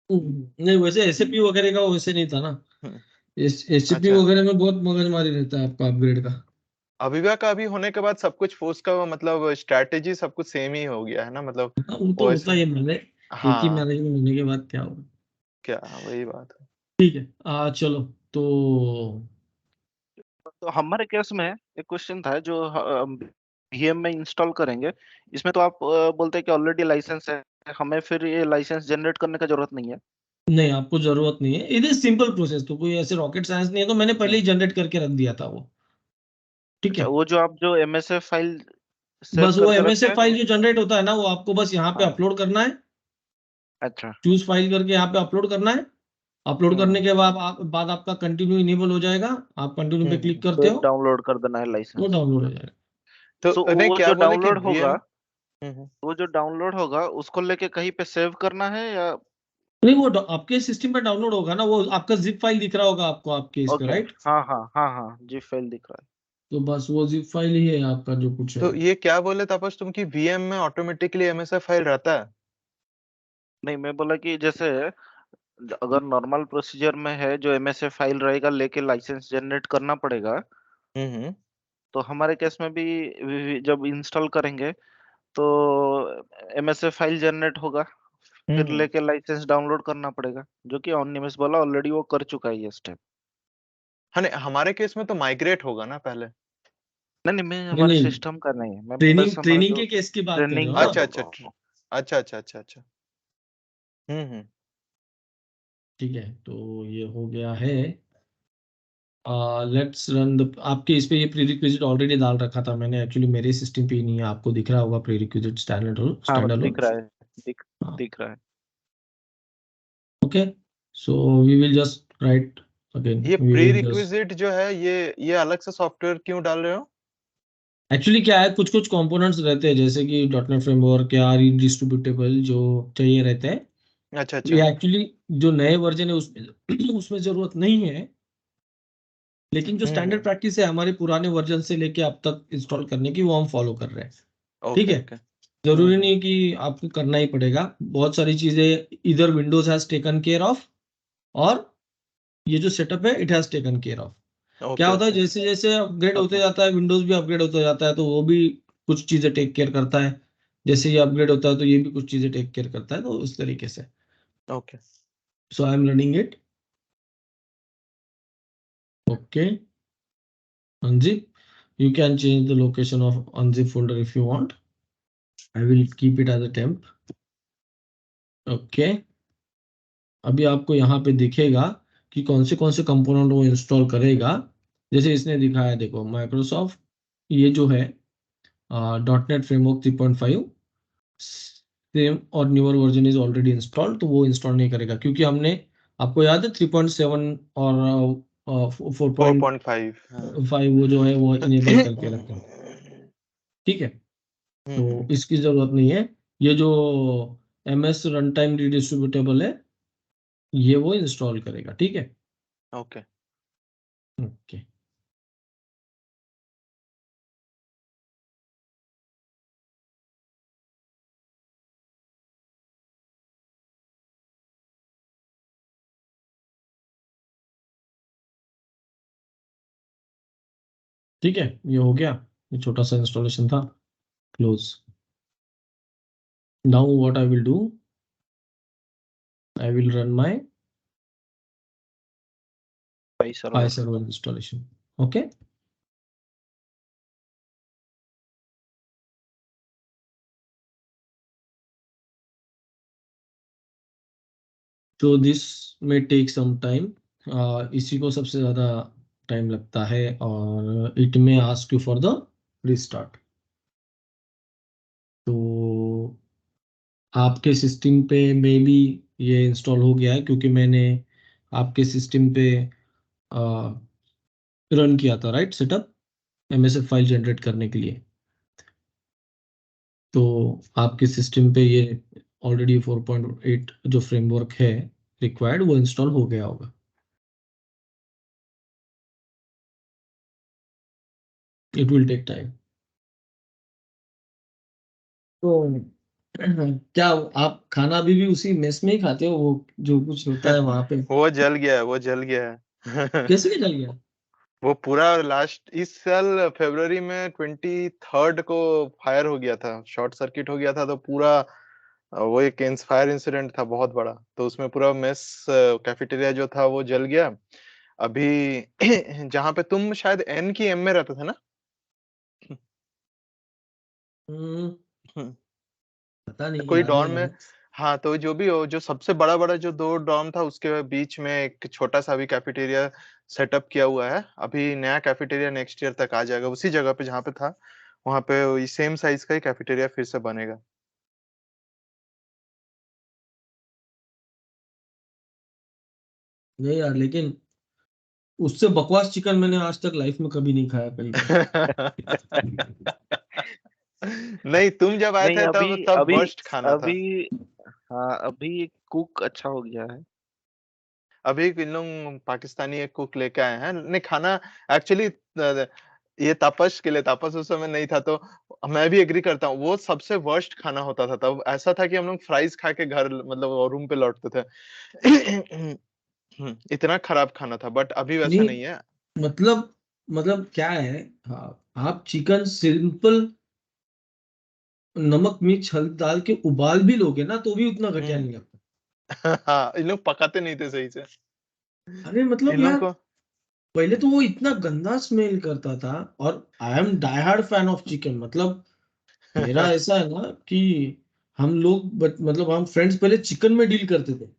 S1: नहीं वैसे SAP वगैरह का वैसे नहीं था ना,
S2: हम्म,
S1: SAP
S2: अच्छा।
S1: वगैरह में बहुत मगजमारी रहता है आपका अपग्रेड का।
S2: अविवा का भी होने के बाद सब कुछ फोर्स का मतलब स्ट्रैटेजी सब कुछ सेम ही हो गया है ना, मतलब
S1: हाँ, वो तो होता
S2: OSI।
S1: ही है, मैंने एक ही
S2: हाँ,
S1: मैनेजमेंट होने के बाद क्या होगा।
S2: क्या वही बात है।
S1: ठीक है, चलो तो
S3: तो हमारे केस में एक क्वेश्चन था जो VM में इंस्टॉल करेंगे, इसमें तो आप बोलते हैं कि ऑलरेडी लाइसेंस है, हमें फिर ये लाइसेंस जनरेट करने का जरूरत नहीं है।
S1: नहीं, आपको जरूरत नहीं है, इट इज सिंपल प्रोसेस, तो कोई ऐसे रॉकेट साइंस नहीं है, तो मैंने पहले ही जनरेट करके रख दिया था वो। ठीक
S3: अच्छा,
S1: है।
S3: वो जो आप जो MSF फाइल सेव
S1: बस वो
S3: करके रखे
S1: MSF
S3: हैं।
S1: फाइल जो जनरेट होता है ना, वो आपको बस यहाँ पे
S3: हाँ।
S1: अपलोड करना है,
S3: अच्छा।
S1: चूज फाइल करके यहाँ पे अपलोड करना है। अपलोड करने के बाद आपका कंटिन्यू इनेबल हो जाएगा, आप कंटिन्यू पे क्लिक करते
S3: फिर
S1: हो,
S3: डाउनलोड कर देना है
S1: वो
S3: लाइसेंस।
S1: डाउनलोड हो जाएगा।
S2: तो
S3: सो
S2: नहीं,
S3: वो
S2: क्या
S3: जो
S2: बोले कि
S3: डाउनलोड होगा,
S2: VM।
S3: वो जो डाउनलोड होगा उसको लेके कहीं पे सेव करना है या?
S1: नहीं, वो आपके सिस्टम पे डाउनलोड होगा ना, वो आपका जिप फाइल दिख रहा होगा आपको आपके इस पे,
S3: ओके।
S1: राइट?
S3: हाँ हाँ हाँ हाँ, जी फाइल दिख रहा है।
S1: तो बस वो जिप फाइल ही है आपका जो कुछ है।
S2: तो ये क्या बोले तापस तुम कि VM में ऑटोमेटिकली MSF फाइल रहता है?
S3: नहीं, मैं बोला कि जैसे अगर नॉर्मल प्रोसीजर में है जो MSA फाइल रहेगा लेके लाइसेंस जनरेट करना पड़ेगा,
S2: हम्म।
S3: तो हमारे केस में भी जब इंस्टॉल करेंगे तो MSA फाइल जनरेट होगा, फिर लेके लाइसेंस डाउनलोड करना पड़ेगा, जो कि ऑनिमस बोला ऑलरेडी वो कर चुका है ये स्टेप।
S2: हाँ नहीं, हमारे केस में तो माइग्रेट होगा ना पहले।
S3: नहीं नहीं, मैं
S1: नहीं
S3: हमारे
S1: नहीं,
S3: सिस्टम का नहीं है, मैं
S1: ट्रेनिंग
S3: बस हमारा
S1: ट्रेनिंग
S3: जो
S1: के केस की बात कर रहे
S3: ट्रेनिंग
S1: हो
S3: का
S1: ना?
S2: अच्छा
S3: बोल
S2: अच्छा
S3: रहा हूँ।
S2: अच्छा अच्छा अच्छा अच्छा। हम्म।
S1: ठीक है, तो ये हो गया है। लेट्स रन द, आपके इस पे ये प्री रिक्विजिट ऑलरेडी डाल रखा था मैंने, एक्चुअली मेरे सिस्टम पे ही नहीं है, आपको दिख रहा होगा प्री रिक्विजिट स्टैंडर्ड
S3: हाँ
S1: स्टैंडर्ड
S3: दिख रहा है, दिख
S1: हाँ,
S3: दिख रहा है।
S1: Okay. So we will just write again,
S2: ये
S1: we
S2: pre
S1: will just,
S2: requisite जो है, ये अलग से सॉफ्टवेयर क्यों डाल रहे हो?
S1: एक्चुअली क्या है, कुछ कुछ कंपोनेंट्स रहते हैं जैसे कि .NET फ्रेमवर्क या डिस्ट्रीब्यूटेबल जो चाहिए रहते हैं,
S2: अच्छा
S1: ये
S2: अच्छा।
S1: एक्चुअली जो नए वर्जन है उसमें उसमें जरूरत नहीं है, लेकिन जो स्टैंडर्ड
S2: हम्म।
S1: प्रैक्टिस है हमारे पुराने वर्जन से लेके अब तक इंस्टॉल करने की, वो हम फॉलो कर रहे हैं। ठीक
S2: ओके
S1: है,
S2: ओके।
S1: जरूरी
S2: हम्म।
S1: नहीं कि आपको करना ही पड़ेगा, बहुत सारी चीजें इधर Windows has taken care of, और ये जो सेटअप है it has taken care of. क्या
S2: ओके
S1: होता है,
S2: ओके
S1: जैसे जैसे अपग्रेड होते
S2: ओके
S1: जाता है, विंडोज भी अपग्रेड होता जाता है, तो वो भी कुछ चीजें टेक केयर करता है, जैसे ये अपग्रेड होता है तो ये भी कुछ चीजें टेक केयर करता है, तो उस तरीके से।
S2: Okay.
S1: So I am running it, okay. unzip, you can change the location of unzip folder if you want, I will keep it as a temp, okay. अभी आपको यहाँ पे दिखेगा कि कौन से कंपोनेंट वो इंस्टॉल करेगा, जैसे इसने दिखाया, देखो माइक्रोसॉफ्ट, ये जो है .NET फ्रेमवर्क 3.5 सेम और newer version is already installed, तो वो इंस्टॉल नहीं करेगा, क्योंकि हमने, आपको याद है 3.7 और
S2: 4.5।
S1: 4.5 वो जो है वो इनेबल करके रखा है। ठीक है, तो इसकी जरूरत नहीं है। ये जो MS रन टाइम रिडिस्ट्रीब्यूटेबल है, ये वो इंस्टॉल करेगा, ठीक है।
S2: ओके।
S1: ओके, ठीक है, ये हो गया, ये छोटा सा इंस्टॉलेशन था, close. Now what I will do, I will run my
S3: भाई सर्वर।
S1: PyServer installation, okay. तो दिस में टेक सम टाइम, इसी को सबसे ज्यादा टाइम लगता है, और इट में ask you for the restart. तो आपके सिस्टम पे मे बी ये इंस्टॉल हो गया है, क्योंकि मैंने आपके सिस्टम पे रन किया था, right, setup MSF file generate करने के लिए, तो आपके सिस्टम पे ये ऑलरेडी 4.8 जो फ्रेमवर्क है रिक्वायर्ड, वो इंस्टॉल हो गया होगा। It will take time. तो क्या आप खाना अभी भी उसी मेस में ही खाते हो, वो जो कुछ होता है वहां पे?
S2: वो जल गया है, वो जल गया है।
S1: कैसे चल गया?
S2: वो पूरा लास्ट इस साल फरवरी में 23rd को फायर हो गया था, शॉर्ट सर्किट हो गया था, तो पूरा वो एक फायर इंसिडेंट था बहुत बड़ा, तो उसमें पूरा मेस कैफेटेरिया जो था वो जल गया। अभी जहाँ पे तुम शायद N की M में रहते थे ना?
S1: हम्म, पता नहीं,
S2: कोई
S1: याद नहीं
S2: डॉर्म
S1: आ
S2: में।
S1: रहा।
S2: हाँ, तो जो भी हो, जो सबसे बड़ा जो 2 डॉर्म था उसके बीच में एक छोटा सा भी कैफेटेरिया सेटअप किया हुआ है। अभी नया कैफेटेरिया नेक्स्ट ईयर तक आ जाएगा उसी जगह पे जहाँ पे था, वहां पे वही सेम साइज का ही कैफेटेरिया फिर से बनेगा।
S1: नहीं यार, लेकिन उससे बकवास चिकन मैंने आज तक लाइफ में कभी नहीं खाया कहीं पे।
S2: नहीं, तुम जब आए
S3: नहीं,
S2: थे
S3: अभी
S2: तब
S3: अभी
S2: वर्स्ट खाना था।
S3: अभी हाँ, अभी कुक अच्छा हो गया है।
S2: अभी इन लोग पाकिस्तानी एक कुक लेके आए हैं, नहीं खाना एक्चुअली ये तापस के लिए, तापस उस समय नहीं था, तो मैं भी एग्री करता हूँ, वो सबसे वर्स्ट खाना होता था। तब ऐसा था कि हम लोग फ्राइज खा के घर मतलब रूम पे लौटते थे। इतना खराब खाना था, बट अभी वैसा
S1: नहीं
S2: नहीं है।
S1: मतलब क्या है, हाँ, आप चिकन सिंपल नमक मिर्च हल्दी डाल के उबाल भी लोगे ना तो भी उतना घटिया नहीं लगता।
S2: हाँ, इन लोग पकाते नहीं थे सही से।
S1: अरे मतलब
S2: इन लोग
S1: यार,
S2: को
S1: पहले तो वो इतना गंदा स्मेल करता था। और I am die hard fan of chicken. मतलब मेरा ऐसा है ना कि हम लोग मतलब हम फ्रेंड्स पहले चिकन में डील करते थे।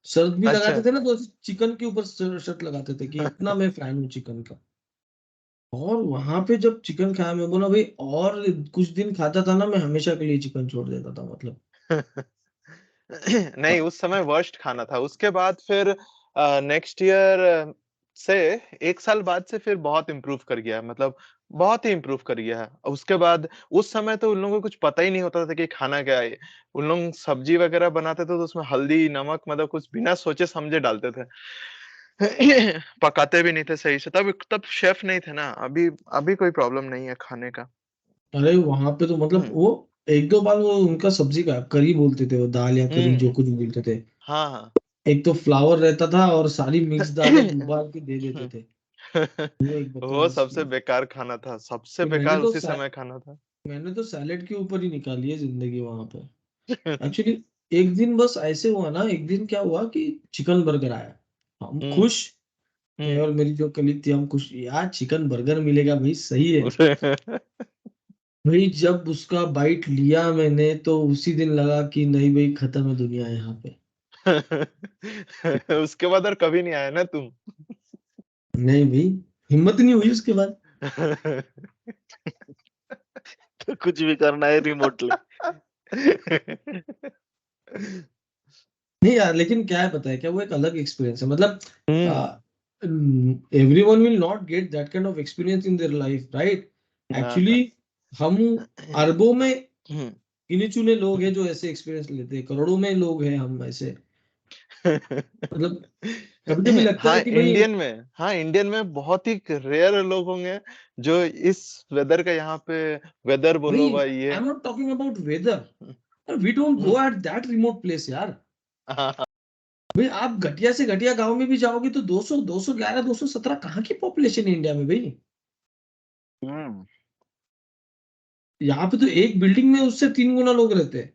S1: शर्त भी लगाते
S2: अच्छा।
S1: थे ना तो चिकन के ऊपर शर्त लगाते थे कि इतना मैं फैन हूँ चिकन का। और वहां पे जब चिकन खाया, मैं बोला भाई और कुछ दिन खाता था ना, मैं हमेशा के लिए चिकन छोड़ देता था मतलब।
S2: नहीं, उस समय वर्स्ट खाना था। उसके बाद फिर नेक्स्ट ईयर से 1 साल बाद से फिर बहुत इम्प्रूव कर गया, मतलब बहुत ही इम्प्रूव कर गया है। उसके बाद उस समय तो उन लोगों को कुछ पता ही नहीं होता था कि खाना क्या है। उन लोग सब्जी वगैरह बनाते थे तो उसमें हल्दी नमक मतलब कुछ बिना सोचे समझे डालते थे। पकाते भी नहीं थे सही से। तब तब शेफ नहीं थे ना। अभी अभी कोई प्रॉब्लम नहीं है खाने का।
S1: अरे वहां पे तो मतलब
S2: हम्म।
S1: वो एक दो बार वो उनका सब्जी का करी बोलते थे, वो दाल या करी
S2: हम्म।
S1: जो कुछ बोलते थे।
S2: हाँ हाँ।
S1: एक तो फ्लावर रहता था और सारी मिक्स दाल उबाल के दे देते थे। वो एक
S2: वो
S1: बकवास
S2: सबसे
S1: थी।
S2: बेकार खाना था, सबसे
S1: तो
S2: बेकार उसी समय खाना था।
S1: मैंने तो सैलेड के ऊपर ही निकाली है जिंदगी वहां पे। एक्चुअली एक दिन बस ऐसे हुआ ना, एक दिन क्या हुआ कि चिकन बर्गर आया। हम
S2: हम्म।
S1: खुश, मैं
S2: हम्म।
S1: और मेरी जो कलीग थी हम खुश, यार चिकन बर्गर मिलेगा भाई, सही है। भाई जब उसका बाइट लिया मैंने तो उसी दिन लगा कि नहीं भाई, खत्म है दुनिया यहाँ पे।
S2: उसके बाद और कभी नहीं आया ना तुम।
S1: नहीं भाई, हिम्मत नहीं हुई उसके बाद।
S3: तो कुछ भी करना है रिमोटली।
S1: नहीं यार, लेकिन क्या है पता है क्या, वो एक अलग एक्सपीरियंस है मतलब।
S2: Hmm.
S1: Everyone will not get that kind of experience in their life, right?
S2: हाँ
S1: एक्चुअली
S2: हाँ।
S1: हम अरबों में
S2: हम्म।
S1: गिने चुने लोग हैं जो ऐसे एक्सपीरियंस लेते हैं, करोड़ों में लोग हैं हम ऐसे। मतलब कभी कभी लगता है
S2: हाँ
S1: कि भाई,
S2: इंडियन में बहुत ही रेयर लोग होंगे जो इस वेदर का यहाँ पे, वेदर
S1: भाई
S2: बोलो भाई
S1: आई
S2: ये।
S1: Am not talking about weather, we don't go at that remote place यार।
S2: हाँ।
S1: भाई आप घटिया से घटिया गांव में भी जाओगे तो 200 211 217 कहाँ की पॉपुलेशन है इंडिया में भाई।
S3: हम्म।
S1: यहाँ पे तो एक बिल्डिंग में उससे 3 गुना लोग रहते हैं।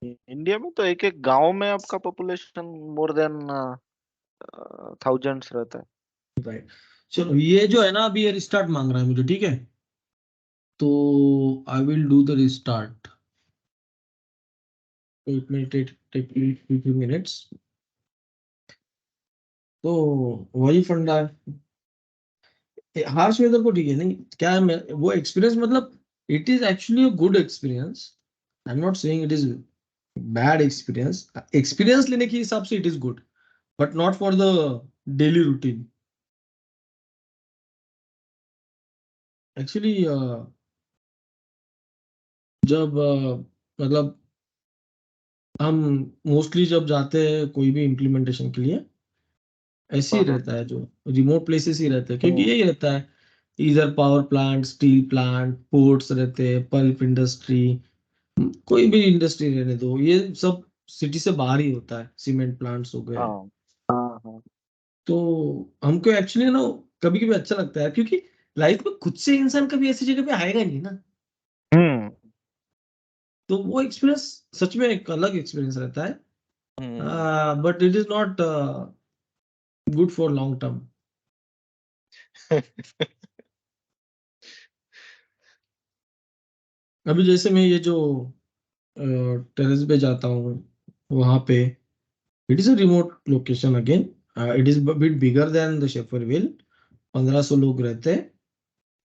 S3: इंडिया में तो एक एक गांव में आपका पॉपुलेशन मोर देन थाउजेंड्स रहता है।
S1: राइट। चलो ये जो है ना, अभी ये रिस्टार्ट मांग रहा है मुझे, ठीक है? तो I will do the restart. तो it will take few minutes। तो वही फंडा है, हार्श वेदर को ठीक है नहीं क्या है, वो एक्सपीरियंस मतलब it is actually a good experience. I am not saying it is bad experience. Experience लेने के हिसाब से it is good, but not for the daily routine. Actually जब मतलब हम मोस्टली जब जाते हैं कोई भी इम्प्लीमेंटेशन के लिए, ऐसे ही
S3: हाँ हाँ।
S1: रहता है, जो रिमोट प्लेसेस ही रहता है, क्योंकि
S3: हम्म।
S1: यही रहता है। इधर power plant, steel plant, ports रहते हैं, पल्प इंडस्ट्री, कोई भी इंडस्ट्री रहने दो, ये सब सिटी से बाहर ही होता है, सीमेंट प्लांट्स हो गए।
S3: हाँ हाँ हाँ।
S1: तो हमको एक्चुअली ना कभी कभी अच्छा लगता है, क्योंकि लाइफ में खुद से इंसान कभी ऐसी जगह पे आएगा नहीं ना।
S3: हम्म।
S1: तो वो एक्सपीरियंस सच में एक अलग एक्सपीरियंस रहता
S2: हम्म।
S1: है, but it is not good for long term. अभी जैसे मैं ये जो टेरेस पे जाता हूँ वहां पे, it is a remote location again. It is bit bigger than the Schefferville. 1500 लोग रहते हैं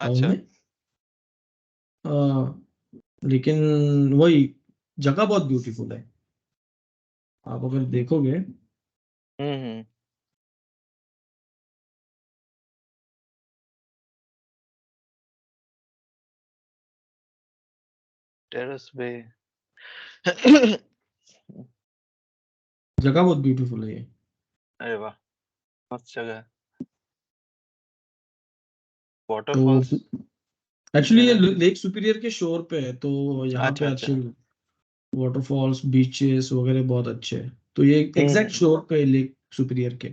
S1: गाँव
S2: अच्छा।
S1: में। लेकिन वही जगह बहुत ब्यूटीफुल है, आप अगर देखोगे।
S2: हम्म। टेरेस पे
S1: जगह बहुत ब्यूटीफुल है ये।
S2: अरे वाह, मस्त जगह है।
S1: तो
S2: वाटरफॉल्स
S1: एक्चुअली ये
S2: वगैरह।
S1: लेक सुपीरियर के शोर पे है, तो यहाँ पे
S2: अच्छा
S1: अच्छे
S2: अच्छा।
S1: वाटरफॉल्स बीचेस वगैरह बहुत अच्छे हैं। तो ये एग्जैक्ट
S2: हम्म।
S1: शोर पे है लेक सुपीरियर के।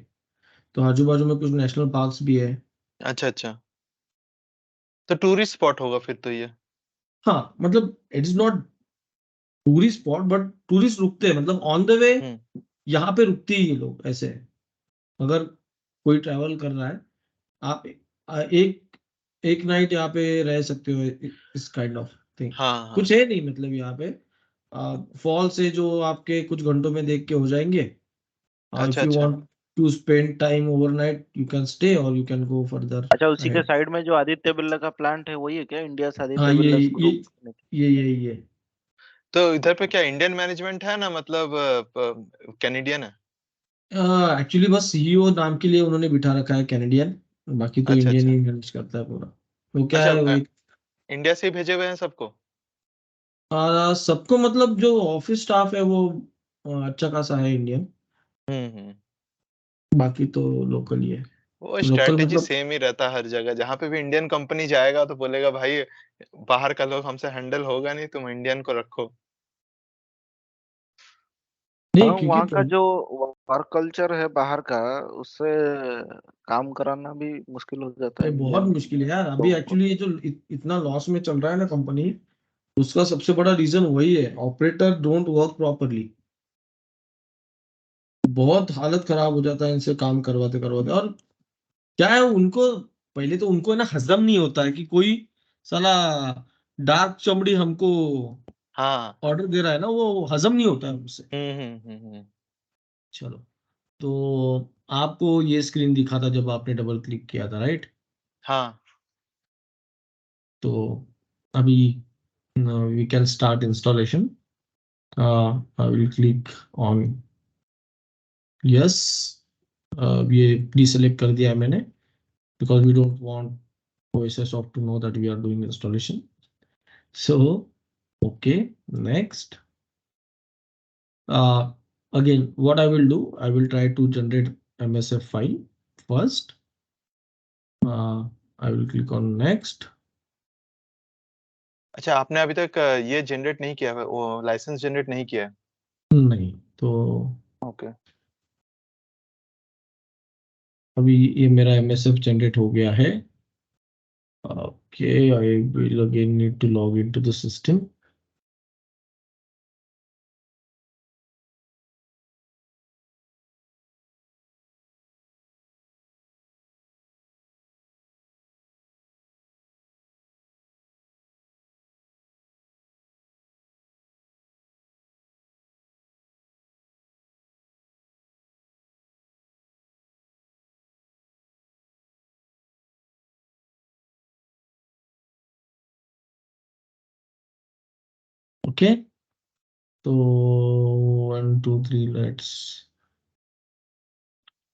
S1: तो आजू बाजू में कुछ नेशनल पार्क्स भी है।
S2: अच्छा अच्छा, तो टूरिस्ट स्पॉट होगा फिर तो ये।
S1: हाँ मतलब it is not tourist spot, but tourist रुकते हैं, मतलब ऑन द वे
S2: हम्म।
S1: यहाँ पे रुकते ही ये लोग ऐसे हैं। अगर कोई ट्रैवल कर रहा है, आप एक एक नाइट यहाँ पे रह सकते हो, इस काइंड ऑफ थिंग।
S2: हाँ हाँ।
S1: कुछ है नहीं मतलब यहाँ पे, फॉल से जो आपके कुछ घंटों में देख के हो जाएंगे।
S2: अच्छा
S1: इफ यू
S2: अच्छा।
S1: Want to spend time overnight you can stay और यू कैन गो फर्दर
S3: अच्छा, उसी के
S1: अहेड।
S3: साइड में जो आदित्य बिरला का प्लांट है वही है क्या, इंडिया से
S1: हाँ
S3: आदित्य बिरला ग्रुप?
S1: ये
S2: तो इधर पे क्या इंडियन मैनेजमेंट है ना, मतलब कैनेडियन है?
S1: एक्चुअली बस सीईओ नाम के लिए उन्होंने बिठा रखा है कैनेडियन, बाकी तो
S2: अच्छा
S1: इंडियन
S2: अच्छा।
S1: ही मैनेज करता है पूरा। वो क्या
S2: अच्छा,
S1: है, वो एक
S2: इंडिया से ही भेजे हुए हैं सबको?
S1: सबको मतलब जो ऑफिस स्टाफ है वो अच्छा खासा है इंडियन,
S2: हम्म।
S1: बाकी तो लोकल ही है।
S2: वो
S1: लोकल
S2: स्ट्रेटेजी
S1: मतलब
S2: सेम ही रहता है हर जगह, जहां पे भी इंडियन कंपनी जाएगा तो बोलेगा भाई बाहर का लोग हमसे हैंडल होगा नहीं, तुम इंडियन को रखो।
S1: नहीं
S3: हाँ,
S1: क्योंकि
S3: वहाँ का जो वर्क कल्चर है बाहर का, उससे काम कराना भी मुश्किल हो जाता
S1: ये
S3: है
S1: बहुत
S3: इंडियन
S1: मुश्किल है यार। अभी
S3: लोगों को।
S1: एक्चुअली ये जो इतना लॉस में चल रहा है ना कंपनी, उसका सबसे बड़ा रीजन वही है, ऑपरेटर डोंट वर्क प्रॉपरली। बहुत हालत खराब हो जाता है इनसे काम करवाते करवाते। और क्या है उनको, पहले तो उनको है ना हजम नहीं होता है कि कोई साला डार्क चमड़ी हमको
S2: हाँ।
S1: ऑर्डर दे रहा है ना, वो हजम नहीं होता है उनसे।
S2: हम्म।
S1: चलो, तो आपको ये स्क्रीन दिखा था जब आपने डबल क्लिक किया था, राइट?
S2: हाँ।
S1: तो अभी we can start installation. I will click on yes. ये प्री सेलेक्ट कर दिया है मैंने, because we don't want OSS of to know that we are doing installation. So okay, next. Again, what I will do, I will try to generate MSF file first. I will click on next.
S2: अच्छा, आपने अभी तक ये generate नहीं किया है, वो licence generate नहीं किया है?
S1: नहीं तो
S2: ओके।
S1: अभी ये मेरा MSF जनरेट हो गया है। Okay, I will again need to log into the system. Okay, so 1, 2, 3, let's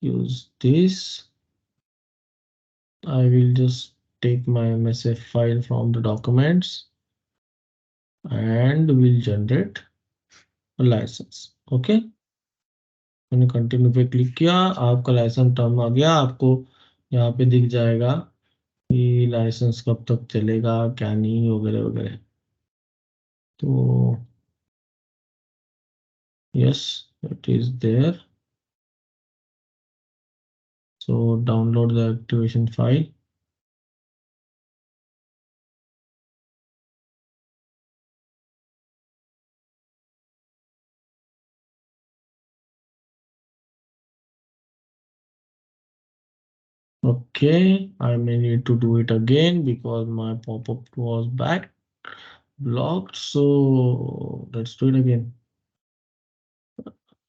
S1: use this. I will just take my MSF file from the documents and will generate a license. Okay. मैंने continue पे click किया, आपका licence term आ गया। आपको यहाँ पे दिख जाएगा कि लाइसेंस कब तक चलेगा क्या नहीं वगैरह वगैरह। तो yes, it is there. So download the activation file. Okay, I may need to do it again because my pop-up was back blocked. So let's do it again.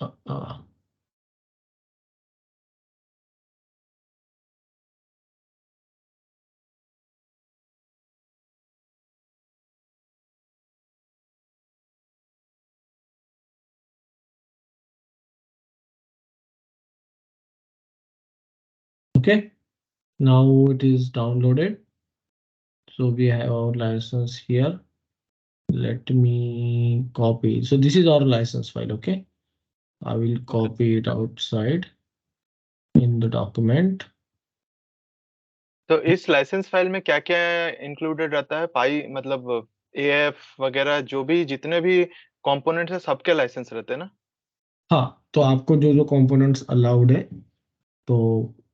S1: Uh, uh, Okay, now it is downloaded. So we have our license here. Let me copy. So this is our license file. Okay, I will copy it outside in the document.
S2: तो इस licence file में क्या-क्या included रहता है? पाई मतलब AF वगैरह जो भी जितने भी कंपोनेंट्स हैं सबके लाइसेंस रहते हैं ना?
S1: हाँ, तो आपको जो जो कंपोनेंट्स अलाउड है तो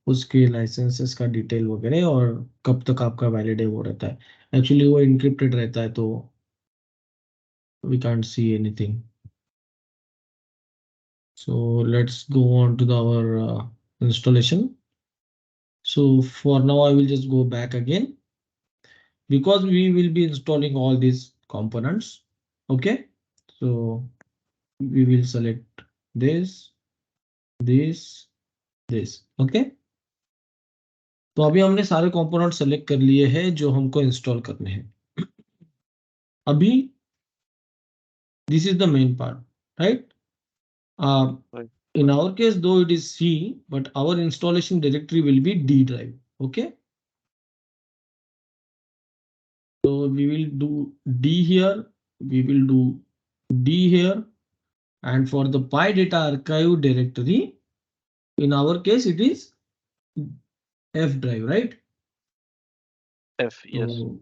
S1: उसके लाइसेंसेस का डिटेल वगैरह और कब तक आपका वैलिड है वो रहता है. एक्चुअली वो इनक्रिप्टेड रहता है तो we can't see anything. So let's go on to our installation. So for now I will just go back again because we will be installing all these components. Okay, so we will select this, this, this. Okay, तो अभी हमने सारे component select कर लिए हैं जो हमको install करने हैं. अभी this is the main part, right?
S2: Right.
S1: In our case, though it is C, but our installation directory will be D drive. Okay. So we will do D here, we will do D here, and for the PyData archive directory, in our case it is F drive, right?
S3: F, yes.
S1: So,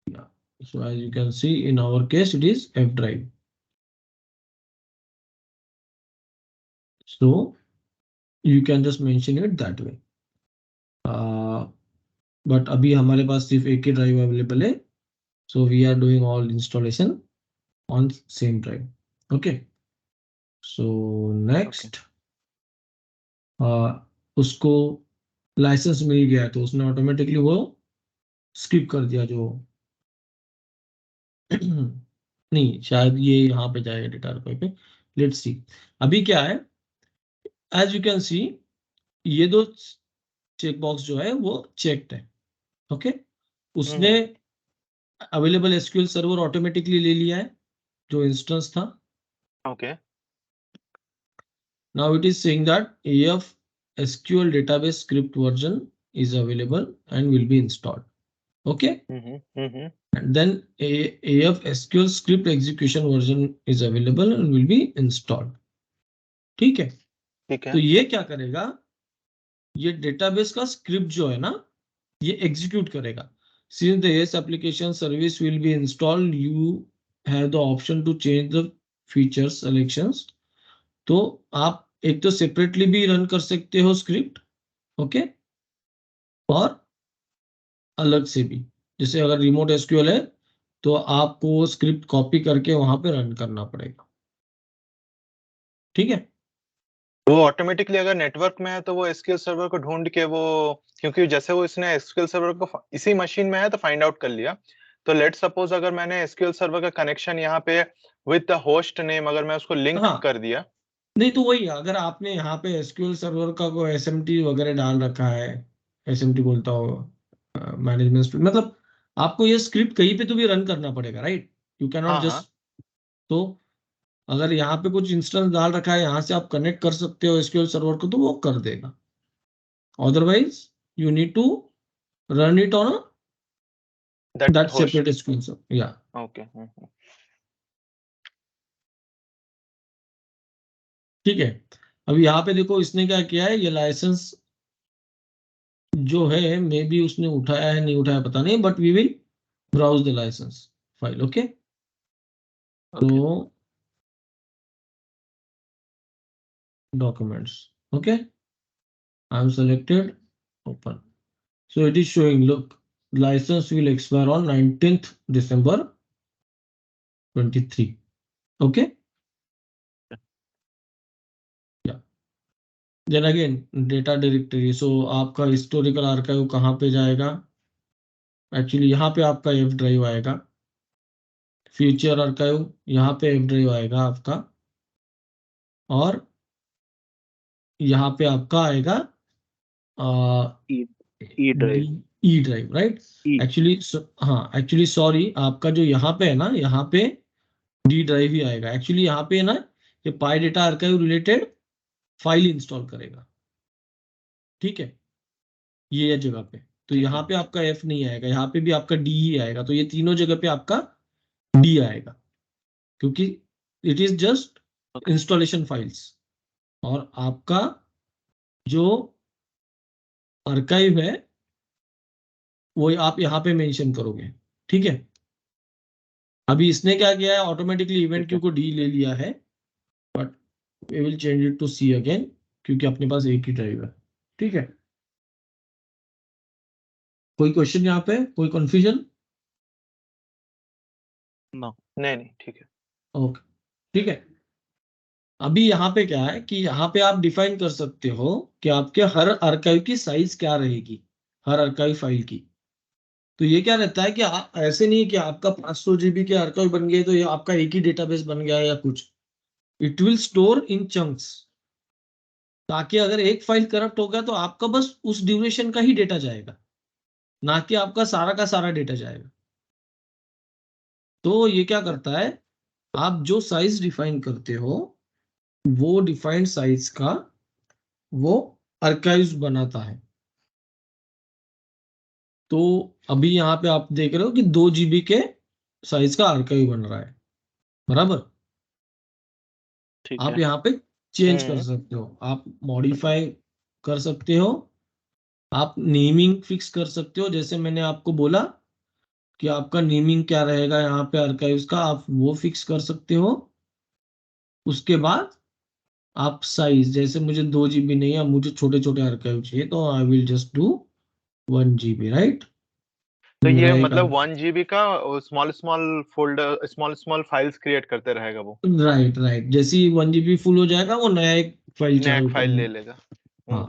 S1: yeah. So as you can see, in our case it is F drive. So you can just mention it that way. But अभी हमारे पास सिर्फ एक ही drive available है. So we are doing all installation on same drive. Okay. So next, उसको licence मिल गया तो उसने automatically वो स्किप कर दिया जो नहीं, शायद ये यहाँ पे जाएगा डेटा आर्काइव पे. लेट्स सी अभी क्या है. एज यू कैन सी ये दो चेक बॉक्स जो है वो चेक्ड है. ओके, उसने अवेलेबल एसक्यूएल सर्वर ऑटोमेटिकली ले लिया है जो इंस्टेंस था.
S2: Okay.
S1: Now it is saying that AF SQL database script version is available and will be installed. Okay. And then AF SQL script execution version is available and will be installed. ठीक है.
S2: ठीक है.
S1: तो ये क्या करेगा, ये database का स्क्रिप्ट जो है ना ये एग्जीक्यूट करेगा. Since the AS application service will be installed, you have the option to change the features selections. तो आप एक तो सेपरेटली भी रन कर सकते हो स्क्रिप्ट. ओके, और अलग से भी, जैसे अगर रिमोट एसक्यूएल है तो आपको स्क्रिप्ट कॉपी करके वहां पे रन करना पड़ेगा. ठीक है.
S2: वो ऑटोमेटिकली अगर नेटवर्क में है तो वो एसक्यूएल सर्वर को ढूंढ के वो, क्योंकि जैसे वो इसने एसक्यूएल सर्वर को इसी मशीन में है तो फाइंड आउट कर लिया. तो लेट सपोज अगर मैंने एसक्यूएल सर्वर का कनेक्शन यहाँ पे विद द होस्ट नेम अगर मैं उसको लिंक कर दिया.
S1: नहीं तो वही, अगर आपने यहाँ पे एसक्यूएल सर्वर का कोई एसएमटी वगैरह डाल रखा है, एसएमटी बोलता हो मैनेजमेंट, मतलब आपको ये स्क्रिप्ट कहीं पे तो भी रन करना पड़ेगा, right? You can not just. तो अगर यहाँ पे कुछ इंस्टेंस डाल रखा है, यहाँ से आप कनेक्ट कर सकते हो एसक्यूएल सर्वर को तो वो कर देगा. Otherwise you need to run it on that separate SQL server. या
S2: ओके.
S1: ठीक है. अब यहाँ पे देखो इसने क्या किया है, ये लाइसेंस जो है मे बी उसने उठाया है नहीं उठाया पता नहीं, but we will browse the licence file. Okay, तो documents. Okay, I'm selected, open. So it is showing, look, license will expire on 19th December 23. Okay. Yeah. Then again data directory. So आपका historical archive कहाँ पे जाएगा? Actually यहाँ पे आपका F drive आएगा. Future archive यहाँ पे F drive आएगा आपका, और यहाँ पे आपका आएगा
S3: E drive.
S1: E drive, right? Actually हाँ, एक्चुअली सॉरी, आपका जो यहाँ पे है ना, यहाँ पे डी ड्राइव ही आएगा. एक्चुअली यहाँ पे ना ये PI data archive related file install करेगा. ठीक है. ये जगह पे, तो यहाँ पे आपका F नहीं आएगा, यहाँ पे भी आपका D ही आएगा, तो ये तीनों जगह पे आपका D आएगा, क्योंकि it is just
S3: Okay.
S1: Installation files. और आपका जो आर्काइव है वो आप यहाँ पे मेंशन करोगे, ठीक है। अभी इसने क्या किया है, ऑटोमेटिकली इवेंट
S2: ठीक
S1: क्यू
S2: है।
S1: को डी ले लिया है, but we will change it to C again, क्योंकि अपने पास एक ही ड्राइव है, ठीक है। कोई क्वेश्चन यहाँ पे, कोई कंफ्यूजन?
S3: No.
S2: नहीं नहीं ठीक है।
S1: ओके, ठीक है। अभी यहाँ पे क्या है कि यहाँ पे आप डिफाइन कर सकते हो कि आपके हर आर्काइव की साइज क्या रहेगी, हर आर्काइव फाइल की। तो ये क्या रहता है कि ऐसे नहीं कि आपका 500 जीबी के आर्काइव बन गए तो ये आपका एक ही डेटाबेस बन गया या कुछ। It will store in chunks, ताकि अगर एक फाइल करप्ट हो गया तो आपका बस उस ड्यूरेशन का ही डेटा जाएगा, ना कि आपका सारा का सारा डेटा जाएगा। तो ये क्या करता है, आप जो साइज डिफाइन करते हो वो डिफाइंड साइज का वो आर्काइव्स बनाता है। तो अभी यहाँ पे आप देख रहे हो कि 2 जीबी के साइज का आर्काइव बन रहा है, बराबर।
S3: ठीक
S1: आप
S3: है।
S1: यहाँ पे चेंज कर
S2: हम्म।
S1: सकते हो, आप मॉडिफाई कर सकते हो, आप नेमिंग फिक्स कर सकते हो, जैसे मैंने आपको बोला कि आपका नेमिंग क्या रहेगा यहाँ पे आर्काइव्स का, आप वो फिक्स कर सकते हो। उसके बाद आप साइज, जैसे मुझे 2 जीबी नहीं है, मुझे छोटे छोटे आर्काइव चाहिए, तो I will just do 1 GB, right.
S2: तो
S1: मेरा
S2: ये
S1: एक
S2: मतलब 1 GB का small small folder, small small files create करते रहेगा वो,
S1: राइट राइट, जैसे ही 1 जीबी फुल हो जाएगा वो नया एक फाइल
S2: नया
S1: चालू
S2: फाइल
S1: कर।
S2: ले लेगा।
S1: हाँ,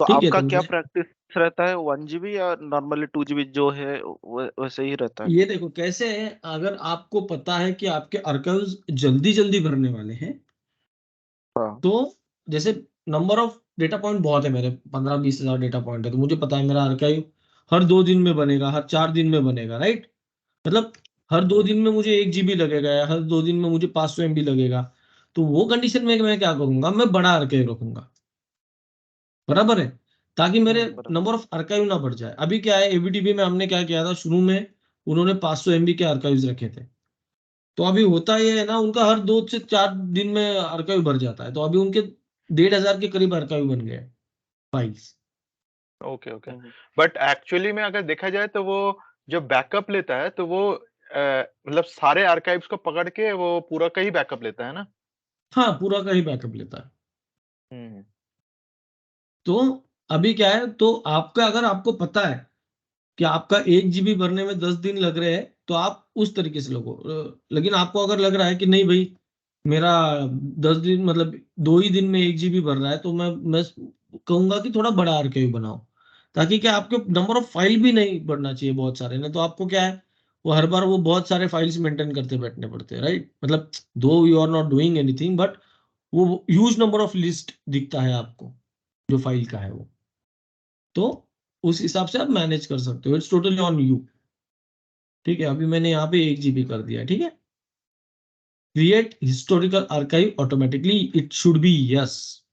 S3: तो
S1: ठीक है।
S3: आपका
S1: तो
S3: क्या
S1: मैं
S3: प्रैक्टिस रहता है, 1 GB या नॉर्मली 2 GB जो है वैसे ही रहता है?
S1: ये देखो कैसे है, अगर आपको पता है कि आपके आर्काइव्स जल्दी जल्दी भरने वाले हैं,
S3: हाँ।
S1: तो जैसे नंबर ऑफ डेटा पॉइंट बहुत है मेरे, 15-20 हजार डेटा पॉइंट है, तो मुझे पता है मेरा आर्काइव हर 2 दिन में बनेगा, हर 4 दिन में बनेगा, राइट। मतलब हर 2 दिन में मुझे 1 जीबी लगेगा, या हर 2 दिन में मुझे 500 MB लगेगा। तो वो कंडीशन में मैं क्या करूंगा, मैं बड़ा आर्काइव रखूंगा, बराबर है, ताकि मेरे
S3: बराबर।
S1: नंबर ऑफ आर्काइव ना बढ़ जाए। अभी क्या है, एबीडीबी में हमने क्या किया था शुरू में, उन्होंने 500 MB के आर्काइव्स रखे थे। तो अभी होता ये है ना, उनका हर 2 से 4 दिन में आर्काइव भर जाता है, तो अभी उनके 1,500 के करीब आर्काइव बन गए files.
S2: Okay okay. But actually में अगर देखा जाए तो वो जो बैकअप लेता है तो वो मतलब सारे आर्काइव्स को पकड़ के वो पूरा का ही बैकअप लेता है ना।
S1: हाँ, पूरा का ही बैकअप लेता है।
S2: हम्म।
S1: तो अभी क्या है, तो आपका अगर आपको पता है कि आपका 1 जीबी भरने में 10 दिन लग रहे हैं, तो आप उस तरीके से लगो। लेकिन आपको अगर लग रहा है कि नहीं भाई, मेरा 10 दिन मतलब 2 ही दिन में 1 जीबी भर रहा है, तो मैं कहूंगा कि थोड़ा बड़ा आर्काइव बनाओ, ताकि क्या आपके नंबर ऑफ फाइल भी नहीं बढ़ना चाहिए बहुत सारे, नहीं तो आपको क्या है, वो हर बार वो बहुत सारे फाइल्स मेंटेन करते बैठने पड़ते हैं, राइट। मतलब दो you are not doing anything, but वो ह्यूज नंबर ऑफ लिस्ट दिखता है आपको जो फाइल का है वो। तो उस हिसाब से आप मैनेज कर सकते हो, इट्स टोटली ऑन यू, ठीक है। अभी मैंने यहाँ पे 1 जीबी कर दिया, ठीक है। Create historical archive automatically, it should be yes,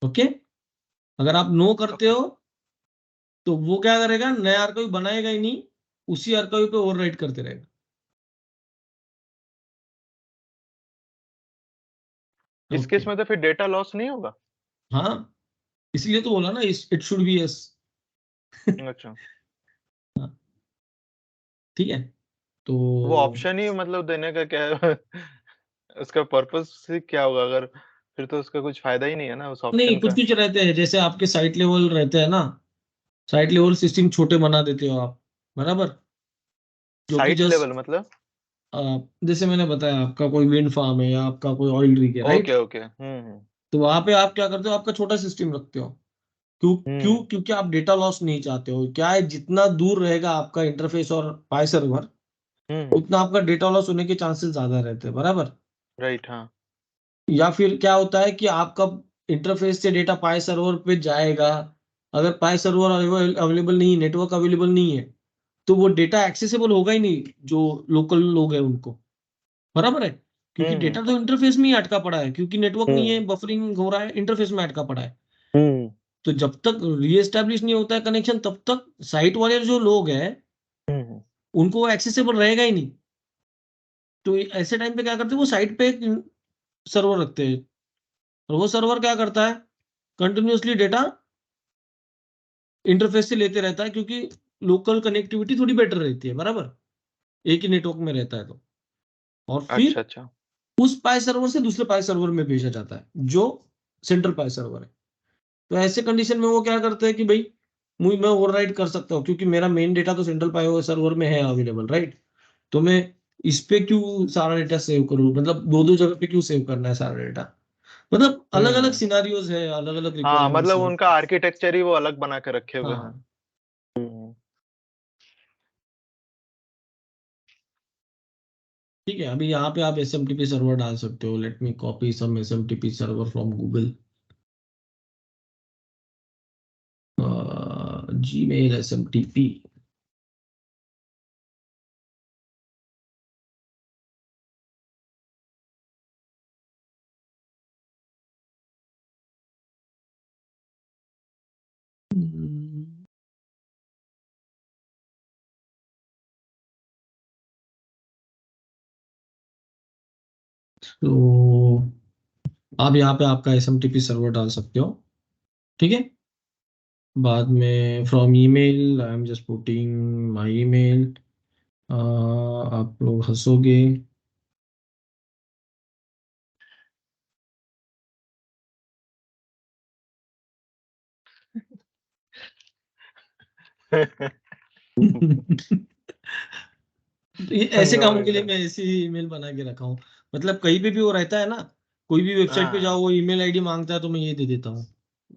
S1: okay. अगर आप नो करते
S2: ओके।
S1: हो तो वो क्या करेगा, नया आर्काइव बनाएगा ही नहीं, उसी आर्काइव पे ओवरराइट करते रहेगा।
S2: इस
S1: ओके,
S2: केस में तो फिर डेटा लॉस नहीं होगा।
S1: हाँ, इसलिए तो बोला ना, इट शुड बी यस।
S2: अच्छा।
S1: ठीक है, तो
S2: वो ऑप्शन ही मतलब देने का क्या है उसका पर्पस से क्या होगा अगर, फिर तो उसका कुछ फायदा ही नहीं है ना उस
S1: नहीं,
S2: ऑप्शन
S1: कुछ
S2: का।
S1: कुछ रहते हैं, जैसे आपके साइट लेवल रहते हैं ना, साइट लेवल सिस्टम छोटे बना देते हो आप, बराबर, जो कि
S2: साइट
S1: जस्ट
S2: लेवल मतलब।
S1: जैसे मैंने बताया, आपका कोई विंड फार्म है या आपका कोई ऑयल रिग है,
S2: ओके
S1: राइट।
S2: ओके।
S1: तो वहां पे आप क्या करते हो, आपका छोटा सिस्टम रखते हो। क्यों क्यों,
S2: हम्म।
S1: क्योंकि आप डेटा लॉस नहीं चाहते हो। क्या है, जितना दूर रहेगा आपका इंटरफेस और पाई सर्वर,
S2: हम्म।
S1: उतना आपका डेटा लॉस होने के चांसेस ज्यादा रहते हैं, बराबर।
S2: राइट हाँ।
S1: या फिर क्या होता है कि आपका इंटरफेस से डेटा पाई सर्वर पे जाएगा, अगर पाई सर्वर अवेलेबल नहीं, नेटवर्क अवेलेबल नहीं है, तो वो डेटा एक्सेसिबल होगा ही नहीं जो लोकल लोग हैं उनको, बराबर है। क्योंकि
S2: हम्म।
S1: डेटा तो इंटरफेस में ही अटका पड़ा है, क्योंकि नेटवर्क नहीं है,
S2: हम्म।
S1: बफरिंग हो रहा है, इंटरफेस में अटका पड़ा है।
S2: हम्म।
S1: तो जब तक रीएस्टैब्लिश नहीं होता है कनेक्शन, तब तक साइट वाले जो लोग हैं उनको एक्सेसिबल रहेगा ही नहीं। तो ऐसे टाइम पे क्या करते हैं, वो साइट पे एक सर्वर रखते हैं, और वो सर्वर क्या करता है, कंटिन्यूअसली डेटा इंटरफेस से लेते रहता है, क्योंकि लोकल कनेक्टिविटी थोड़ी बेटर रहती है, बराबर, एक ही नेटवर्क में रहता है तो। और फिर
S2: अच्छा अच्छा
S1: उस पाई सर्वर से दूसरे पाई सर्वर में भेजा जाता है, जो सेंट्रल पाई सर्वर है। तो ऐसे कंडीशन में वो क्या करते हैं कि भाई मैं ओवरराइड कर सकता हूँ, क्योंकि मेरा मेन डेटा तो सेंट्रल पाई सर्वर में है अवेलेबल, राइट। तो मैं इस पे क्यों सारा डेटा सेव करूँ, मतलब दो दो जगह पे क्यों सेव करना है सारा डेटा। मतलब अलग अलग सिनारियोज है, अलग अलग
S2: हाँ,
S1: रिक्वायरमेंट्स
S2: मतलब
S1: है।
S2: उनका आर्किटेक्चर ही वो अलग बना के रखे हुए हैं।
S1: हाँ ठीक है, अभी यहाँ पे आप SMTP सर्वर डाल सकते हो। Let me copy some SMTP server from Google, Gmail SMTP। तो आप यहाँ पे आपका SMTP सर्वर डाल सकते हो, ठीक है। बाद में from email I am just putting my email. आप लोग हंसोगे। ये ऐसे
S2: नो
S1: कामों के लिए
S2: यार।
S1: मैं ऐसी ईमेल बना के रखा हूँ। मतलब कहीं पे भी वो रहता है ना, कोई भी वेबसाइट पे
S2: हाँ
S1: जाओ, वो ईमेल आईडी मांगता है, तो मैं ये दे देता हूँ,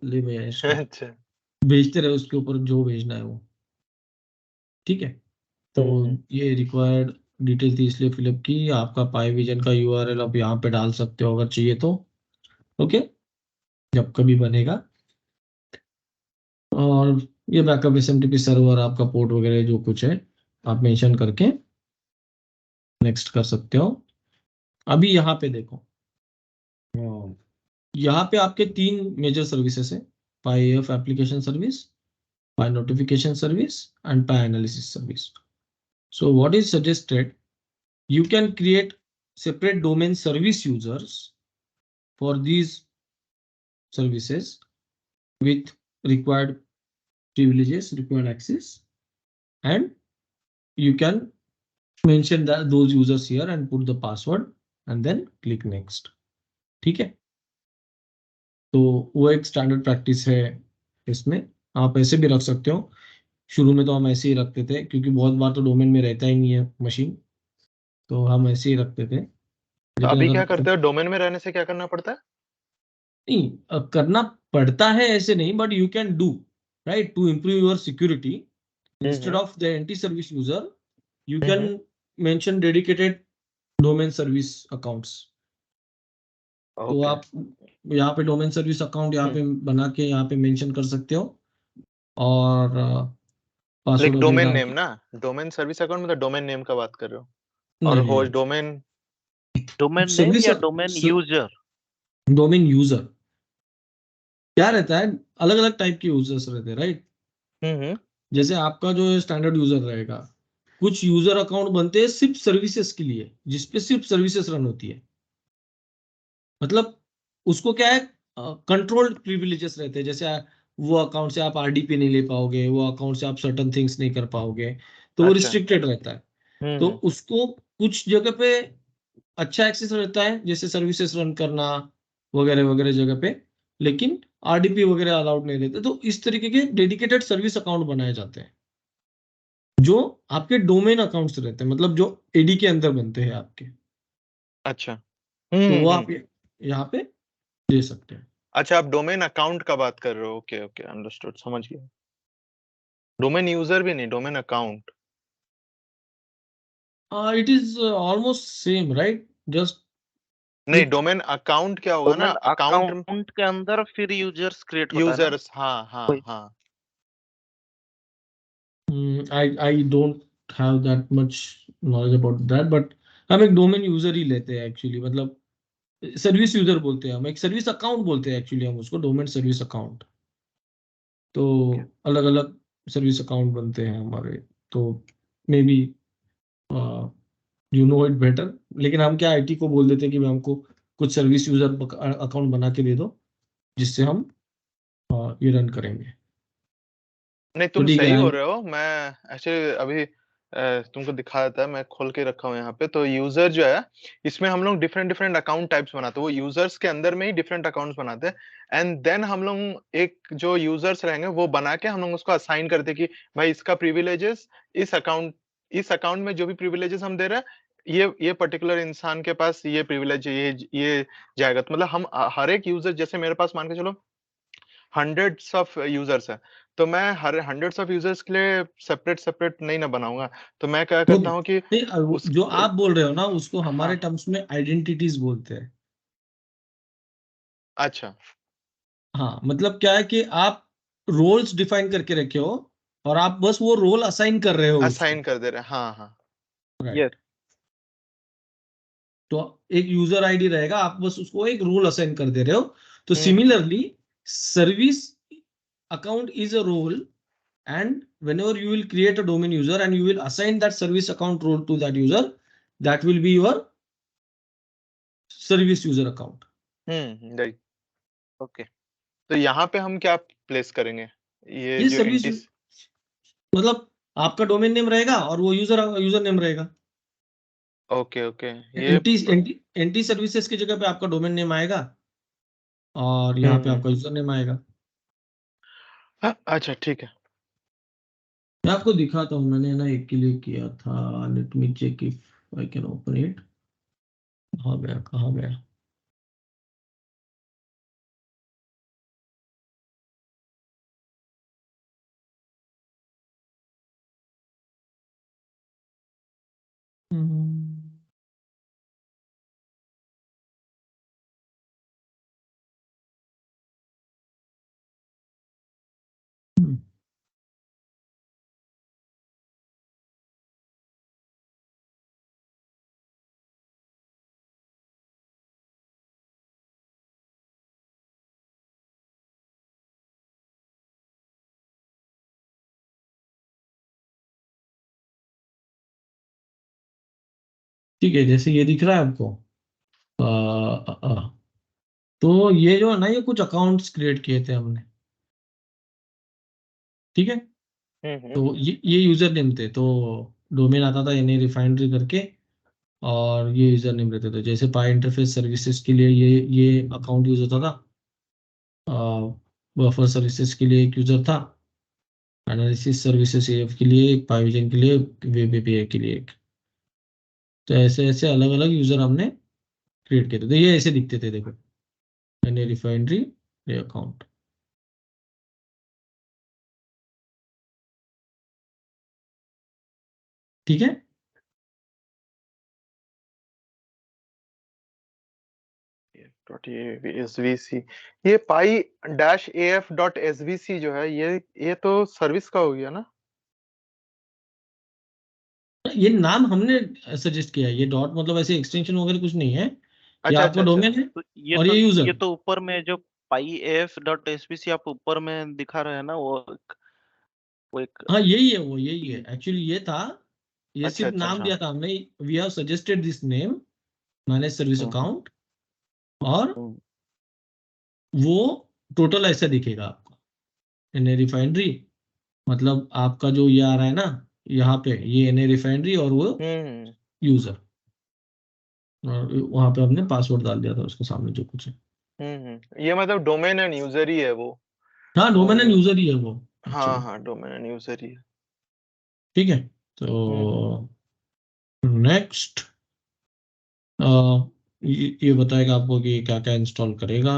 S1: ले भैया इसका,
S2: अच्छा
S1: भेजते रहे उसके ऊपर जो भेजना है वो, ठीक है। तो ये रिक्वायर्ड डिटेल थी, इसलिए फिलअप की। आपका पाई विजन का URL आप यहाँ पे डाल सकते हो अगर चाहिए तो, ओके, जब कभी बनेगा। और ये बैकअप SMTP सर्वर, आपका पोर्ट वगैरह जो कुछ है आप मेंशन करके नेक्स्ट कर सकते हो। अभी यहाँ पे देखो, यहाँ पे आपके तीन मेजर सर्विसेज है, पाई AF application service, pi notification service and pi analysis service. So what is suggested, you can create separate domain service users for these services with required privileges, required access, and you can mention that those users here and put the password and then click next, ठीक है। तो वो एक standard practice है। इसमें आप ऐसे भी रख सकते हो। शुरू में तो हम ऐसे ही रखते थे, क्योंकि बहुत बार तो डोमेन में रहता ही नहीं है मशीन, तो हम ऐसे ही रखते थे।
S2: तो
S1: लेकिन
S2: अभी
S1: अगर
S2: क्या करते हो, डोमेन में रहने से क्या करना पड़ता है?
S1: नहीं, करना पड़ता है ऐसे नहीं, but you can do right to improve your security. Instead of the anti service user, you can mention dedicated domain service accounts. तो
S2: ओके
S1: आप यहाँ पे डोमेन सर्विस अकाउंट यहाँ पे बना के यहाँ पे मेंशन कर सकते हो, और
S2: लाइक
S1: पासवर्ड वगैरह
S2: डोमेन
S1: डाल
S2: नेम
S1: के।
S2: ना, डोमेन सर्विस अकाउंट मतलब डोमेन नेम का बात कर रहे हो? और
S1: नहीं
S2: होस्ट
S1: नहीं,
S2: डोमेन?
S3: डोमेन नेम
S1: सर्विस
S3: या डोमेन यूजर?
S1: डोमेन यूजर क्या रहता है, अलग अलग टाइप के यूजर्स रहते हैं, राइट।
S2: हम्म
S1: जैसे आपका जो स्टैंडर्ड यूजर रहेगा, कुछ यूजर अकाउंट बनते हैं सिर्फ सर्विसेज के लिए, जिसपे सिर्फ सर्विसेज रन होती है। मतलब उसको क्या है, कंट्रोल्ड प्रिविलेजेस रहते हैं। जैसे वो अकाउंट से आप RDP नहीं ले पाओगे, वो अकाउंट से आप सर्टन थिंग्स नहीं कर पाओगे, तो वो
S2: अच्छा
S1: रिस्ट्रिक्टेड रहता है। तो
S2: हम्म
S1: उसको कुछ जगह पे अच्छा एक्सेस रहता है, जैसे सर्विसेज रन करना वगैरह वगैरह जगह पे, लेकिन RDP वगैरह अलाउड नहीं रहते। तो इस तरीके के डेडिकेटेड सर्विस अकाउंट बनाए जाते हैं, जो आपके डोमेन अकाउंट्स रहते हैं, मतलब जो AD के अंदर बनते हैं आपके।
S2: अच्छा
S1: तो वो आप यहाँ पे दे सकते हैं।
S2: अच्छा, आप डोमेन अकाउंट का बात कर रहे हो, ओके ओके अंडरस्टूड, समझ गया। डोमेन यूजर भी नहीं, domain account.
S1: It is almost same, right? Just
S2: नहीं,
S1: with
S2: डोमेन अकाउंट क्या होगा ना,
S3: डोमेन
S2: अकाउंट
S3: अकाउंट के अंदर फिर यूजर्स क्रिएट होता है ना?
S2: यूजर्स, हाँ हाँ
S3: वही।
S2: हाँ।
S1: I don't have that much knowledge about that, but हम एक डोमेन यूजर ही लेते हैं एक्चुअली। मतलब सर्विस यूजर बोलते हैं हम, एक सर्विस अकाउंट बोलते हैं एक्चुअली हम उसको, डोमेन सर्विस अकाउंट। तो अलग अलग सर्विस अकाउंट बनते हैं हमारे। तो may be you know it better, लेकिन हम क्या आईटी को बोल देते हैं कि भाई हमको कुछ सर्विस यूजर अकाउंट बना के दे दो, जिससे हम ये रन करेंगे।
S2: नहीं,
S1: तो
S2: तुम
S1: ठीक
S2: सही
S1: है।
S2: हो रहे हो। मैं एक्चुअली अभी तुमको दिखाया था, मैं खोल के रखा हूँ यहाँ पे। तो यूजर जो है, इसमें हम लोग डिफरेंट डिफरेंट अकाउंट टाइप्स बनाते हैं। वो यूजर्स के अंदर में ही डिफरेंट अकाउंट्स बनाते हैं, एंड देन हम लोग एक जो यूजर्स रहेंगे वो बना के हम लोग उसको असाइन करते हैं कि भाई इसका प्रिविलेजेस इस अकाउंट में जो भी प्रिविलेजेस हम दे रहे हैं, ये पर्टिकुलर इंसान के पास ये प्रिविलेज ये जाएगा। तो मतलब हम हर एक यूजर, जैसे मेरे पास मान के चलो हंड्रेड्स ऑफ यूजर्स है, तो मैं हर हंड्रेड्स ऑफ यूजर्स के लिए सेपरेट सेपरेट नहीं ना बनाऊंगा। तो मैं क्या
S1: वो
S2: करता हूँ कि
S1: नहीं,
S2: उस
S1: जो आप बोल रहे हो ना उसको
S2: हाँ,
S1: हमारे टर्म्स में आइडेंटिटीज बोलते हैं।
S2: अच्छा,
S1: हाँ, मतलब क्या है कि आप रोल्स डिफाइन करके रखे हो और आप बस वो रोल असाइन कर रहे हो उसको।
S2: असाइन कर दे रहे हैं, हाँ हाँ।
S1: राइट।
S3: Yes.
S1: तो एक यूजर आईडी रहेगा, आप बस उसको एक रोल असाइन कर दे रहे हो। तो
S2: hmm
S1: similarly service account is a role, and whenever you will create a domain user and you will assign that service account role to that user, that will be your service user account.
S2: Right.
S3: Okay.
S2: तो यहाँ पे हम क्या place करेंगे, ये
S1: ये
S2: जो
S1: service
S2: एंटिस?
S1: मतलब आपका डोमेन नेम रहेगा और वो यूजर यूजर नेम रहेगा।
S2: ओके ओके, ये
S1: एंटी एंटी एंटी सर्विसेज की जगह पे आपका डोमेन नेम आएगा और यहाँ पे
S2: हम्म
S1: आपका यूजर नेम आएगा।
S2: अच्छा ठीक है।
S1: मैं आपको दिखाता हूँ, मैंने ना एक के लिए किया था। Let me check if I can open it. कहाँ गया कहाँ गया? हम्म, हम्म, ठीक है, जैसे ये दिख रहा है आपको। तो ये जो है ना, ये कुछ अकाउंट्स क्रिएट किए थे हमने। ठीक है।
S2: हम्म।
S1: तो ये यूजर नेम थे। तो डोमेन आता था यानी रिफाइनरी करके, और ये यूजर नेम रहते थे। जैसे पाई इंटरफेस सर्विसेज के लिए ये अकाउंट यूज होता था। बफर सर्विसेज के लिए एक यूजर था। एनालिसिस सर्विसेज एफ के लिए एक, पाइविजन के लिए, वेब एपीआई के लिए एक। तो ऐसे ऐसे अलग अलग यूजर हमने क्रिएट किए थे। तो ये ऐसे दिखते थे, देखो, यानी रिफाइनरी ये अकाउंट। ठीक है।
S2: डॉट एसवीसी, ये पाई डैश एफ डॉट एसवीसी जो है, ये तो सर्विस का हो गया ना?
S1: ये नाम हमने सजेस्ट किया है। ये डॉट मतलब ऐसे एक्सटेंशन वगैरह कुछ नहीं है। ये
S2: अच्छा
S1: आपका
S2: अच्छा अच्छा।
S1: डोमेन है
S3: तो ये
S1: और
S3: तो
S1: ये
S3: ये
S1: यूजर।
S3: तो ऊपर में जो पाई एफ डॉट एसपीसी आप ऊपर में दिखा रहे हैं ना, वो एक
S1: हाँ, यही है, वो यही है
S3: हम्म,
S1: एक्चुअली। ये था, ये
S2: अच्छा
S1: सिर्फ
S2: अच्छा,
S1: नाम
S2: हाँ।
S1: दिया था हमने। We have suggested this name, manage service
S3: hmm,
S1: account. और
S3: हम्म,
S1: वो टोटल ऐसा दिखेगा आपको, एनए रिफाइनरी। मतलब आपका जो ये आ रहा है ना, यहाँ पे ये एनए रिफाइनरी और वो
S2: हम्म
S1: यूजर। और वहां पे हमने पासवर्ड डाल दिया था उसके सामने जो कुछ है।
S2: ये मतलब डोमेन एंड यूजर ही है वो।
S1: हाँ, डोमेन एंड
S2: वो
S1: यूजर ही है वो
S2: हाँ
S1: एक्चुअली।
S2: हाँ, डोमेन एंड यूजर ही है।
S1: ठीक है।
S2: हम्म।
S1: तो नेक्स्ट ये बताएगा आपको कि क्या क्या इंस्टॉल करेगा,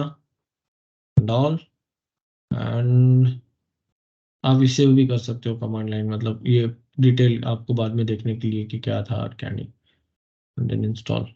S1: डॉल। एंड आप इसे भी कर सकते हो कमांड लाइन, मतलब ये डिटेल आपको बाद में देखने के लिए कि क्या था और क्या नहीं। Then install.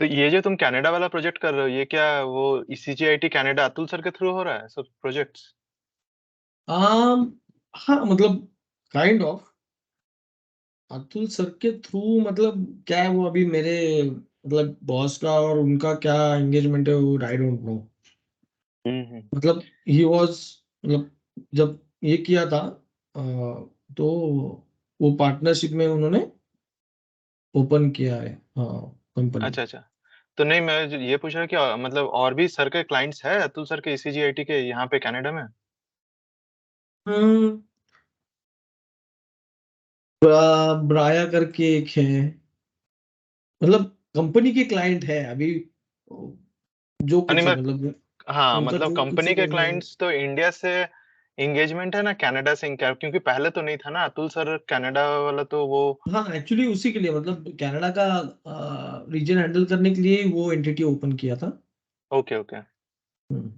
S2: तो ये जो तुम कनाडा वाला प्रोजेक्ट कर रहे हो, ये क्या वो CGIT कनाडा अतुल सर के थ्रू हो रहा है सब प्रोजेक्ट्स?
S1: आम हाँ मतलब काइंड ऑफ अतुल सर के थ्रू, मतलब क्या है वो अभी मेरे मतलब बॉस का और उनका क्या एंगेजमेंट है वो आई डोंट नो।
S2: हम्म।
S1: मतलब ही वाज मतलब जब ये किया था तो वो पार्टनरशिप में उन्होंने ओपन किया है हाँ कंपनी।
S2: अच्छा अच्छा। तो नहीं, मैं ये पूछ रहा कि मतलब और भी सर के क्लाइंट्स है अतुल सर के CGIT के यहाँ पे कनाडा में?
S1: हम्म ब्राया करके एक है, मतलब कंपनी के क्लाइंट है अभी जो
S2: नहीं
S1: कुछ है
S2: मैं,
S1: मतलब
S2: हाँ
S1: उनका
S2: मतलब
S1: जो कुछ
S2: कंपनी
S1: है
S2: के
S1: वो।
S2: क्लाइंट्स तो इंडिया से एंगेजमेंट है ना कनाडा से क्योंकि पहले तो नहीं था ना अतुल सर कनाडा वाला, तो वो
S1: हाँ एक्चुअली उसी के लिए मतलब कनाडा का रीजन हैंडल करने के लिए ही वो एंटिटी ओपन किया था।
S2: Okay okay.
S1: हम्म।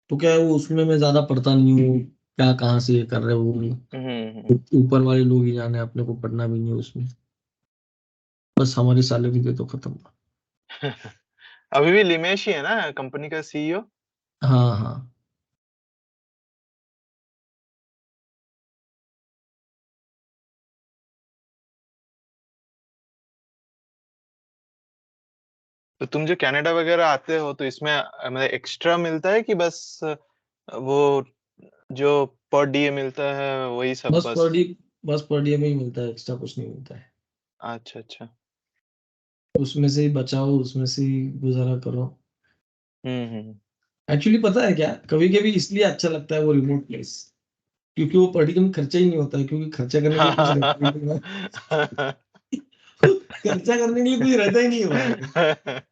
S1: तो क्या है वो उसमें मैं ज्यादा पढ़ता नहीं हूँ क्या कहाँ से ये कर रहे हो
S2: हम्म।
S1: ऊपर वाले लोग ही जाने, अपने को पढ़ना भी नहीं है उसमें, बस हमारी सैलरी दे तो खत्म।
S2: अभी भी लिमेश ही है ना कंपनी का CEO?
S1: हाँ हाँ।
S2: तो तुम जो कनाडा वगैरह आते हो तो इसमें मतलब एक्स्ट्रा मिलता है कि बस वो जो पर डे मिलता है वही सब
S1: बस
S2: बस?
S1: पर डे, बस पर डे में ही मिलता है, एक्स्ट्रा कुछ नहीं मिलता है।
S2: अच्छा अच्छा।
S1: उसमें से ही बचाओ, उसमें से ही गुजारा करो।
S2: हम्म।
S1: एक्चुअली पता है क्या, कभी कभी इसलिए अच्छा लगता है वो रिमोट प्लेस, क्योंकि वो पर डे में खर्चा ही नहीं होता है, क्योंकि खर्चा करने के लिए कुछ रहता ही नहीं है। खर्चा करने के लिए कुछ रहता ही नहीं है वहां पे।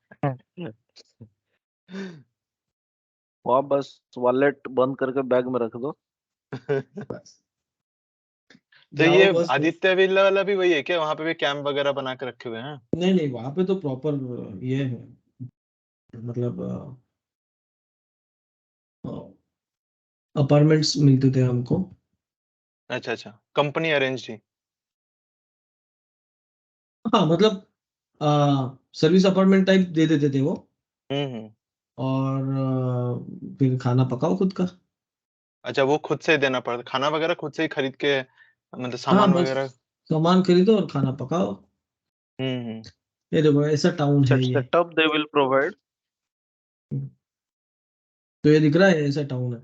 S3: वहाँ बस वॉलेट बंद करके बैग में रख दो।
S1: बस
S2: तो
S1: जाओ
S2: ये
S1: बस।
S2: आदित्य बिरला वाला भी वही है क्या? वहां पे भी कैंप वगैरह बना के रखे हुए हैं?
S1: नहीं नहीं, वहां पे तो प्रॉपर ये है, मतलब अपार्टमेंट्स मिलते थे हमको।
S2: अच्छा अच्छा, कंपनी अरेंज ही?
S1: हाँ मतलब सर्विस अपार्टमेंट टाइप दे देते थे वो,
S2: हम्म।
S1: और फिर खाना पकाओ खुद का।
S2: अच्छा, वो खुद से ही देना पड़ता खाना वगैरह, खुद से ही खरीद के मतलब
S1: हाँ
S2: सामान
S1: बस
S2: वगैरह?
S1: सामान खरीदो और खाना पकाओ।
S2: हम्म।
S1: ये देखो ऐसा टाउन है ये।
S3: Setup they will provide.
S1: तो ये दिख रहा है ऐसा टाउन है।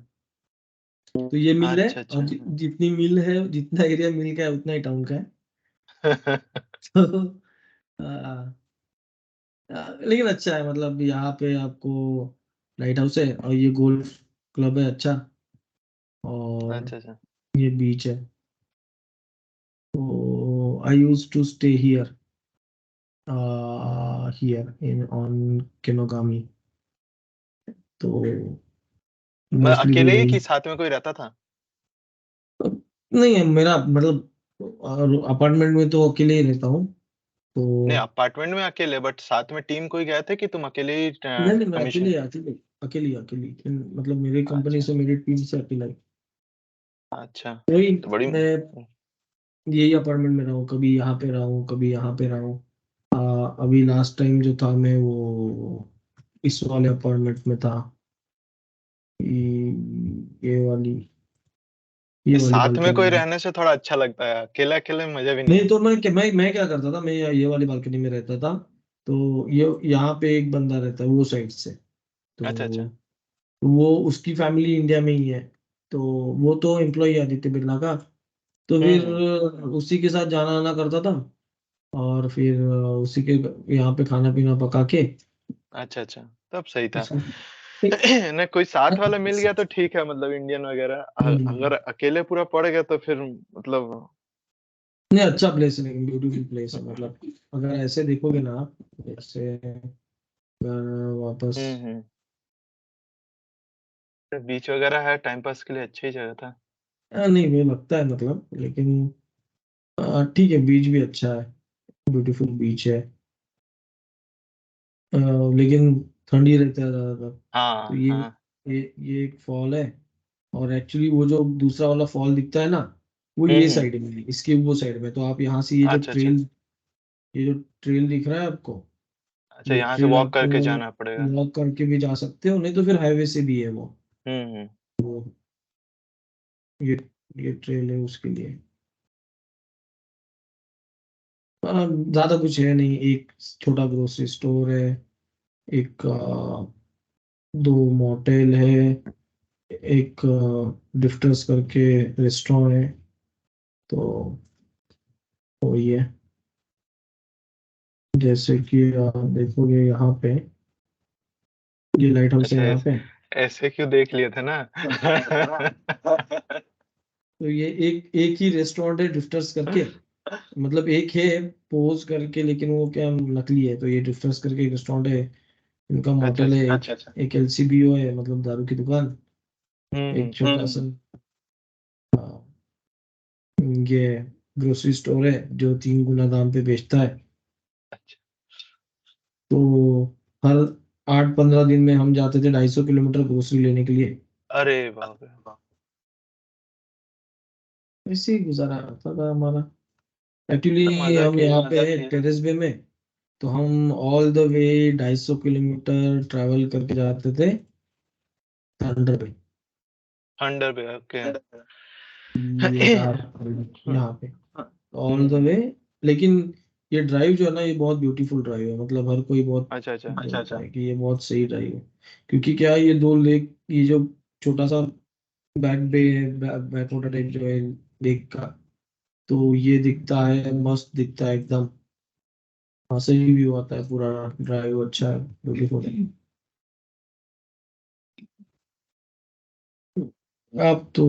S1: तो ये मिल है
S2: अच्छा
S1: और
S2: अच्छा।
S1: जितनी मिल है, जितना एरिया मिल का है उतना ही टाउन का है। तो आ, लेकिन अच्छा है, मतलब यहाँ पे आपको लाइट हाउस है और ये गोल्फ क्लब है अच्छा, और
S2: अच्छा अच्छा।
S1: ये बीच है। तो I use to stay here, here in on Kenogami, तो
S2: मैं
S1: मोस्टली तो
S2: अकेले ही
S1: वही।
S2: कि साथ में कोई रहता था?
S1: नहीं है मेरा मतलब अपार्टमेंट में तो अकेले ही रहता हूँ तो।
S2: नहीं, अपार्टमेंट में अकेले, बट साथ में टीम कोई गए थे कि तुम अकेले ही
S1: नहीं नहीं, मैं
S2: कमीशन?
S1: अकेले अकेले अकेली अकेली मतलब मेरी कंपनी
S2: अच्छा
S1: से मेरी टीम से अकेला ही।
S2: अच्छा।
S1: वही
S2: तो बड़ी
S1: मैं यही अपार्टमेंट में रहा हूँ, कभी यहाँ पे रहा हूँ कभी यहाँ पे रहा हूँ। अभी लास्ट टाइम जो था मैं वो इस वाले अपार्टमेंट में था, ये ये वाली
S2: साथ में
S1: बालकनी
S2: कोई
S1: में।
S2: रहने से थोड़ा अच्छा लगता है, अकेले अकेले में मजा भी नहीं
S1: नहीं
S2: है।
S1: तो मैं क्या करता था, मैं ये वाली बालकनी में रहता था। तो ये यहाँ पे एक बंदा रहता है वो साइड से, तो
S2: अच्छा अच्छा।
S1: वो उसकी फैमिली इंडिया में ही है, तो वो तो एम्प्लॉय आदित्य बिरला का। तो फिर
S2: हम्म।
S1: उसी के साथ जाना आना करता था, और फिर उसी के यहाँ पे खाना पीना पका के
S2: अच्छा अच्छा, तब सही था।
S1: उसको।
S2: नहीं, कोई साथ वाला मिल गया तो ठीक है, मतलब इंडियन वगैरह।
S1: नहीं
S2: अगर अकेले पूरा पड़ गया तो फिर मतलब
S1: अच्छा प्लेस है, लेकिन ब्यूटीफुल प्लेस है, मतलब अगर ऐसे देखोगे ना आप, जैसे वापस।
S2: हम्म। बीच वगैरह है, टाइम पास के लिए अच्छी जगह था।
S1: नहीं वो लगता है मतलब, लेकिन ठीक है बीच भी अच्छा है, ब्यूटीफुल बीच है। लेकिन ठंडी रहता है ज्यादातर। तो
S2: हाँ हाँ।
S1: ये एक फॉल है, और एक्चुअली वो जो दूसरा वाला फॉल दिखता है ना, वो ये साइड में है, इसके वो साइड में। तो आप यहाँ से ये जो
S2: अच्छा अच्छा
S1: ट्रेल, ये जो ट्रेल दिख रहा है आपको,
S2: अच्छा,
S1: ये
S2: यहाँ से
S1: ट्रेल
S2: वॉक
S1: आपको
S2: करके जाना पड़ेगा।
S1: वॉक करके भी जा सकते हो, नहीं तो फिर हाईवे से भी है वो।
S2: हम्म।
S1: वो ये ये ट्रेल है उसके लिए। ज्यादा कुछ है नहीं, एक छोटा ग्रोसरी स्टोर है, एक दो मोटेल है, एक डिफ्टर्स करके रेस्टोरेंट है। तो वही है, जैसे कि आप देखोगे यहाँ पे, ये लाइट हाउस है
S2: अच्छा
S1: यहाँ पे।
S2: ऐसे क्यों देख लिए थे ना।
S1: तो ये एक एक ही रेस्टोरेंट है ड्रिफ्टर्स करके, मतलब एक है पोज करके, लेकिन वो क्या नकली है। तो ये ड्रिफ्टर्स करके एक रेस्टोरेंट है, इनका
S2: अच्छा
S1: मोटेल है,
S2: अच्छा।
S1: एक एलसीबीओ है, मतलब दारू की दुकान, एक छोटा सा ये ग्रोसरी स्टोर है जो 3 गुना दाम पे बेचता है।
S2: अच्छा।
S1: तो हर 8-15 दिन में हम जाते थे 250 किलोमीटर ग्रोसरी लेने के लिए।
S2: अरे बाप रे।
S1: ऐसे ही गुजारा आता था हमारा। एक्चुअली
S2: मजा
S1: हम
S2: किए।
S1: यहाँ पे टेरेस बे में, तो हम all the way 250 kilometre travel करके जाते थे थंडर पे।
S2: हंडर पे ओके।
S1: ये यहाँ पे ऑल द वे। लेकिन ये ड्राइव जो है ना, ये बहुत ब्यूटीफुल ड्राइव है, मतलब हर कोई बहुत
S2: अच्छा अच्छा
S1: बोलता है कि ये बहुत सही ड्राइव है। क्योंकि क्या है, ये 2 लेक, ये जो छोटा सा बैक बे है, बैक वाटर टाइप जो है लेक का, तो ये दिखता है, मस्त दिखता है एकदम। हाँ, सही व्यू आता है, पूरा ड्राइव अच्छा है, ब्यूटीफुल है। अब तो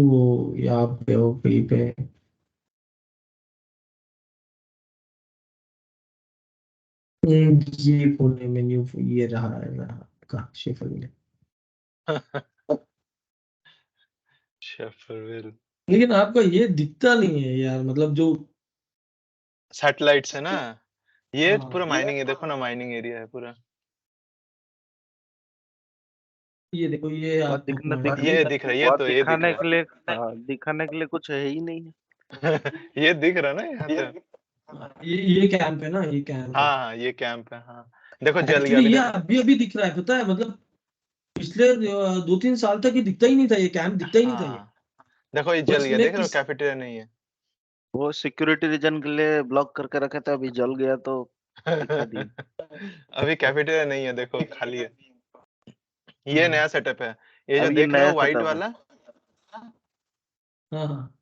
S1: यहाँ पे हो कहीं पे। ये पुणे में न्यू ये रहा है ना का शेफर।
S2: शेफरविल।
S1: लेकिन आपका ये दिखता नहीं है यार, मतलब जो
S2: सैटेलाइट्स है ना, ये पूरा
S1: हाँ
S2: माइनिंग है, देखो ना माइनिंग एरिया है पूरा।
S1: ये देखो, ये
S3: और
S1: आपको
S3: दिखने
S1: पॉइंट
S3: दिख
S2: ये दिख रहा है, ये तो ये दिख
S3: दिखाने
S2: रहा
S3: के लिए, हाँ, दिखाने के लिए कुछ है ही नहीं है।
S2: है। ये दिख रहा है ना यहाँ से।
S1: ये कैंप है ना, ये कैंप है।
S2: हाँ हाँ ये कैंप है हाँ। देखो जल गया
S1: एक्चुअली
S2: अभी
S1: ये
S2: देखो।
S1: अभी अभी दिख रहा है, पता है, मतलब पिछले 2-3 साल तक ये दिखता ही नहीं था, ये कैंप दिखता ही नहीं था ये।
S2: हाँ देखो ये जल
S1: बस
S2: गया,
S1: मैं
S2: देख रहे हो
S1: किस
S2: कैफेटेरिया नहीं है।
S3: वो सिक्योरिटी रीजन के लिए ब्लॉक करके रखे थे, अभी जल गया तो दिखा दिए।
S2: अभी कैफेटेरिया नहीं है, देखो खाली है। ये
S1: हाँ
S2: नया सेटअप है, ये जो
S3: अब ये
S2: देख रहे
S3: नया
S2: हो व्हाइट
S3: सेटअप है।
S2: वाला,
S1: हाँ हाँ।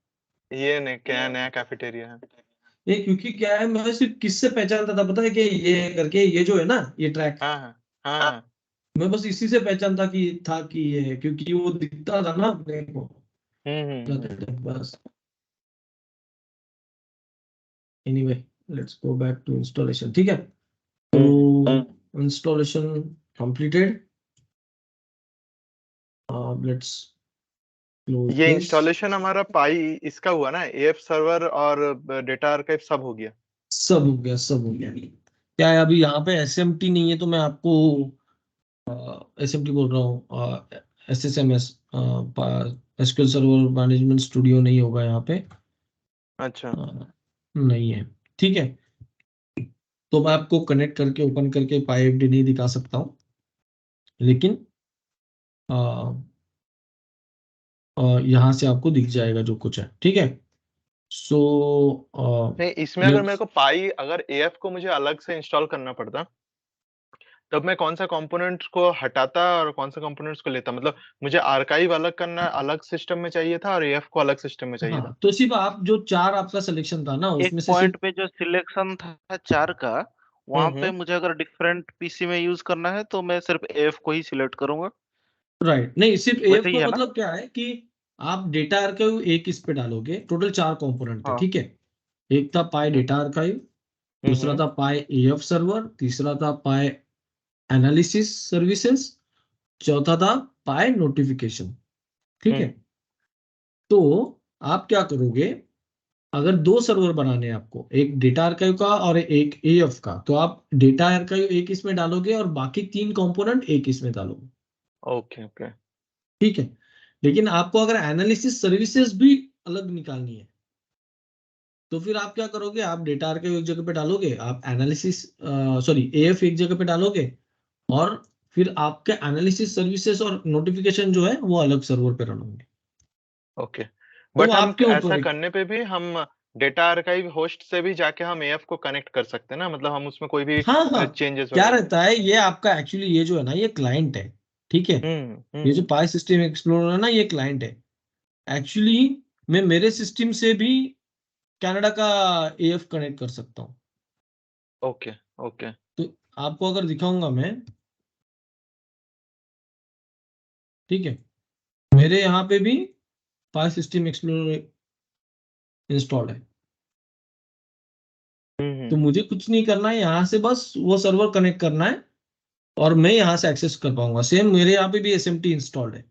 S2: ये क्या नया कैफेटेरिया है।
S1: ये क्योंकि क्या है, मैं सिर्फ किससे पहचानता था पता है, कि ये करके, ये जो है ना ये ट्रैक,
S2: हाँ हाँ हाँ हाँ।
S1: मैं बस इसी से पहचानता कि ये है, क्योंकि वो दिखता था ना अपने को
S2: हम्म।
S1: जाते टाइम बस। Anyway, let's go back to installation, ठीक है।
S2: हम्म।
S1: तो इंस्टॉलेशन कंप्लीटेड। लेट्स क्लोज
S2: ये
S1: दिस।
S2: इंस्टॉलेशन हमारा पाई इसका हुआ ना, एएफ सर्वर और डेटा आर्काइव सब हो गया।
S1: सब हो गया, सब हो गया। क्या है, अभी यहाँ पे एसएमटी नहीं है, तो मैं आपको एसएमटी बोल रहा हूँ, SSMS, SQL server management studio नहीं होगा यहाँ पे।
S2: अच्छा
S1: नहीं है, ठीक है। तो मैं आपको कनेक्ट करके ओपन करके पाइप नहीं दिखा सकता हूँ, लेकिन यहाँ से आपको दिख जाएगा जो कुछ है, ठीक है। सो
S2: नहीं, इसमें अगर मेरे
S1: लेट्स
S2: को पाई अगर एएफ को मुझे अलग से इंस्टॉल करना पड़ता, तब मैं कौन सा कंपोनेंट्स को हटाता और कौन सा कंपोनेंट्स को लेता, मतलब मुझे आर्काइव अलग करना अलग सिस्टम में चाहिए था और एएफ को अलग सिस्टम में चाहिए था।
S1: हाँ, तो सिर्फ आप जो 4 आपका सिलेक्शन था ना,
S3: एक
S1: उसमें से
S3: पॉइंट
S1: सिर्फ
S3: पे जो सिलेक्शन था 4 का, वहां पे
S2: हम्म।
S3: मुझे अगर डिफरेंट पीसी में यूज करना है तो मैं सिर्फ एफ को ही सिलेक्ट करूंगा।
S1: राइट, नहीं सिर्फ एफ
S3: वैसे ही
S1: में,
S3: है ना?
S1: मतलब क्या है कि आप डेटा आर्काइव एक इस पे डालोगे, टोटल 4 कंपोनेंट थे,
S3: हाँ।
S1: ठीक है। एक था पाई
S2: हम्म
S1: डेटा आर्काइव, दूसरा
S2: हम्म
S1: था पाई एएफ सर्वर, तीसरा था पाई एनालिसिस सर्विसेज, चौथा था पाई नोटिफिकेशन, ठीक है।
S2: हम्म।
S1: तो आप क्या करोगे, अगर 2 सर्वर बनाने हैं आपको, एक डेटा आर्काइव का और एक एएफ का, तो आप डेटा आर्काइव एक इसमें डालोगे और बाकी 3 कंपोनेंट एक इसमें डालोगे,
S2: ओके ओके।
S1: ठीक है। लेकिन आपको अगर एनालिसिस सर्विसेज भी अलग निकालनी है, तो फिर आप क्या करोगे, आप डेटा आर्काइव एक जगह पे डालोगे, आप एनालिसिस सॉरी एएफ एक जगह पे डालोगे, और फिर आपके एनालिसिस सर्विसेज और नोटिफिकेशन जो है वो अलग सर्वर पे रन होंगे।
S2: ओके,
S1: तो
S2: बट हम
S1: आपके ऊपर
S2: ऐसा
S1: है।
S2: करने पे भी हम डेटा आर्काइव होस्ट से भी जाके हम एएफ को कनेक्ट कर सकते हैं ना, मतलब हम उसमें कोई भी
S1: हाँ हाँ,
S2: चेंजेस
S1: क्या
S2: वगैरह।
S1: रहता है ये आपका एक्चुअली, ये जो है ना ये क्लाइंट है, ठीक है। ये जो
S2: हम्म।
S1: पाई सिस्टम एक्सप्लोरर है ना ये क्लाइंट है। एक्चुअली मैं मेरे सिस्टम से भी कनाडा का एएफ कनेक्ट कर सकता हूँ।
S2: Okay okay.
S1: तो आपको अगर दिखाऊंगा मैं, ठीक है, मेरे यहाँ पे भी पाई सिस्टम एक्सप्लोरर इंस्टॉल है। तो
S2: हम्म।
S1: मुझे कुछ नहीं करना है, यहाँ से बस वो सर्वर कनेक्ट करना है और मैं यहाँ से एक्सेस कर पाऊंगा। सेम मेरे यहाँ पे भी एसएमटी इंस्टॉल्ड है,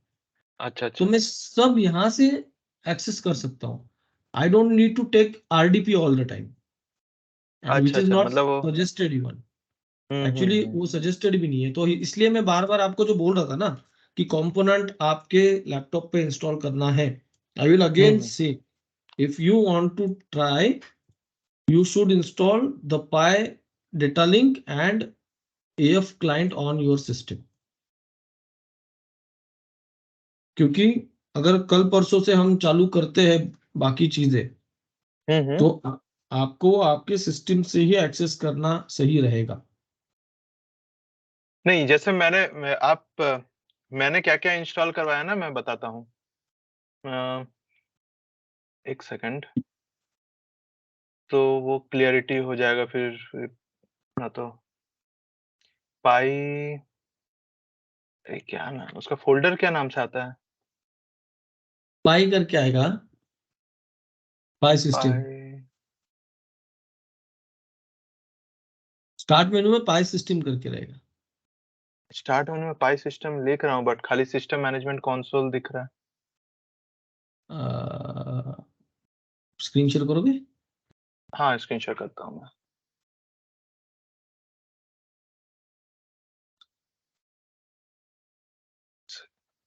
S2: अच्छा
S1: तो
S2: अच्छा।
S1: मैं सब यहाँ से एक्सेस कर सकता हूँ। I don't need to take RDP all the time, and which
S2: अच्छा
S1: इज
S2: अच्छा,
S1: नॉट
S2: मतलब वो।
S1: Suggested even. एक्चुअली वो सजेस्टेड भी नहीं है, तो इसलिए मैं बार बार आपको जो बोल रहा था ना कि कंपोनेंट आपके लैपटॉप पे इंस्टॉल करना है, I will again
S2: hmm.
S1: Say, if you want to try, you should install the Pi data link and AF client on your system। क्योंकि अगर कल परसों से हम चालू करते हैं बाकी चीजें,
S2: हम्म।
S1: तो आपको आपके सिस्टम से ही एक्सेस करना सही रहेगा।
S2: नहीं, जैसे मैंने क्या क्या इंस्टॉल करवाया ना, मैं बताता हूँ। अ, एक सेकंड, तो वो क्लियरिटी हो जाएगा फिर ना तो पाई, क्या नाम उसका, फोल्डर क्या नाम से आता है?
S1: पाई करके आएगा, पाई सिस्टम,
S2: पाई।
S1: स्टार्ट मेनू में पाई सिस्टम करके रहेगा।
S2: स्टार्ट मेनू में पाई सिस्टम लिख रहा हूँ, बट खाली सिस्टम मैनेजमेंट कंसोल दिख रहा है।
S1: स्क्रीन शेयर करोगे?
S2: हाँ, स्क्रीन शेयर करता हूँ मैं।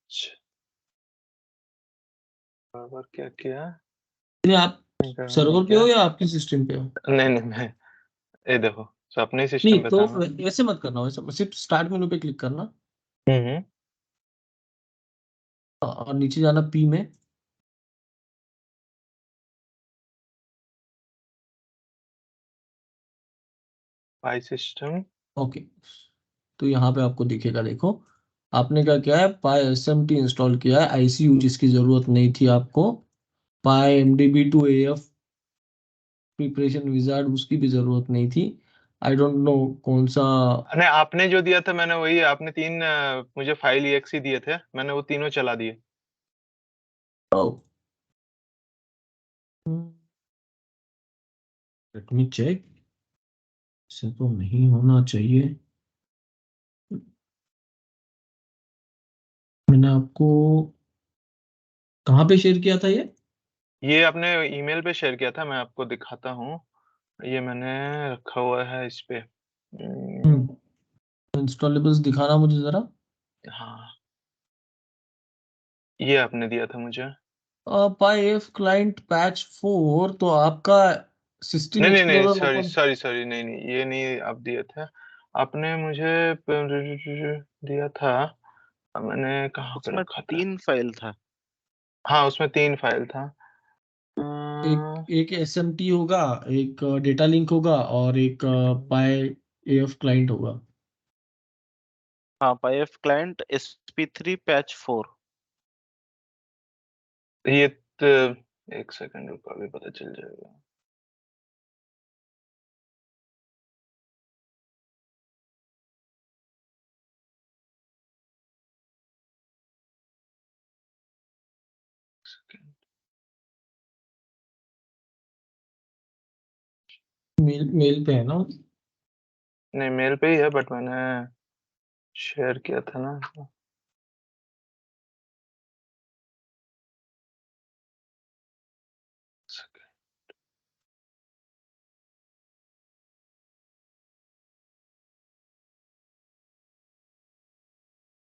S2: अच्छा, सर्वर क्या किया?
S1: नहीं, आप
S2: नहीं
S1: सर्वर पे हो
S2: क्या?
S1: या आपके सिस्टम पे हो?
S2: नहीं नहीं, मैं ये देखो, तो अपने ही
S1: नहीं
S2: सिस्टम पे
S1: तो
S2: था मैं।
S1: वैसे मत करना, वैसे सिर्फ स्टार्ट मेनू पे क्लिक करना
S2: हम्म।
S1: और नीचे जाना पी में।
S2: पाई सिस्टम।
S1: ओके, तो यहाँ पे आपको दिखेगा, देखो आपने क्या किया है, पाई एसएमटी इंस्टॉल किया है, आईसीयू जिसकी जरूरत नहीं थी आपको, PI MDB to AF preparation wizard उसकी भी जरूरत नहीं थी। आई डोंट नो कौन सा।
S2: नहीं, आपने जो दिया था मैंने वही, आपने 3 मुझे फाइल EXE दिए थे, मैंने वो तीनों चला दिए।
S1: लेट मी चेक, से तो नहीं होना चाहिए। मैंने आपको कहाँ पे शेयर किया था ये?
S2: ये आपने ईमेल पे शेयर किया था, मैं आपको दिखाता हूँ। ये मैंने रखा हुआ है इस पे।
S1: इंस्टॉलेबल्स दिखाना मुझे जरा।
S2: हाँ, ये आपने दिया था मुझे।
S1: पाई एफ क्लाइंट पैच 4, तो आपका सिस्टम
S2: नहीं नहीं नहीं,
S1: explorer
S2: sorry
S1: open.
S2: Sorry sorry, नहीं नहीं, ये नहीं आप दिए थे। आपने मुझे दिया था, मैंने कहाँ पे
S3: उसमें
S2: रखा था?
S3: 3 फाइल था।
S2: हाँ, उसमें 3 फाइल था।
S1: एक एक एसएमटी होगा, एक डेटा लिंक होगा, और एक पाई एफ क्लाइंट होगा।
S3: हाँ, पाईएफ क्लाइंट SP3 पैच 4।
S2: ये एक सेकंड रुको, अभी पता चल जाएगा।
S1: मेल मेल पे है ना?
S2: नहीं, मेल पे ही है, बट मैंने शेयर किया था ना।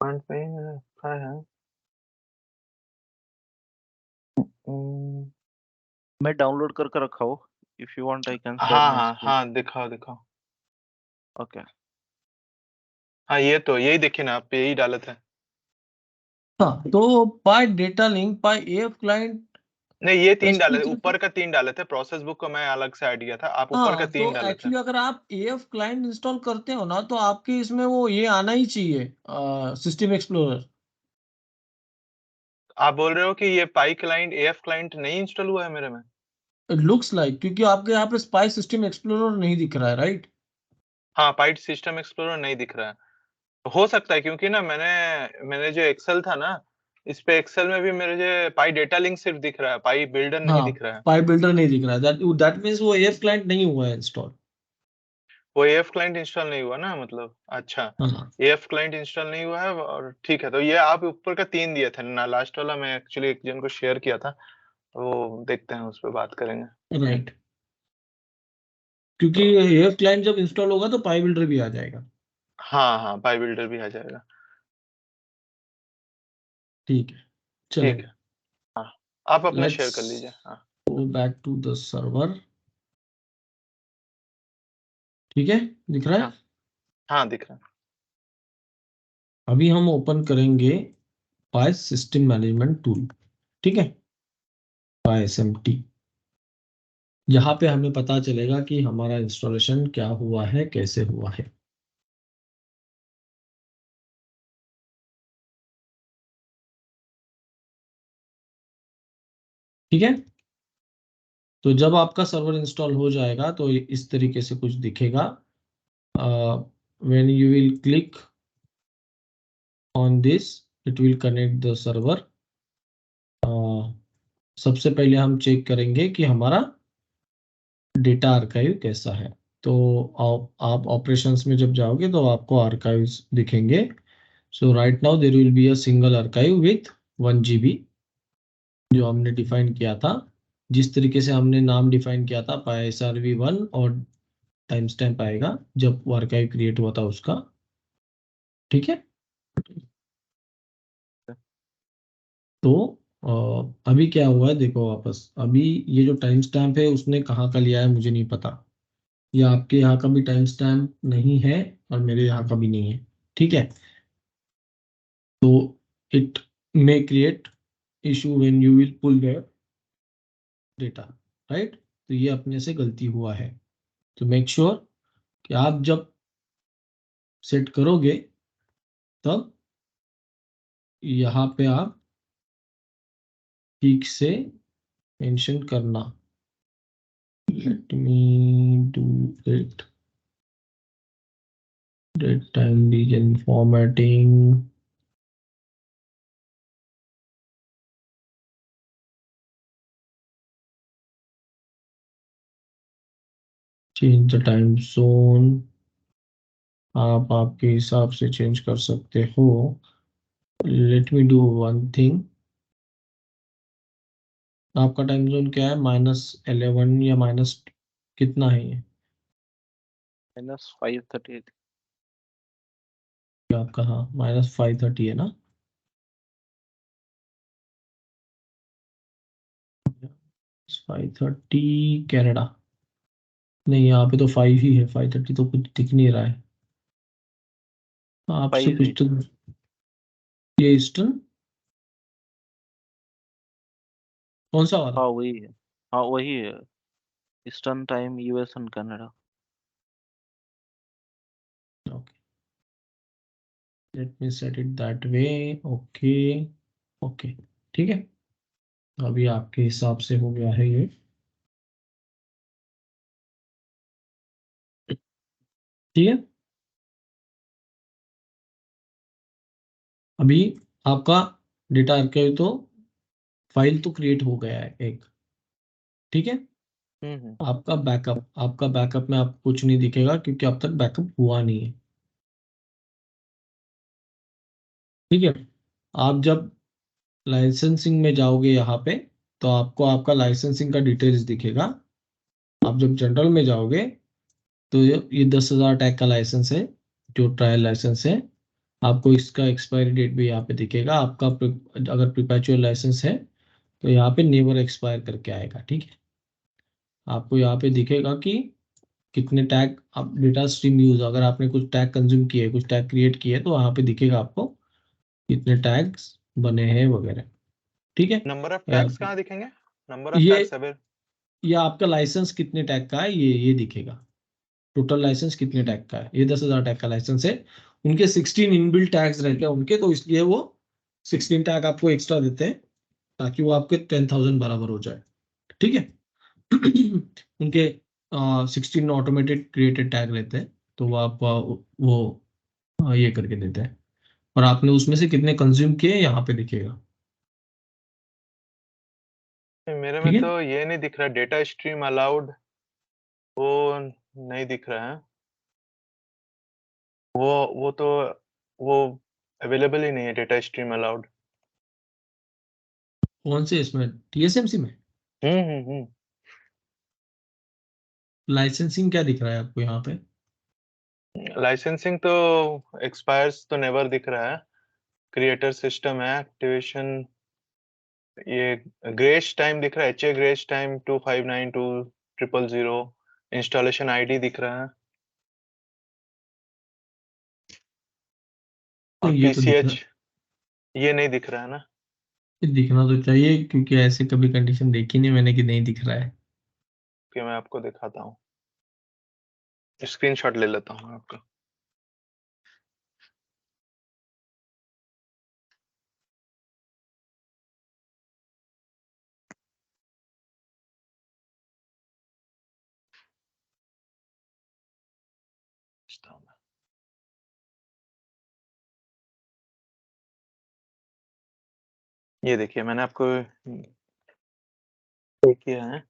S2: पॉइंट पे ही मैंने रखा है। हम्म।
S3: मैं डाउनलोड करके रखा हूँ, If you want, I can share
S2: हाँ
S3: my
S2: हाँ
S3: screen.
S2: हाँ, दिखाओ दिखाओ।
S3: Okay.
S2: हाँ ये तो यही देखिए ना, आप यही डाले थे।
S1: हाँ, तो पाई डेटा लिंक पाई एफ क्लाइंट।
S2: नहीं, ये 3 डाले थे,
S1: ST3
S2: ऊपर का 3 डाले थे। प्रोसेस बुक को मैं अलग से ऐड किया था, आप ऊपर का
S1: हाँ,
S2: 3
S1: तो
S2: डाले थे।
S1: एक्चुअली अगर आप एफ क्लाइंट इंस्टॉल करते हो ना, तो आपके इसमें वो ये आना ही चाहिए, सिस्टम एक्सप्लोरर।
S2: आप बोल रहे हो कि ये पाई क्लाइंट एएफ क्लाइंट नहीं इंस्टॉल हुआ है मेरे में?
S1: लुक्स लाइक, क्योंकि आपके यहाँ पे स्पाई सिस्टम एक्सप्लोरर नहीं दिख रहा है, राइट?
S2: हाँ, पाई सिस्टम एक्सप्लोरर नहीं दिख रहा है। हो सकता है क्योंकि ना मैंने जो एक्सेल था ना, इस पे एक्सेल में भी मेरे जो पाई डेटा लिंक सिर्फ दिख रहा है, पाई बिल्डर नहीं
S1: हाँ,
S2: दिख रहा है।
S1: पाई बिल्डर नहीं दिख रहा है, दैट मीन्स वो एफ क्लाइंट नहीं हुआ है इंस्टॉल।
S2: वो एएफ क्लाइंट इंस्टॉल नहीं हुआ ना, मतलब अच्छा।
S1: हाँ,
S2: एएफ क्लाइंट इंस्टॉल नहीं हुआ है, और ठीक है, तो ये आप ऊपर का 3 दिए थे ना, लास्ट वाला मैं एक्चुअली एक जन को शेयर किया था, वो देखते हैं, उस पे बात करेंगे।
S1: राइट, क्योंकि एफ क्लाइंट जब इंस्टॉल होगा तो पाई बिल्डर भी आ जाएगा।
S2: हाँ हाँ, पाई बिल्डर भी आ जाएगा।
S1: ठीक है, चलो,
S2: ठीक है, हाँ, आप अपना शेयर कर
S1: लेट्स
S2: लीजिए। हाँ
S1: go back to the server. ठीक है, दिख रहा है?
S2: हाँ हाँ, दिख रहा है।
S1: अभी हम ओपन करेंगे पाई सिस्टम मैनेजमेंट टूल। ठीक है, पाई SMT। यहाँ पे हमें पता चलेगा कि हमारा इंस्टॉलेशन क्या हुआ है, कैसे हुआ है। ठीक है, तो जब आपका सर्वर इंस्टॉल हो जाएगा तो इस तरीके से कुछ दिखेगा। When you will click on this, it will connect the server. सबसे पहले हम चेक करेंगे कि हमारा डेटा आर्काइव कैसा है। तो आप ऑपरेशंस में जब जाओगे तो आपको आर्काइव्स दिखेंगे। So right now there will be a single archive with 1 GB, जो हमने डिफाइन किया था। जिस तरीके से हमने नाम डिफाइन किया था PySRV1, और टाइम स्टैम्प आएगा जब वो आर्काइव क्रिएट हुआ था उसका। ठीक है, तो अभी क्या हुआ है देखो वापस। अभी ये जो टाइम स्टैम्प है उसने कहाँ का लिया है मुझे नहीं पता। या आपके यहाँ का भी टाइम स्टैम्प नहीं है और मेरे यहाँ का भी नहीं है। ठीक है, तो it may create issue when you will pull the data, right? तो ये अपने से गलती हुआ है। तो मेक श्योर कि आप जब सेट करोगे तब यहाँ पे आप ठीक से मेंशन करना। Let me do it. Date time region formatting, change the time zone. आप आपके हिसाब से चेंज कर सकते हो। Let me do one thing. आपका टाइम जोन क्या है? -11 या माइनस कितना है ये
S3: -5:38.
S1: आपका? हाँ, -5:30 है ना? 5:30 कनाडा। नहीं, यहाँ पे तो 5 ही है, 5:30 तो कुछ दिख नहीं रहा है आपसे
S3: 5
S1: कुछ तो। ये ईस्टर्न कौन सा वाला?
S3: हाँ वही है, हाँ वही है, eastern time US and Canada.
S1: Okay, let me set it that way. Okay, okay, ठीक है, अभी आपके हिसाब से हो गया है ये। ठीक है, अभी आपका डेटा आर्काइव तो फाइल तो क्रिएट हो गया है एक। ठीक है,
S3: हम्म।
S1: आपका बैकअप में आपको कुछ नहीं दिखेगा क्योंकि अब तक बैकअप हुआ नहीं है। ठीक है, आप जब लाइसेंसिंग में जाओगे यहाँ पे तो आपको आपका लाइसेंसिंग का डिटेल्स दिखेगा। आप जब जनरल में जाओगे तो ये 10,000 टैग का लाइसेंस है, जो ट्रायल लाइसेंस है। आपको इसका एक्सपायरी डेट भी यहाँ पे दिखेगा। आपका अगर प्रीपेचुअल लाइसेंस है तो यहाँ पे नेवर एक्सपायर करके आएगा। ठीक है, आपको यहाँ पे दिखेगा कि कितने टैग आप डेटा स्ट्रीम यूज, अगर आपने कुछ टैग कंज्यूम किए, कुछ टैग क्रिएट किए, तो वहाँ पे दिखेगा आपको कितने टैग्स बने हैं वगैरह। ठीक है,
S2: नंबर ऑफ टैग्स कहाँ दिखेंगे? नंबर ऑफ
S1: ये
S2: टैग्स अभी
S1: आपका लाइसेंस कितने टैग का है ये दिखेगा। टोटल लाइसेंस कितने टैग का है, ये 10,000 टैग का लाइसेंस है। उनके 16 इनबिल्ट टैग्स रहते हैं उनके, तो इसलिए वो 16 टैग आपको एक्स्ट्रा देते हैं ताकि वो आपके 10,000 बराबर हो जाए। ठीक है। उनके 16 ऑटोमेटेड क्रिएटेड टैग रहते हैं, तो वो आप वो ये करके देते हैं, और आपने उसमें से कितने कंज्यूम किए यहाँ पे दिखेगा।
S2: मेरे में
S1: ठीक है।
S2: तो ये नहीं दिख रहा, डेटा स्ट्रीम अलाउड वो नहीं दिख रहा है। वो तो वो अवेलेबल ही नहीं है, डेटा स्ट्रीम अलाउड।
S1: कौन से इसमें, TSMC में?
S2: हम्म।
S1: लाइसेंसिंग क्या दिख रहा है आपको यहाँ पे?
S2: लाइसेंसिंग तो एक्सपायर्स तो नेवर दिख रहा है। क्रिएटर सिस्टम है, एक्टिवेशन ये ग्रेस टाइम दिख रहा है, HA grace time 25920000। Installation ID दिख रहा है और
S1: ये तो दिख रहा
S2: PCH ये नहीं दिख रहा है ना।
S1: है, दिखना तो चाहिए, क्योंकि ऐसे कभी कंडीशन देखी नहीं मैंने कि नहीं दिख रहा है।
S2: कि मैं आपको दिखाता हूँ, स्क्रीनशॉट ले लेता हूँ आपका। ये देखिए मैंने आपको ये किया है।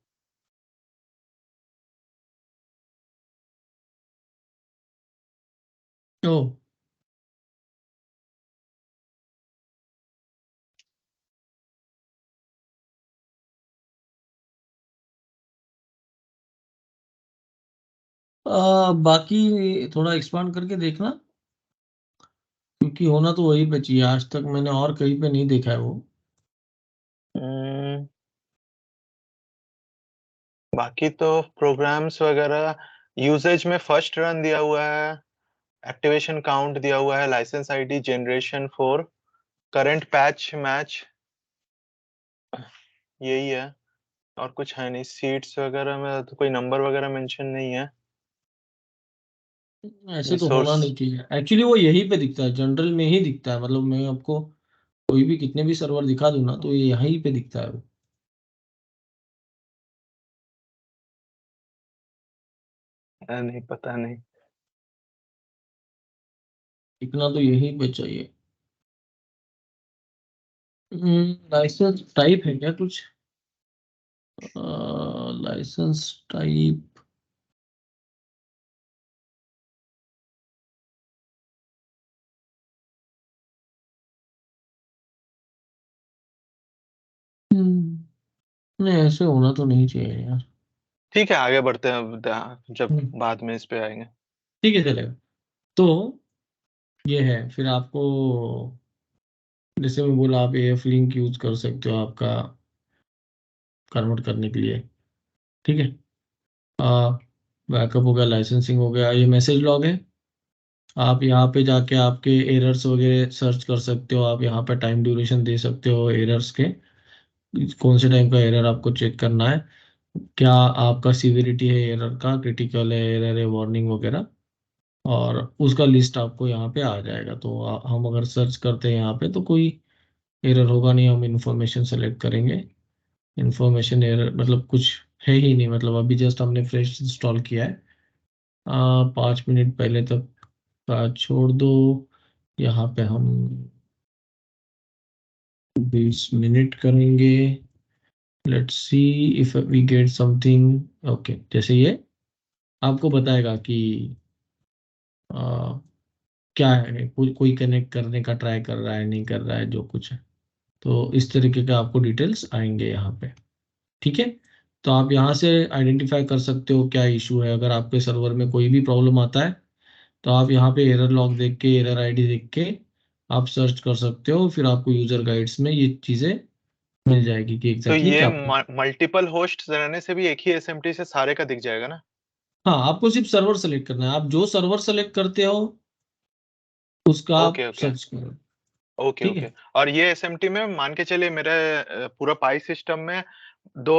S1: ओ, बाकी थोड़ा एक्सपांड करके देखना, क्योंकि होना तो वही पे चाहिए। आज तक मैंने और कहीं पे नहीं देखा है वो।
S2: हम्म, बाकी तो प्रोग्राम्स वगैरह यूसेज में फर्स्ट रन दिया हुआ है, एक्टिवेशन काउंट दिया हुआ है, licence ID generation 4, current patch match, यही है और कुछ है नहीं। सीट्स वगैरह में तो कोई नंबर वगैरह मेंशन नहीं है।
S1: ऐसे तो होना
S2: रिसोर्स
S1: नहीं चाहिए एक्चुअली, वो यहीं पे दिखता है, जनरल में ही दिखता है। मतलब मैं आपको कोई भी कितने भी सर्वर दिखा दूं ना, तो ये यहीं पे दिखता है वो।
S2: नहीं पता नहीं।
S1: दिखना तो यहीं पे चाहिए। लाइसेंस टाइप है क्या कुछ? लाइसेंस टाइप, नहीं ऐसे होना तो नहीं चाहिए यार।
S2: ठीक है आगे बढ़ते हैं अब जब
S1: हम्म,
S2: बाद में इस पे आएंगे।
S1: ठीक है चलेगा। तो ये है, फिर आपको जैसे मैं बोला, आप AF लिंक यूज कर सकते हो आपका कन्वर्ट करने के लिए। ठीक है। बैकअप हो गया, लाइसेंसिंग हो गया, ये मैसेज लॉग है। आप यहाँ पे जाके आपके एरर्स वगैरह सर्च कर सकते हो, आप यहाँ पे टाइम ड्यूरेशन दे सकते हो एरर्स के, कौन से टाइम का एरर आपको चेक करना है, क्या आपका सीवियरिटी है एरर का, क्रिटिकल है एरर है, वार्निंग वगैरह, और उसका लिस्ट आपको यहाँ पे आ जाएगा। तो हम अगर सर्च करते हैं यहाँ पे तो कोई एरर होगा नहीं, हम इंफॉर्मेशन सेलेक्ट करेंगे। इंफॉर्मेशन एरर मतलब कुछ है ही नहीं, मतलब अभी जस्ट हमने फ्रेश इंस्टॉल किया है, 5 मिनट पहले तक का छोड़ दो। यहाँ पे हम 20 मिनट करेंगे। Let's see if we get something. Okay, जैसे ये आपको बताएगा कि आ, क्या है, कोई कनेक्ट करने का ट्राई कर रहा है, नहीं कर रहा है, जो कुछ है। तो इस तरीके का आपको डिटेल्स आएंगे यहाँ पे। ठीक है। तो आप यहाँ से आइडेंटिफाई कर सकते हो क्या इशू है। अगर आपके सर्वर में कोई भी प्रॉब्लम आता है, तो आप यहाँ पे एरर लॉग देख के, एरर आईडी देख के आप सर्च कर सकते हो, फिर आपको यूजर गाइड्स में ये चीज़ें मिल जाएगी कि
S2: तो
S1: एग्जैक्टली
S2: ये
S1: क्या।
S2: मल्टीपल होस्ट रहने से भी एक ही एसएमटी से सारे का दिख जाएगा ना?
S1: हाँ, आपको सिर्फ सर्वर सेलेक्ट करना है, आप जो सर्वर सेलेक्ट करते हो उसका आप
S2: ओके ओके
S1: सर्च करो।
S2: ओके
S1: ठीक
S2: ओके।
S1: है।
S2: और ये एसएमटी में मान के चलिए मेरे पूरा पाई सिस्टम में दो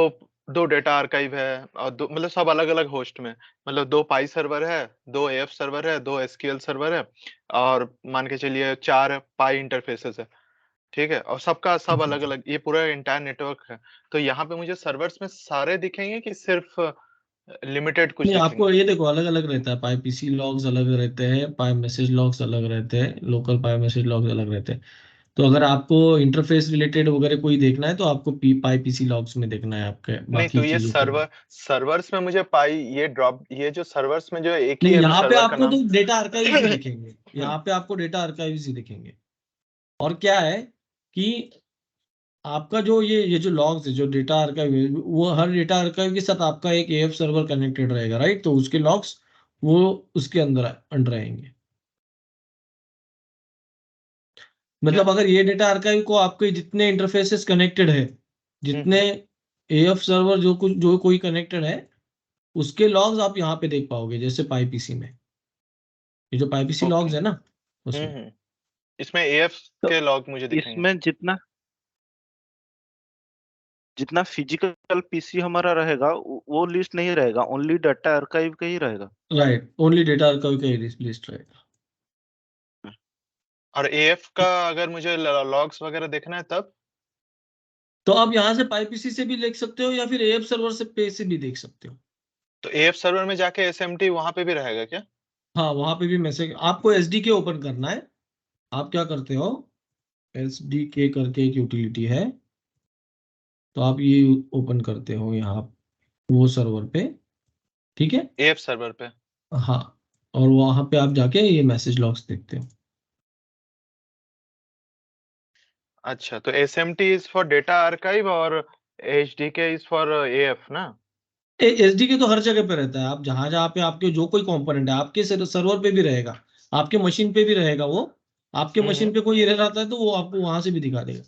S2: दो डेटा आर्काइव है, और दो मतलब सब अलग अलग होस्ट में, मतलब दो पाई सर्वर है, दो एएफ सर्वर है, दो एसक्यूएल सर्वर है, और मान के चलिए चार पाई इंटरफेसेस है। ठीक है, और सबका सब अलग अलग, ये पूरा इंटायर नेटवर्क है। तो यहाँ पे मुझे सर्वर्स में सारे दिखेंगे कि सिर्फ लिमिटेड कुछ
S1: नहीं,
S2: दिखेंगे?
S1: आपको ये देखो अलग अलग रहता है, पाई पीसी लॉग्स अलग रहते हैं, पाई मैसेज लॉग्स अलग रहते हैं, लोकल पाई मैसेज लॉग्स अलग रहते हैं। तो अगर आपको इंटरफेस रिलेटेड वगैरह कोई देखना है तो आपको पाई पीसी लॉग्स में देखना है आपके
S2: नहीं,
S1: बाकी
S2: तो ये
S1: चीजों के लिए।
S2: सर्वर्स में मुझे पाई ये ड्रॉप, ये जो सर्वर्स में जो एक ही
S1: नहीं,
S2: है अभी
S1: यहाँ पे
S2: सर्वर का
S1: आपको
S2: नाम।
S1: तो डेटा आर्काइव्स ही दिखेंगे, यहाँ पे आपको डेटा आर्काइव्स ही दिखेंगे। और क्या है कि आपका जो ये जो लॉग्स है, जो डेटा आर्काइव है, वो हर डेटा आर्काइव के साथ आपका एक एएफ सर्वर कनेक्टेड रहेगा, राइट? तो उसके लॉग्स वो उसके अंदर अंडर आएंगे।
S2: क्या?
S1: मतलब अगर ये डेटा आर्काइव को आपके जितने इंटरफेसेस कनेक्टेड है, जितने
S2: हम्म।
S1: एएफ सर्वर जो कोई कनेक्टेड है, उसके लॉग्स आप यहाँ पे देख पाओगे, जैसे पाई पीसी में ये जो पाई पीसी
S2: ओके।
S1: लॉग्स है ना उसमें।
S2: हम्म। इसमें एएफ
S3: तो
S2: के लॉग मुझे दिखेंगे।
S3: इसमें जितना जितना फिजिकल पीसी हमारा रहेगा वो लिस्ट नहीं रहेगा, ओनली डाटा आर्काइव का ही रहेगा।
S1: राइट, ओनली डेटा आर्काइव का लिस्ट रहेगा।
S2: और एएफ का अगर मुझे लॉग्स वगैरह देखना है तब?
S1: तो आप यहाँ से पाई पीसी से भी देख सकते हो या फिर एएफ सर्वर से भी देख सकते हो।
S2: तो एएफ सर्वर में जाके एसएमटी वहां पे भी रहेगा क्या?
S1: हाँ, वहां पे भी मैसेज आपको एसडीके ओपन करना है। आप क्या करते हो, एसडीके करके एक यूटिलिटी है, तो आप ये ओपन करते हो यहाँ वो सर्वर पे। ठीक है।
S2: एएफ सर्वर पे?
S1: हाँ, और वहां पे आप जाके ये मैसेज लॉग्स देखते हो।
S2: अच्छा, तो SMT is for data archive और एचडीके इज फॉर एएफ ना?
S1: एसडीके तो हर जगह पे रहता है, आप जहां जहां पे आपके जो कोई कंपोनेंट है आपके सर्वर पे भी रहेगा, आपके मशीन पे भी रहेगा वो। आपके मशीन
S2: हम्म।
S1: पे कोई एरर आता है तो वो आपको वहां से भी दिखा देगा।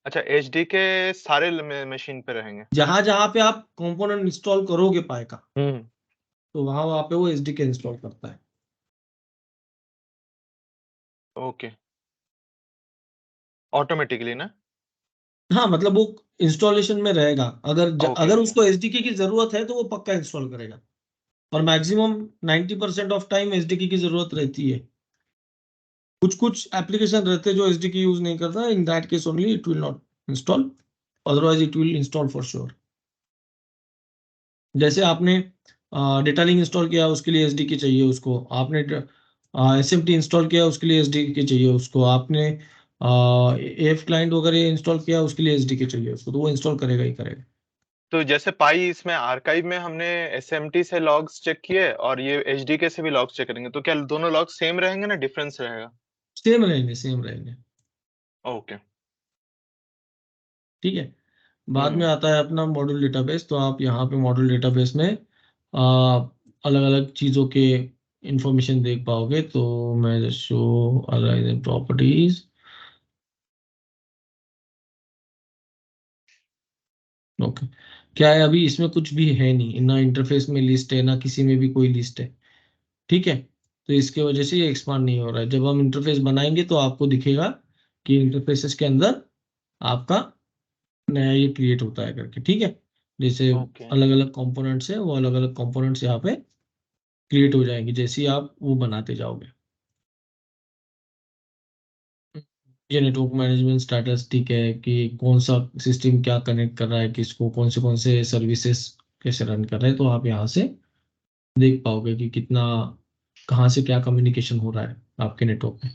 S2: अच्छा, एचडीके सारे मशीन पे रहेंगे?
S1: जहां जहां पे आप कंपोनेंट इंस्टॉल करोगे पाए का,
S2: हम्म।
S1: तो वहां वहां पे वो एसडीके इंस्टॉल करता है।
S2: ओके, ऑटोमेटिकली ना?
S1: हाँ, मतलब वो इंस्टॉलेशन में रहेगा।
S2: ओके
S1: अगर
S2: ओके।
S1: उसको एसडीके की जरूरत है तो वो पक्का इंस्टॉल करेगा। और मैक्सिमम 90% ऑफ टाइम एसडीके की जरूरत रहती है। कुछ कुछ एप्लीकेशन रहते हैं जो एसडीके यूज नहीं करता, in that case only it will not install, otherwise it will install for sure. जैसे आपने डेटा लिंक इंस्टॉल किया, उसके लिए एसडीके चाहिए उसको। आपने एसएमटी इंस्टॉल किया, उसके लिए एसडीके चाहिए उसको। आपने एफ क्लाइंट वगैरह इंस्टॉल किया, उसके लिए एसडीके चाहिए उसको, तो वो इंस्टॉल करेगा ही करेगा।
S2: तो जैसे पाई इसमें आर्काइव में हमने एसएमटी से लॉग्स चेक किए और ये एचडीके से भी लॉग्स चेक करेंगे, तो क्या दोनों लॉग्स सेम रहेंगे ना डिफरेंस रहेगा?
S1: सेम रहेंगे, सेम रहेंगे।
S2: ओके।
S1: ठीक है। बाद में
S2: हम्म।
S1: आता है अपना मॉड्यूल डेटाबेस। तो आप यहाँ पे मॉड्यूल डेटाबेस में अलग अलग चीज़ों के इंफॉर्मेशन देख पाओगे। तो मैं just show aliases properties. Okay. क्या है, अभी इसमें कुछ भी है नहीं, ना इंटरफेस में लिस्ट है, ना किसी में भी कोई लिस्ट है। ठीक है। तो इसके वजह से ये एक्सपांड नहीं हो रहा है। जब हम इंटरफेस बनाएंगे तो आपको दिखेगा कि इंटरफेसेस के अंदर आपका नया ये क्रिएट होता है करके। ठीक है। जैसे
S2: ओके।
S1: अलग अलग कंपोनेंट्स है, वो अलग अलग कंपोनेंट्स यहाँ पे क्रिएट हो जाएंगी जैसे ही आप वो बनाते जाओगे। ये नेटवर्क मैनेजमेंट स्टैटिस्टिक है कि कौन सा सिस्टम क्या कनेक्ट कर रहा है किसको, कौन से सर्विसेज कैसे रन कर रहे हैं। तो आप यहाँ से देख पाओगे कि कितना कहाँ से क्या कम्युनिकेशन हो रहा है आपके नेटवर्क में।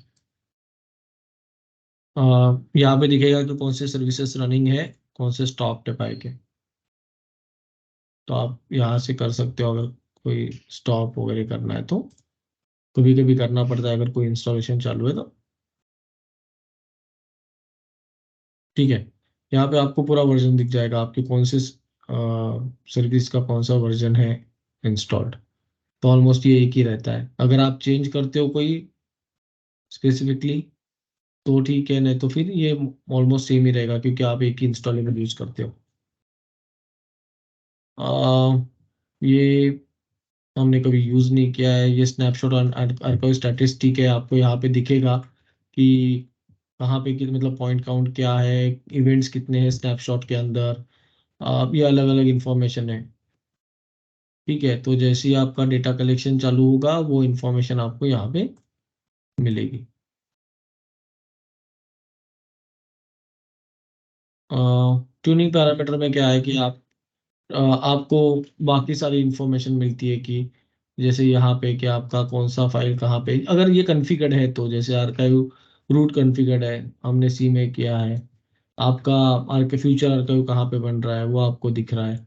S1: यहाँ पे दिखेगा कि कौन से सर्विसेज रनिंग है, कौन से स्टॉप है पाई के। तो आप यहाँ से कर सकते हो अगर कोई स्टॉप वगैरह करना है तो। कभी कभी करना पड़ता है अगर कोई इंस्टॉलेशन चालू है तो। ठीक है। यहाँ पे आपको पूरा वर्जन दिख जाएगा, आपके कौन से सर्विस का कौन सा वर्जन है इंस्टॉल्ड। तो ऑलमोस्ट ये एक ही रहता है। अगर आप चेंज करते हो कोई स्पेसिफिकली तो ठीक है, नहीं तो फिर ये ऑलमोस्ट सेम ही रहेगा क्योंकि आप एक ही इंस्टॉलेबल यूज करते हो। ये हमने कभी यूज नहीं किया है। ये स्नैपशॉट आर्काइव स्टैटिस्टिक है, आपको यहाँ पे दिखेगा कि कहाँ पे मतलब पॉइंट काउंट क्या है, इवेंट्स कितने हैं स्नैपशॉट के अंदर। ये अलग अलग इंफॉर्मेशन है। ठीक है, तो जैसे ही आपका डेटा कलेक्शन चालू होगा वो इंफॉर्मेशन आपको यहाँ पे मिलेगी। ट्यूनिंग पैरामीटर में क्या है कि आपको बाकी सारी इंफॉर्मेशन मिलती है कि जैसे यहाँ पे कि आपका कौन सा फाइल कहाँ पे, अगर ये कॉन्फ़िगर्ड है तो जैसे आर्काइव रूट कॉन्फ़िगर्ड है, हमने सी में किया है, आपका आर्क फ्यूचर आर्काइव कहाँ पे बन रहा है वो आपको दिख रहा है,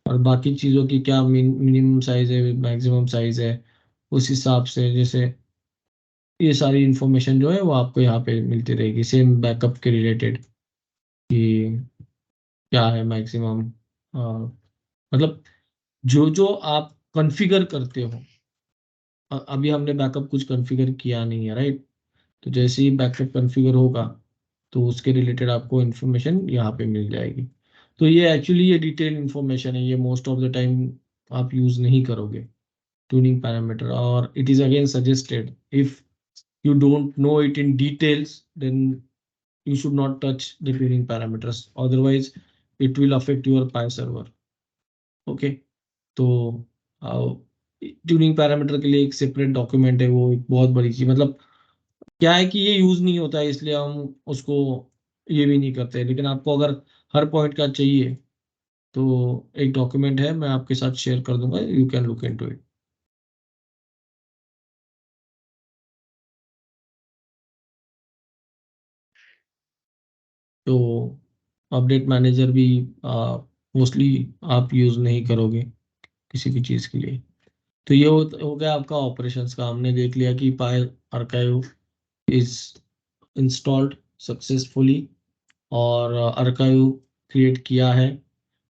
S1: और बाकी चीज़ों की क्या मिनिमम साइज है मैक्सिमम साइज है, उस हिसाब से जैसे ये सारी इंफॉर्मेशन जो है वो आपको यहाँ पे मिलती रहेगी। सेम बैकअप के रिलेटेड कि क्या है मैक्सिमम, मतलब जो जो आप कॉन्फ़िगर करते हो। अभी हमने बैकअप कुछ कॉन्फ़िगर किया नहीं है, राइट? तो जैसे ही बैकअप कॉन्फ़िगर होगा तो उसके रिलेटेड आपको इन्फॉर्मेशन यहाँ पे मिल जाएगी। तो ये एक्चुअली ये डिटेल इन्फॉर्मेशन है, ये मोस्ट ऑफ द टाइम आप यूज नहीं करोगे ट्यूनिंग पैरामीटर, और it is again suggested if you don't know it in details, then you should not touch the tuning parameters, otherwise it will affect your pi server. Okay, तो tuning parameter के लिए एक separate document है, वो एक बहुत बड़ी चीज, मतलब क्या है कि ये यूज नहीं होता है इसलिए हम उसको ये भी नहीं करते, लेकिन आपको अगर हर पॉइंट का चाहिए तो एक डॉक्यूमेंट है, मैं आपके साथ शेयर कर दूंगा, you can look into it. तो अपडेट मैनेजर भी मोस्टली आप यूज नहीं करोगे किसी भी चीज के लिए। तो ये हो गया आपका ऑपरेशंस का, हमने देख लिया कि पाई आर्काइव इज इंस्टॉल्ड सक्सेसफुली, और आर्काइव क्रिएट किया है।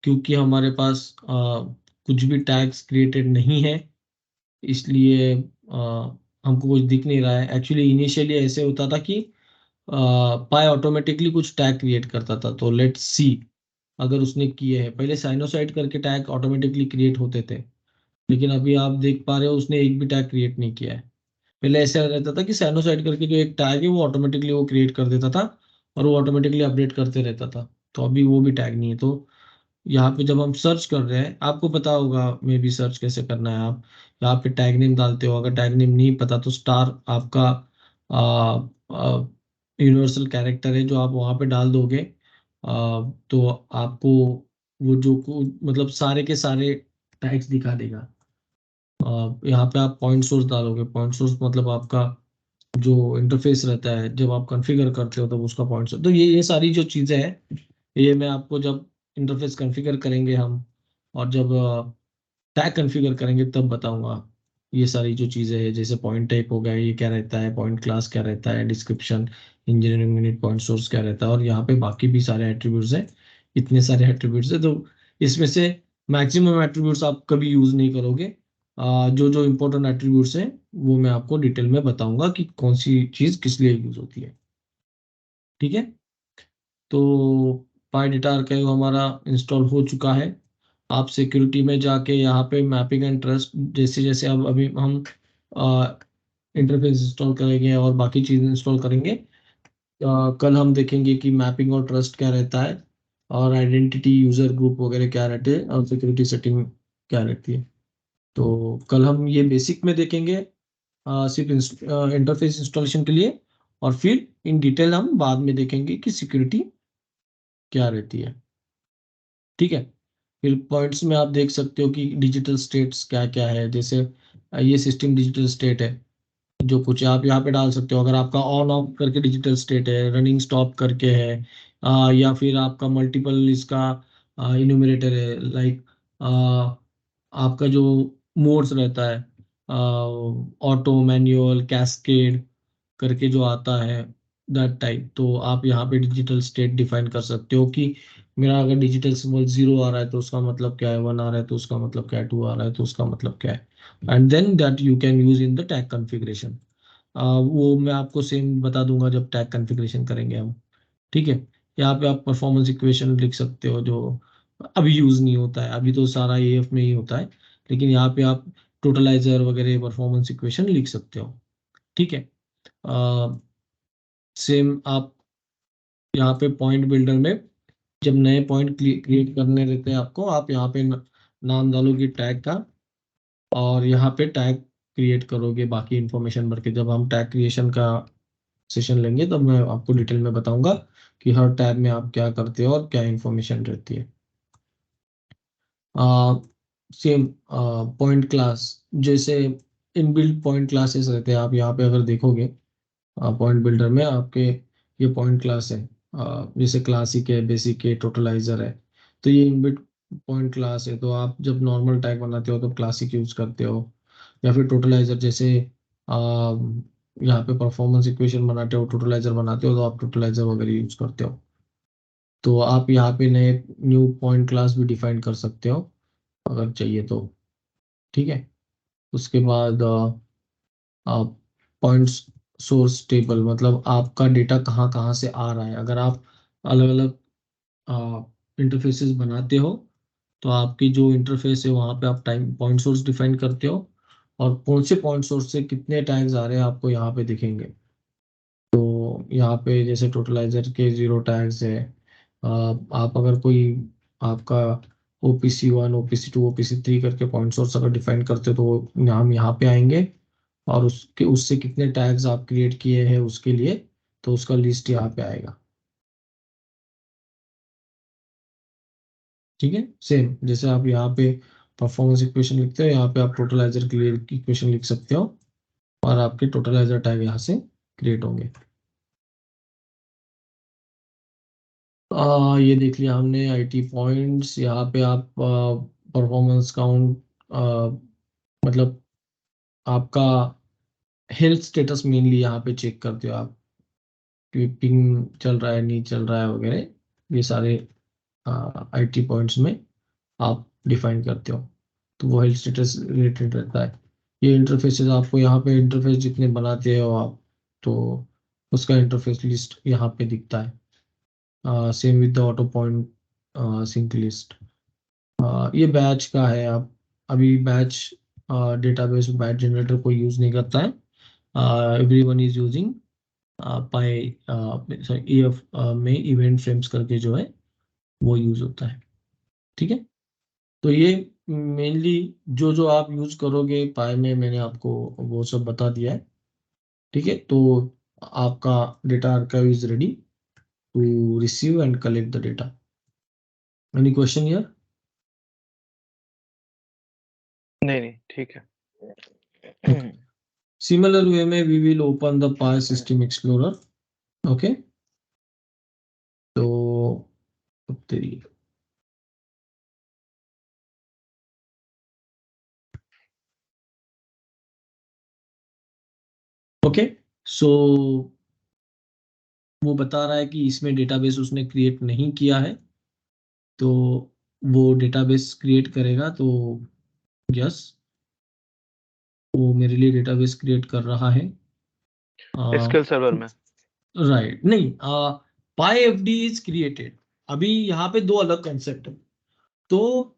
S1: क्योंकि हमारे पास कुछ भी टैग्स क्रिएटेड नहीं है इसलिए हमको कुछ दिख नहीं रहा है। एक्चुअली इनिशियली ऐसे होता था कि पाई ऑटोमेटिकली कुछ टैग क्रिएट करता था, तो लेट्स सी अगर उसने किए हैं। पहले साइनोसाइड करके टैग ऑटोमेटिकली क्रिएट होते थे, लेकिन अभी आप देख पा रहे हो उसने एक भी टैग क्रिएट नहीं किया है। पहले ऐसा रहता था कि साइनोसाइड करके जो एक टैग है वो ऑटोमेटिकली वो क्रिएट कर देता था और वो ऑटोमेटिकली अपडेट करते रहता था, तो अभी वो भी टैग नहीं है। तो यहाँ पे जब हम सर्च कर रहे हैं, आपको पता होगा मे बी सर्च कैसे करना है। आप यहाँ पे टैग नेम डालते हो, अगर टैग नेम नहीं पता तो स्टार आपका यूनिवर्सल कैरेक्टर है जो आप वहाँ पे डाल दोगे। तो आपको वो जो मतलब सारे के सारे टैग्स दिखा देगा। यहाँ पे आप पॉइंट सोर्स डालोगे, पॉइंट सोर्स मतलब आपका जो इंटरफेस रहता है जब आप कॉन्फ़िगर करते हो तब उसका पॉइंट सोर्स। तो ये सारी जो चीज़ें हैं ये मैं आपको जब इंटरफेस कॉन्फ़िगर करेंगे हम, और जब टैग कॉन्फ़िगर करेंगे तब बताऊंगा। ये सारी जो चीज़ें हैं जैसे पॉइंट टाइप हो गया, ये क्या रहता है, पॉइंट क्लास क्या रहता है, description, engineering unit, point source क्या रहता है, और यहाँ पे बाकी भी सारे एट्रीब्यूट्स हैं। इतने सारे एट्रीब्यूट्स हैं, तो इसमें से मैक्सिमम एट्रीब्यूट्स आप कभी यूज नहीं करोगे। जो जो इम्पोर्टेंट एट्रीब्यूट्स हैं वो मैं आपको डिटेल में बताऊंगा कि कौन सी चीज़ किस लिए यूज होती है। ठीक है, तो पाई डेटा आर्काइव हमारा इंस्टॉल हो चुका है। आप सिक्योरिटी में जाके यहाँ पे मैपिंग एंड ट्रस्ट, जैसे जैसे अब अभी हम इंटरफेस इंस्टॉल करेंगे और बाकी चीज़ इंस्टॉल करेंगे, कल हम देखेंगे कि मैपिंग और ट्रस्ट क्या रहता है, और आइडेंटिटी यूजर ग्रुप वगैरह क्या रहते हैं, और सिक्योरिटी सेटिंग क्या रहती है। तो कल हम ये बेसिक में देखेंगे सिर्फ इंटरफेस इंस्टॉलेशन के लिए, और फिर इन डिटेल हम बाद में देखेंगे कि सिक्योरिटी क्या रहती है। ठीक है, फिर पॉइंट्स में आप देख सकते हो कि डिजिटल स्टेट्स क्या क्या है। जैसे ये सिस्टम डिजिटल स्टेट है, जो कुछ आप यहाँ पे डाल सकते हो। अगर आपका ऑन ऑफ करके डिजिटल स्टेट है, रनिंग स्टॉप करके है, या फिर आपका मल्टीपल इसका इन्यूमरेटर है, लाइक आपका जो मोड्स रहता है ऑटो, मैनुअल, कैस्केड करके जो आता है दैट टाइप, तो आप यहाँ पे डिजिटल स्टेट डिफाइन कर सकते हो कि मेरा अगर डिजिटल सिंबल 0 आ रहा है तो उसका मतलब क्या है, 1 आ रहा है तो उसका मतलब क्या है, 2 आ रहा है तो उसका मतलब क्या है, and then that you can use in the tag configuration. वो मैं आपको सेम बता दूंगा जब टैग कॉन्फ़िगरेशन करेंगे हम। ठीक है, यहाँ पे आप परफॉर्मेंस इक्वेशन लिख सकते हो जो अभी यूज नहीं होता है, अभी तो सारा एएफ में ही होता है, लेकिन यहाँ पे आप टोटलाइजर वगैरह परफॉर्मेंस इक्वेशन लिख सकते हो। ठीक है, सेम आप यहाँ पे पॉइंट बिल्डर में जब नए पॉइंट क्रिएट करने रहते हैं आपको, आप यहाँ पे नाम डालोगे टैग का, और यहाँ पे टैग क्रिएट करोगे बाकी इंफॉर्मेशन भर के। जब हम टैग क्रिएशन का सेशन लेंगे तब मैं आपको डिटेल में बताऊंगा कि हर टैग में आप क्या करते हो और क्या इंफॉर्मेशन रहती है। सेम पॉइंट क्लास, जैसे इनबिल्ट पॉइंट क्लासेस रहते हैं, आप यहाँ पे अगर देखोगे पॉइंट बिल्डर में आपके ये पॉइंट क्लास है, जैसे क्लासिक है, बेसिक है, टोटलाइजर है, तो ये इनबिल्ट पॉइंट क्लास है। तो आप जब नॉर्मल टैग बनाते हो तो क्लासिक यूज करते हो, या फिर टोटलाइजर जैसे यहाँ पे परफॉर्मेंस इक्वेशन बनाते हो, टोटलाइजर बनाते हो तो आप टोटलाइजर वगैरह यूज करते हो। तो आप यहाँ पे नए न्यू पॉइंट क्लास भी डिफाइन कर सकते हो अगर चाहिए तो। ठीक है, उसके बाद पॉइंट सोर्स टेबल, मतलब आपका डेटा कहाँ कहाँ से आ रहा है। अगर आप अलग अलग इंटरफेसेस बनाते हो तो आपकी जो इंटरफेस है वहाँ पे आप टाइम पॉइंट सोर्स डिफाइन करते हो, और कौन से पॉइंट सोर्स से कितने टैग्स आ रहे हैं आपको यहाँ पे दिखेंगे। तो यहाँ पे जैसे टोटलाइजर के 0 टैग्स है, आप अगर कोई आपका OPC1 OPC2 OPC3 करके पॉइंट सोर्स अगर डिफाइन करते हो तो वो नाम यहाँ पे आएंगे, और उसके उससे कितने टैग्स आप क्रिएट किए हैं उसके लिए, तो उसका लिस्ट यहाँ पे आएगा। ठीक है, सेम जैसे आप यहाँ पे परफॉर्मेंस इक्वेशन लिखते हो, यहाँ पे आप टोटलाइजर के लिए इक्वेशन लिख सकते हो, और आपके टोटलाइजर टैग यहाँ से क्रिएट होंगे। ये देख लिया हमने आईटी पॉइंट्स। यहाँ पे आप परफॉर्मेंस काउंट, मतलब आपका हेल्थ स्टेटस मेनली यहाँ पे चेक करते हो आप, कि पिंग चल रहा है नहीं चल रहा है वगैरह, ये सारे आईटी पॉइंट्स में आप डिफाइन करते हो। तो वो हेल्थ स्टेटस रिलेटेड रहता है। ये इंटरफेसेस आपको यहाँ पे इंटरफेस जितने बनाते हो आप, तो उसका इंटरफेस लिस्ट यहाँ पे दिखता है। Same with the auto point sync list. ये बैच का है। आप अभी बैच डेटाबेस बैच जनरेटर कोई यूज नहीं करता है, everyone is using PI, sorry EF में इवेंट फ्रेम्स करके जो है वो यूज होता है। ठीक है, तो ये मेनली जो जो आप यूज करोगे पाई में मैंने आपको वो सब बता दिया है। ठीक है, तो आपका data archive is ready to receive and collect the data. Any question here?
S2: नहीं नहीं ठीक है।
S1: Okay. Similar way में we will open the Pi System Explorer. Okay. तो तेरी ओके, सो वो बता रहा है कि इसमें डेटाबेस उसने क्रिएट नहीं किया है, तो वो डेटाबेस क्रिएट करेगा। तो यस, वो मेरे लिए डेटाबेस क्रिएट कर रहा है।
S2: एसक्यूएल सर्वर में
S1: राइट, नहीं, पाई एफडी इज क्रिएटेड। अभी यहाँ पे दो अलग कंसेप्ट है। तो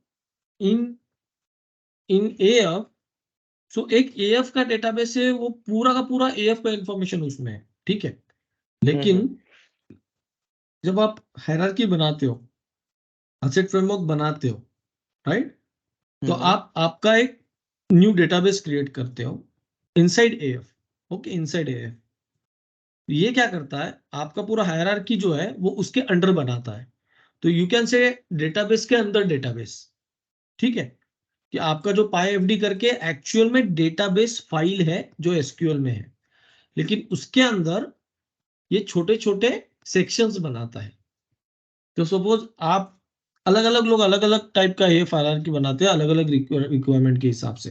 S1: इन इन एएफ, सो एक एएफ का डेटाबेस है, वो पूरा का पूरा एएफ का इंफॉर्मेशन उसमें है। ठीक है, लेकिन जब आप हायरार्की बनाते हो, एसेट फ्रेमवर्क बनाते हो, राइट, तो आप आपका एक न्यू डेटाबेस क्रिएट करते हो inside AF. Okay, inside AF ये क्या करता है, आपका पूरा हायरार्की जो है वो उसके अंडर बनाता है। तो यू कैन से डेटाबेस के अंदर डेटाबेस। ठीक है, कि आपका जो पाई एफडी करके एक्चुअल में डेटाबेस फाइल है जो एसक्यूएल में है, लेकिन उसके अंदर ये छोटे छोटे सेक्शंस बनाता है। तो सपोज आप अलग अलग लोग अलग अलग टाइप का ये हायरार्की बनाते हैं अलग अलग रिक्वायरमेंट के हिसाब से।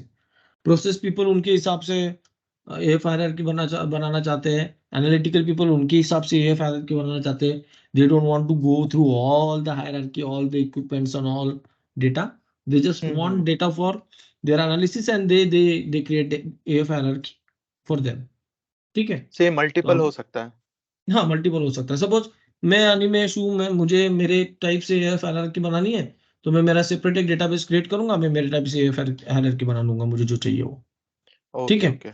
S1: प्रोसेस पीपल उनके हिसाब से ये हायरार्की बनाना चाहते हैं, एनालिटिकल पीपल उनके हिसाब से ये हायरार्की बनाना चाहते हैं। They don't want to go through all the hierarchy, all the equipments and all data. They just want data for their analysis, and they create a hierarchy for them. ठीक है,
S2: से मल्टीपल
S1: तो
S2: हो सकता है।
S1: हाँ मल्टीपल हो सकता है। सपोज मैं अनिमेश हूँ, मैं मुझे मेरे टाइप से AF हायरार्की बनानी है, तो मैं मेरा सेपरेट एक डेटाबेस क्रिएट करूंगा, मैं मेरे टाइप से AF हायरार्की बना लूंगा मुझे जो चाहिए वो। ठीक
S2: ओके
S1: है,
S2: ओके।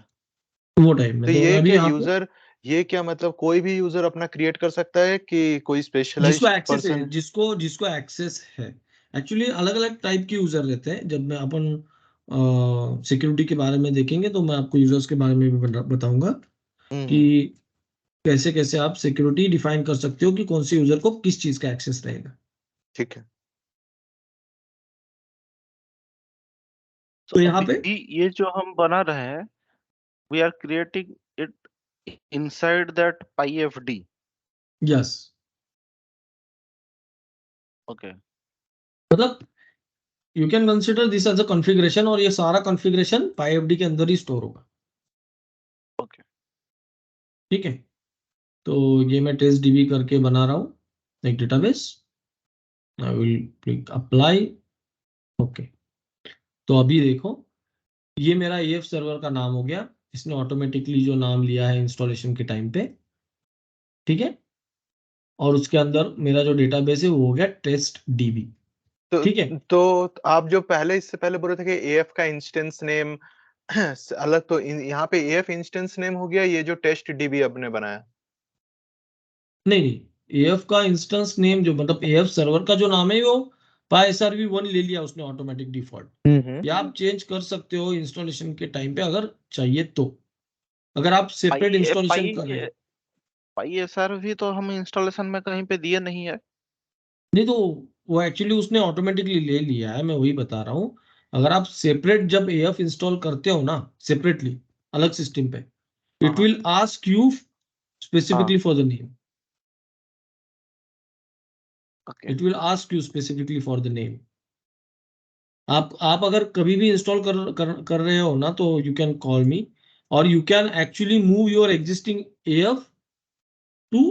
S1: वो टाइप में
S2: तो
S1: तो
S2: ये
S1: अभी
S2: क्या
S1: यहाँ पे
S2: यूजर, ये क्या मतलब कोई भी यूजर अपना क्रिएट कर सकता है कि कोई
S1: जिसको
S2: स्पेशलाइज्ड
S1: एक्सेस है,
S2: पर्सन?
S1: जिसको जिसको एक्सेस है। एक्चुअली अलग अलग टाइप के यूजर रहते हैं। जब मैं अपन सिक्योरिटी के बारे में देखेंगे तो मैं आपको यूजर्स के बारे में भी बताऊंगा कि
S2: हम्म।
S1: कैसे कैसे आप सिक्योरिटी डिफाइन कर सकते हो कि कौन से यूजर को किस चीज का एक्सेस रहेगा।
S2: ठीक है।
S3: तो
S1: तो यहाँ
S3: अभी
S1: पे
S3: ये जो हम बना रहे हैं, we are creating it inside that PyFD.
S1: Yes,
S3: okay.
S1: मतलब you can consider this as a configuration, और ये सारा कॉन्फ़िगरेशन PyFD के अंदर ही स्टोर होगा।
S3: ओके.
S1: ठीक है, तो ये मैं टेस्ट डीबी करके बना रहा हूँ एक database. I will click apply. Okay, तो अभी देखो ये मेरा AF सर्वर का नाम हो गया। इसने ऑटोमेटिकली जो नाम लिया है इंस्टॉलेशन के टाइम पे। ठीक है, और उसके अंदर मेरा जो डेटाबेस है वो हो गया टेस्ट डीबी।
S2: तो
S1: ठीक है,
S2: तो आप जो पहले इससे पहले बोल रहे थे कि एएफ का इंस्टेंस नेम अलग, तो यहाँ पे एएफ इंस्टेंस नेम हो गया ये जो टेस्ट डीबी आपने बनाया?
S1: नहीं नहीं, AF का इंस्टेंस नेम जो मतलब AF सर्वर का जो नाम है वो PySRV1 ले लिया उसने ऑटोमेटिक डिफॉल्ट। या आप चेंज कर सकते हो इंस्टॉलेशन के टाइम पे अगर चाहिए तो, अगर आप सेपरेट
S3: पाई
S1: इंस्टॉलेशन कर रहे
S3: पाई
S1: हैं।
S3: पाई SRV तो हम इंस्टॉलेशन में कहीं पे दिए नहीं है.
S1: नहीं तो वो एक्चुअली उसने ऑटोमेटिकली ले लिया है, मैं वही बता रहा हूँ। अगर आप सेपरेट जब AF इंस्टॉल करते हो ना सेपरेटली अलग सिस्टम पे, इट
S3: हाँ
S1: विल आस्क यू
S3: हाँ.
S1: Specifically for the name.
S3: Okay.
S1: It will ask you specifically for the name. आप अगर कभी भी इंस्टॉल कर रहे हो ना तो यू कैन कॉल मी, और you can actually move your existing AF to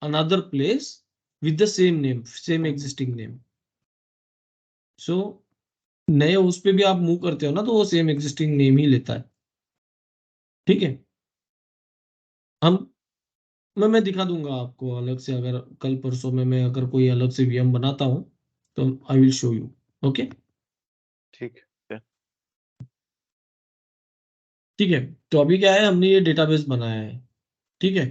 S1: another place with the same name, same existing name. So नए उस पे भी आप मूव करते हो ना तो वो सेम एग्जिस्टिंग नेम ही लेता है। ठीक है, हम मैं दिखा दूंगा आपको अलग से, अगर कल परसों में मैं अगर कोई अलग से VM बनाता हूँ तो I will show you. Okay,
S2: ठीक है।
S1: ठीक है, तो अभी क्या है हमने ये डेटाबेस बनाया है। ठीक है,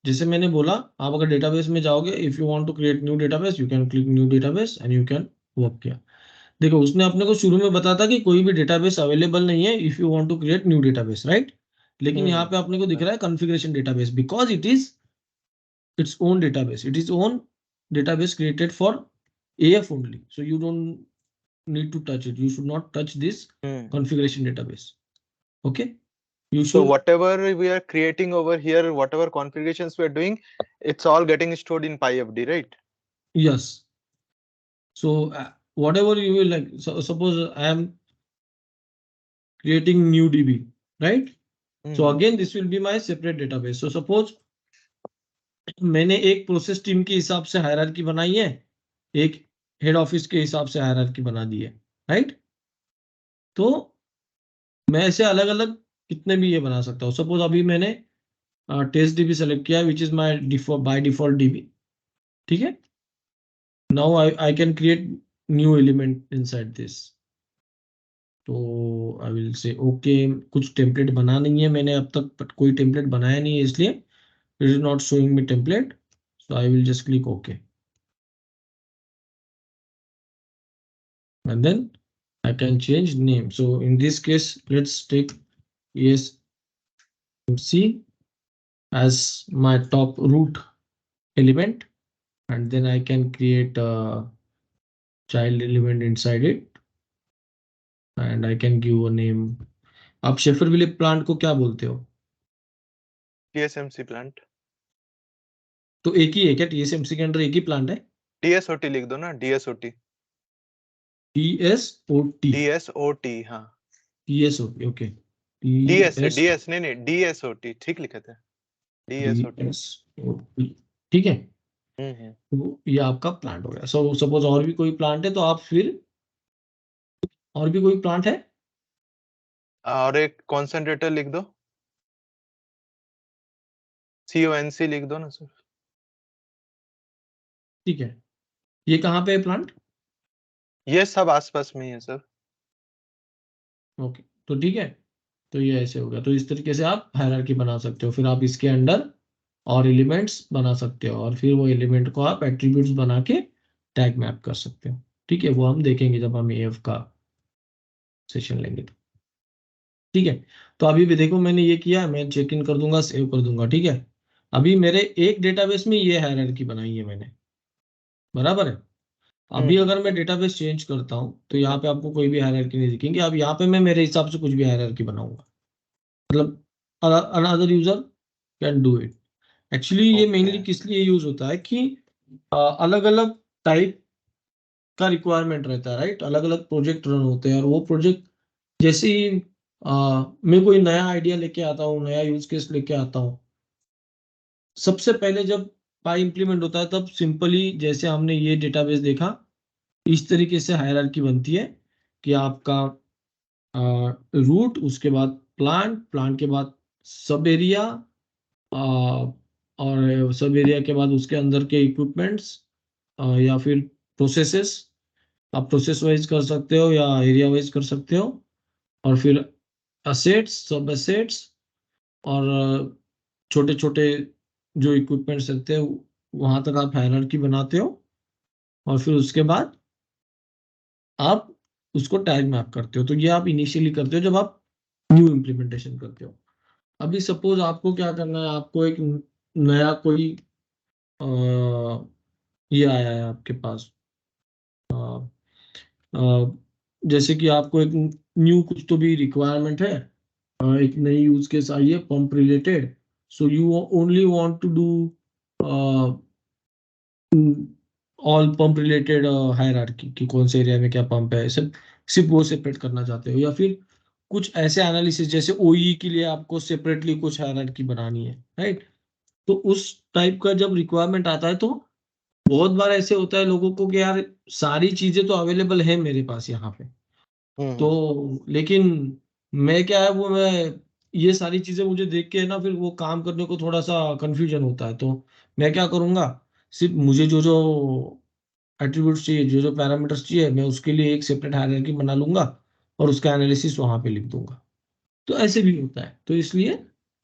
S1: जैसे मैंने बोला आप अगर डेटाबेस में जाओगे, if you want to create new database you can click new database and you can work किया। देखो उसने अपने को शुरू में बताया था कि कोई भी डेटाबेस अवेलेबल नहीं है if you want to create new database, right. लेकिन यहाँ पे अपने को दिख रहा है configuration database, because it is its own database, it is own database created for AF only, so you don't need to touch it, you should not touch this configuration database. Okay, you
S2: So
S1: should,
S2: whatever we are creating over here, whatever configurations we are doing, it's all getting stored in PyFD, right?
S1: yes. So whatever you will like, so suppose I am creating new DB, right? So again this will be my separate database. So suppose मैंने एक process team के हिसाब से hierarchy बनाई है, एक head office के हिसाब से हायरार्की बना दी है, राइट। तो मैं ऐसे अलग अलग कितने भी ये बना सकता हूँ। सपोज अभी मैंने टेस्ट DB सेलेक्ट किया which is my default by default DB। ठीक है, now I can create new element inside this. तो आई विल से ओके, कुछ टेम्पलेट बना नहीं है मैंने अब तक, बट कोई टेम्पलेट बनाया नहीं है इसलिए it is not showing me template, so I will just click okay and then I can change name. So in this case let's take ESMC as my top root element, and then I can create a child element inside it and I can give a name. आप शेफरविले plant को क्या बोलते हो?
S2: TSMC plant.
S1: तो एक ही है क्या TSMC के अंदर एक ही प्लांट है?
S2: DSOT लिख दो ना, DSOT।
S1: TSOT,
S2: DSOT, हाँ।
S1: TSOT, ओके,
S2: DS नहीं नहीं, DSOT ठीक लिखे थे, DSOT।
S1: DSOT, ठीक है। तो ये आपका प्लांट हो गया। सो सपोज और भी कोई प्लांट है तो आप फिर, और भी कोई प्लांट है?
S2: और एक कॉन्सेंट्रेटर लिख दो। CONC लिख दो ना सर।
S1: ठीक है, ये कहाँ पे है प्लांट?
S2: ये सब आसपास में ही है सर।
S1: ओके, तो ठीक है, तो ये ऐसे हो गया। तो इस तरीके से आप हायरार्की बना सकते हो, फिर आप इसके अंडर और एलिमेंट्स बना सकते हो, और फिर वो एलिमेंट को आप एट्रीब्यूट्स बना के टैग मैप कर सकते हो। ठीक है, वो हम देखेंगे जब हम AF का सेशन लेंगे तो। ठीक है, तो अभी भी देखो मैंने ये किया, मैं चेक इन कर दूंगा, सेव कर दूंगा। ठीक है, अभी मेरे एक डेटाबेस में ये हायरार्की बनाई है मैंने, बराबर है। अभी अगर मैं डेटाबेस चेंज करता हूँ तो यहाँ पे आपको कोई भी हायरार्की नहीं दिखेंगी। अब यहाँ पे मैं मेरे हिसाब से कुछ भी हायरार्की बनाऊंगा, मतलब another user can do it. Actually ये मेनली
S2: ओके।
S1: किस लिए यूज होता है कि अलग अलग टाइप का रिक्वायरमेंट रहता है, राइट। अलग अलग प्रोजेक्ट रन होते हैं, और वो प्रोजेक्ट जैसे ही मैं कोई नया आइडिया लेके आता हूँ, नया यूज केस लेके आता हूँ, सबसे पहले जब पाई इंप्लीमेंट होता है तब सिंपली जैसे हमने ये डेटाबेस देखा, इस तरीके से हायरार्की बनती है कि आपका रूट, उसके बाद प्लांट, प्लांट के बाद सब एरिया, और सब एरिया के बाद उसके अंदर के इक्विपमेंट्स, या फिर प्रोसेसेस। आप प्रोसेस वाइज कर सकते हो या एरिया वाइज कर सकते हो, और फिर असेट्स, सब असेट्स, और छोटे छोटे जो इक्विपमेंट्स रहते हैं वहां तक आप हायरार्की बनाते हो, और फिर उसके बाद आप उसको टैग मैप करते हो। तो ये आप इनिशियली करते हो जब आप न्यू इम्प्लीमेंटेशन करते हो। अभी सपोज आपको क्या करना है, आपको एक नया कोई अ, ये आया है आपके पास, अ, जैसे कि आपको एक न्यू कुछ तो भी रिक्वायरमेंट है, एक नई यूज केस आई है pump related. So you only want to do all pump related hierarchy कि कौन से एरिया में क्या पंप है, सिर्फ सिर्फ वो सेपरेट करना चाहते हो, या फिर कुछ ऐसे एनालिसिस जैसे OE के लिए आपको सेपरेटली कुछ हायरार्की बनानी है, राइट। तो उस टाइप का जब रिक्वायरमेंट आता है तो बहुत बार ऐसे होता है लोगों को कि यार सारी चीजें तो अवेलेबल है मेरे पास यहाँ पे, तो लेकिन मैं क्या है, वो मैं ये सारी चीजें मुझे देख के है ना, फिर वो काम करने को थोड़ा सा कंफ्यूजन होता है। तो मैं क्या करूंगा, सिर्फ मुझे जो जो एट्रीब्यूट्स चाहिए, जो जो पैरामीटर्स चाहिए, मैं उसके लिए एक सेपरेट हायरार्की बना लूंगा और उसका एनालिसिस वहां पे लिख दूंगा। तो ऐसे भी होता है, तो इसलिए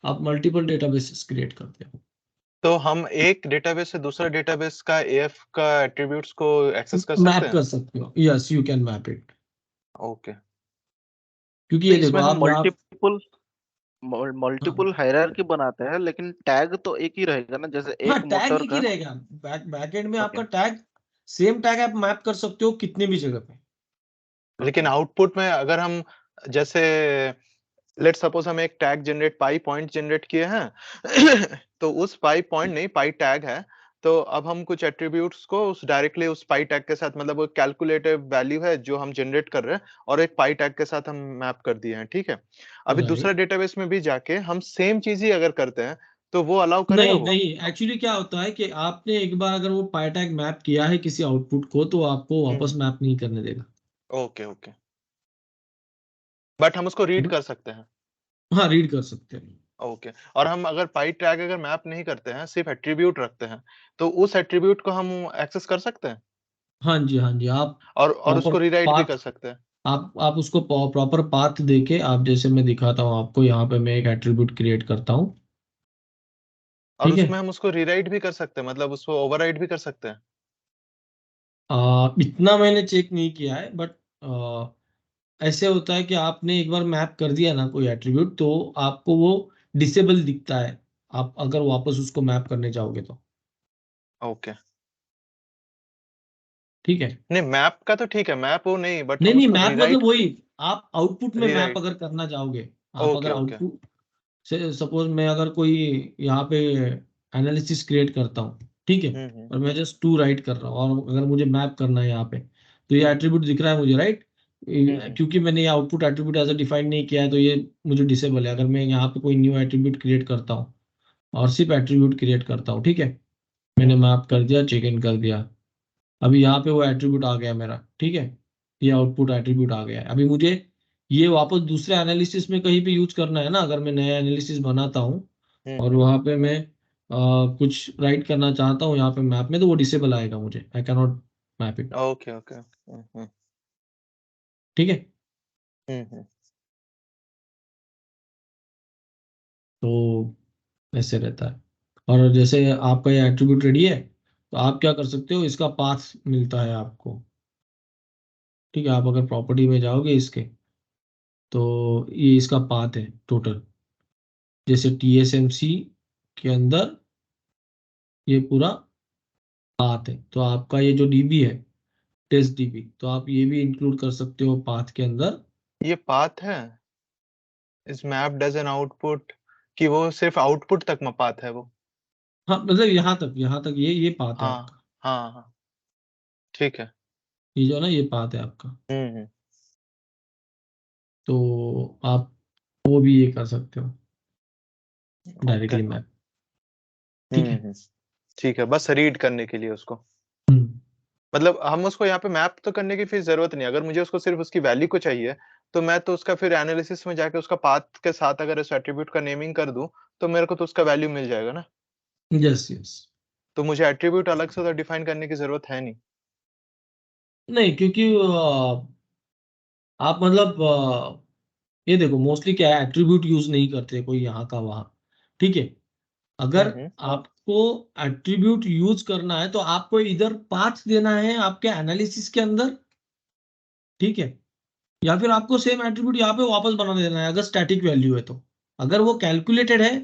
S1: आप मल्टीपल डेटाबेसेस क्रिएट करते हो।
S2: तो हम एक डेटाबेस से दूसरा डेटाबेस का AF का एट्रीब्यूट्स को एक्सेस कर सकते
S1: मैप
S2: हैं?
S1: कर सकते हो, yes you can map it.
S2: Okay.
S1: क्योंकि
S3: तो
S1: ये देखो
S3: इसमें हम
S1: आप यहाँ,
S3: मल्टीपल हायरार्की बनाते हैं, लेकिन टैग तो एक ही रहेगा ना, जैसे
S1: हाँ
S3: एक
S1: टैग
S3: मोटर
S1: एक ही
S3: का।
S1: रहेगा। बैकएंड में
S3: ओके।
S1: आपका टैग, सेम टैग आप मैप कर सकते हो कितने भी जगह पे।
S2: लेकिन आउटपुट में अगर हम जैसे लेट्स सपोज हम एक टैग जनरेट पाई पॉइंट जनरेट किए हैं तो उस पाई पॉइंट नहीं पाई टैग है, तो अब हम कुछ एट्रीब्यूट्स को उस डायरेक्टली उस पाई टैग के साथ मतलब वो कैलकुलेटिव वैल्यू है जो हम जनरेट कर रहे हैं और एक पाई टैग के साथ हम मैप कर दिए हैं, ठीक है। अभी दूसरा
S1: राइट,
S2: डेटाबेस में भी जाके हम सेम चीज ही अगर करते हैं तो वो अलाउ करेगा
S1: नहीं
S2: वो?
S1: नहीं, एक्चुअली क्या होता है कि आपने एक बार अगर वो पाई टैग मैप किया है किसी आउटपुट को, तो आपको वापस
S2: हम्म।
S1: मैप नहीं करने देगा।
S2: Okay okay. बट हम उसको रीड कर सकते हैं?
S1: हाँ रीड कर सकते हैं।
S2: ओके। और हम अगर पाई टैग अगर मैप नहीं करते हैं, सिर्फ एट्रीब्यूट रखते हैं, तो उस एट्रीब्यूट को हम एक्सेस कर सकते हैं
S1: हाँ जी, हाँ जी, आप
S2: और
S1: प्रॉपर
S2: उसको रीराइट भी कर
S1: पाथ,
S2: सकते हैं?
S1: आप उसको प्रॉपर पाथ देके, आप जैसे मैं दिखाता हूँ आपको, यहाँ पे मैं एक एट्रीब्यूट क्रिएट करता हूँ।
S2: और
S1: ठीक है,
S2: उसमें हम उसको रीराइट भी कर सकते हैं, मतलब उसको ओवरराइड भी कर सकते हैं?
S1: इतना मैंने चेक नहीं किया है, बट ऐसे होता है कि आपने एक बार मैप कर दिया ना कोई एट्रीब्यूट, तो आपको वो डिसेबल दिखता है, आप अगर वापस उसको मैप करने जाओगे तो।
S2: ओके।
S1: ठीक है,
S2: नहीं मैप का तो ठीक है, मैप वो नहीं, बट
S1: नहीं
S2: हम
S1: नहीं,
S2: उसको
S1: मैप मतलब
S2: रीराइट।
S1: वही, आप आउटपुट में मैप
S2: रीराइट।
S1: अगर करना चाहोगे, आप
S2: ओके
S1: अगर
S2: ओके।
S1: आउटपुट से सपोज मैं अगर कोई यहाँ पे एनालिसिस क्रिएट करता हूँ, ठीक है,
S2: हम्म।
S1: और मैं जस्ट टू राइट कर रहा हूँ, और अगर मुझे मैप करना है यहाँ पे, तो ये
S2: हम्म
S1: एट्रीब्यूट दिख रहा है मुझे, राइट।
S2: हम्म।
S1: क्योंकि मैंने ये आउटपुट एट्रीब्यूट ऐसा डिफाइन नहीं किया है, तो ये मुझे डिसेबल है। अगर मैं यहाँ पे कोई न्यू एट्रीब्यूट क्रिएट करता हूँ और सिर्फ एट्रीब्यूट क्रिएट करता हूँ, ठीक है, मैंने
S2: हम्म
S1: मैप कर दिया, चेक इन कर दिया, अभी यहाँ पे वो एट्रीब्यूट आ गया मेरा, ठीक है, ये आउटपुट एट्रीब्यूट आ गया है। अभी मुझे ये वापस दूसरे एनालिसिस में कहीं पे यूज करना है ना, अगर मैं नया एनालिसिस बनाता हूँ और
S2: हम्म।
S1: वहां पे मैं कुछ राइट करना चाहता हूँ यहाँ पे मैप में, तो वो डिसेबल आएगा मुझे, I can not map it.
S2: Okay okay.
S1: ठीक है,
S2: हम्म।
S1: तो ऐसे रहता है। और जैसे आपका ये एट्रीब्यूट रेडी है, तो आप क्या कर सकते हो, इसका पाथ मिलता है आपको। ठीक है, आप अगर प्रॉपर्टी में जाओगे इसके, तो ये इसका पाथ है टोटल। जैसे TSMC के अंदर ये पूरा पाथ है, तो आपका ये जो DB है, टेस्ट DB, तो आप ये भी इंक्लूड कर सकते हो पाथ के अंदर।
S2: ये पाथ है, इस मैप डज एन आउटपुट, कि वो सिर्फ आउटपुट तक में पाथ है वो?
S1: हाँ, मतलब यहाँ तक ये पाथ है
S2: हाँ
S1: आपका।
S2: हाँ हाँ, ठीक है।
S1: ये जो है ना, ये पाथ है आपका।
S2: हम्म।
S1: तो आप वो भी ये कर सकते हो
S2: ओके।
S1: Directly map. ठीक है।
S2: हम्म। ठीक है, बस रीड करने के लिए उसको।
S1: हम्म।
S2: मतलब हम उसको यहाँ पे मैप तो करने की फिर जरूरत नहीं, अगर मुझे उसको सिर्फ उसकी वैल्यू को चाहिए, तो मैं तो उसका फिर एनालिसिस में जाके उसका पाथ के साथ अगर उस एट्रीब्यूट का नेमिंग कर दूं, तो मेरे को तो उसका वैल्यू मिल जाएगा ना।
S1: Yes yes.
S2: तो मुझे एट्रीब्यूट अलग से तो डिफाइन करने की जरूरत है नहीं।
S1: नहीं, क्योंकि आप मतलब ये देखो, मोस्टली क्या है, एट्रीब्यूट यूज नहीं करते कोई यहाँ का वहाँ। ठीक है, अगर
S2: हम्म।
S1: आपको एट्रीब्यूट यूज करना है, तो आपको इधर पाथ देना है आपके एनालिसिस के अंदर। ठीक है, या फिर आपको सेम एट्रीब्यूट यहाँ पे वापस बना देना है, अगर स्टैटिक वैल्यू है तो। अगर वो कैलकुलेटेड है,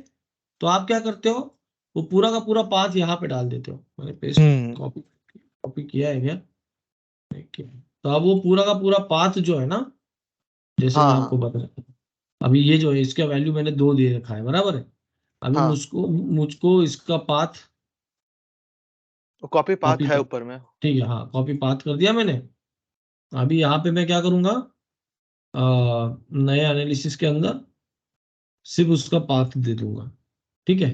S1: तो आप क्या करते हो, वो पूरा का पूरा पाथ यहाँ पे डाल देते हो। मैंने पेस्ट
S2: हम्म।
S1: कॉपी कॉपी किया है क्या? नहीं किया। तो अब वो पूरा का पूरा पाथ जो है ना, जैसे मैं
S2: हाँ
S1: आपको
S2: हाँ
S1: बता रहा हूँ, अभी ये जो है इसका वैल्यू मैंने 2 दे रखा है, बराबर है। अभी
S2: हाँ,
S1: मुझको मुझको इसका पाथ
S2: कॉपी
S1: कॉपी
S2: पाथ है
S1: कर,
S2: ऊपर में।
S1: ठीक है, हाँ, कॉपी पाथ कर दिया मैंने। अभी यहाँ पे मैं क्या करूंगा, नए एनालिसिस के अंदर सिर्फ उसका पाथ दे दूंगा। ठीक है,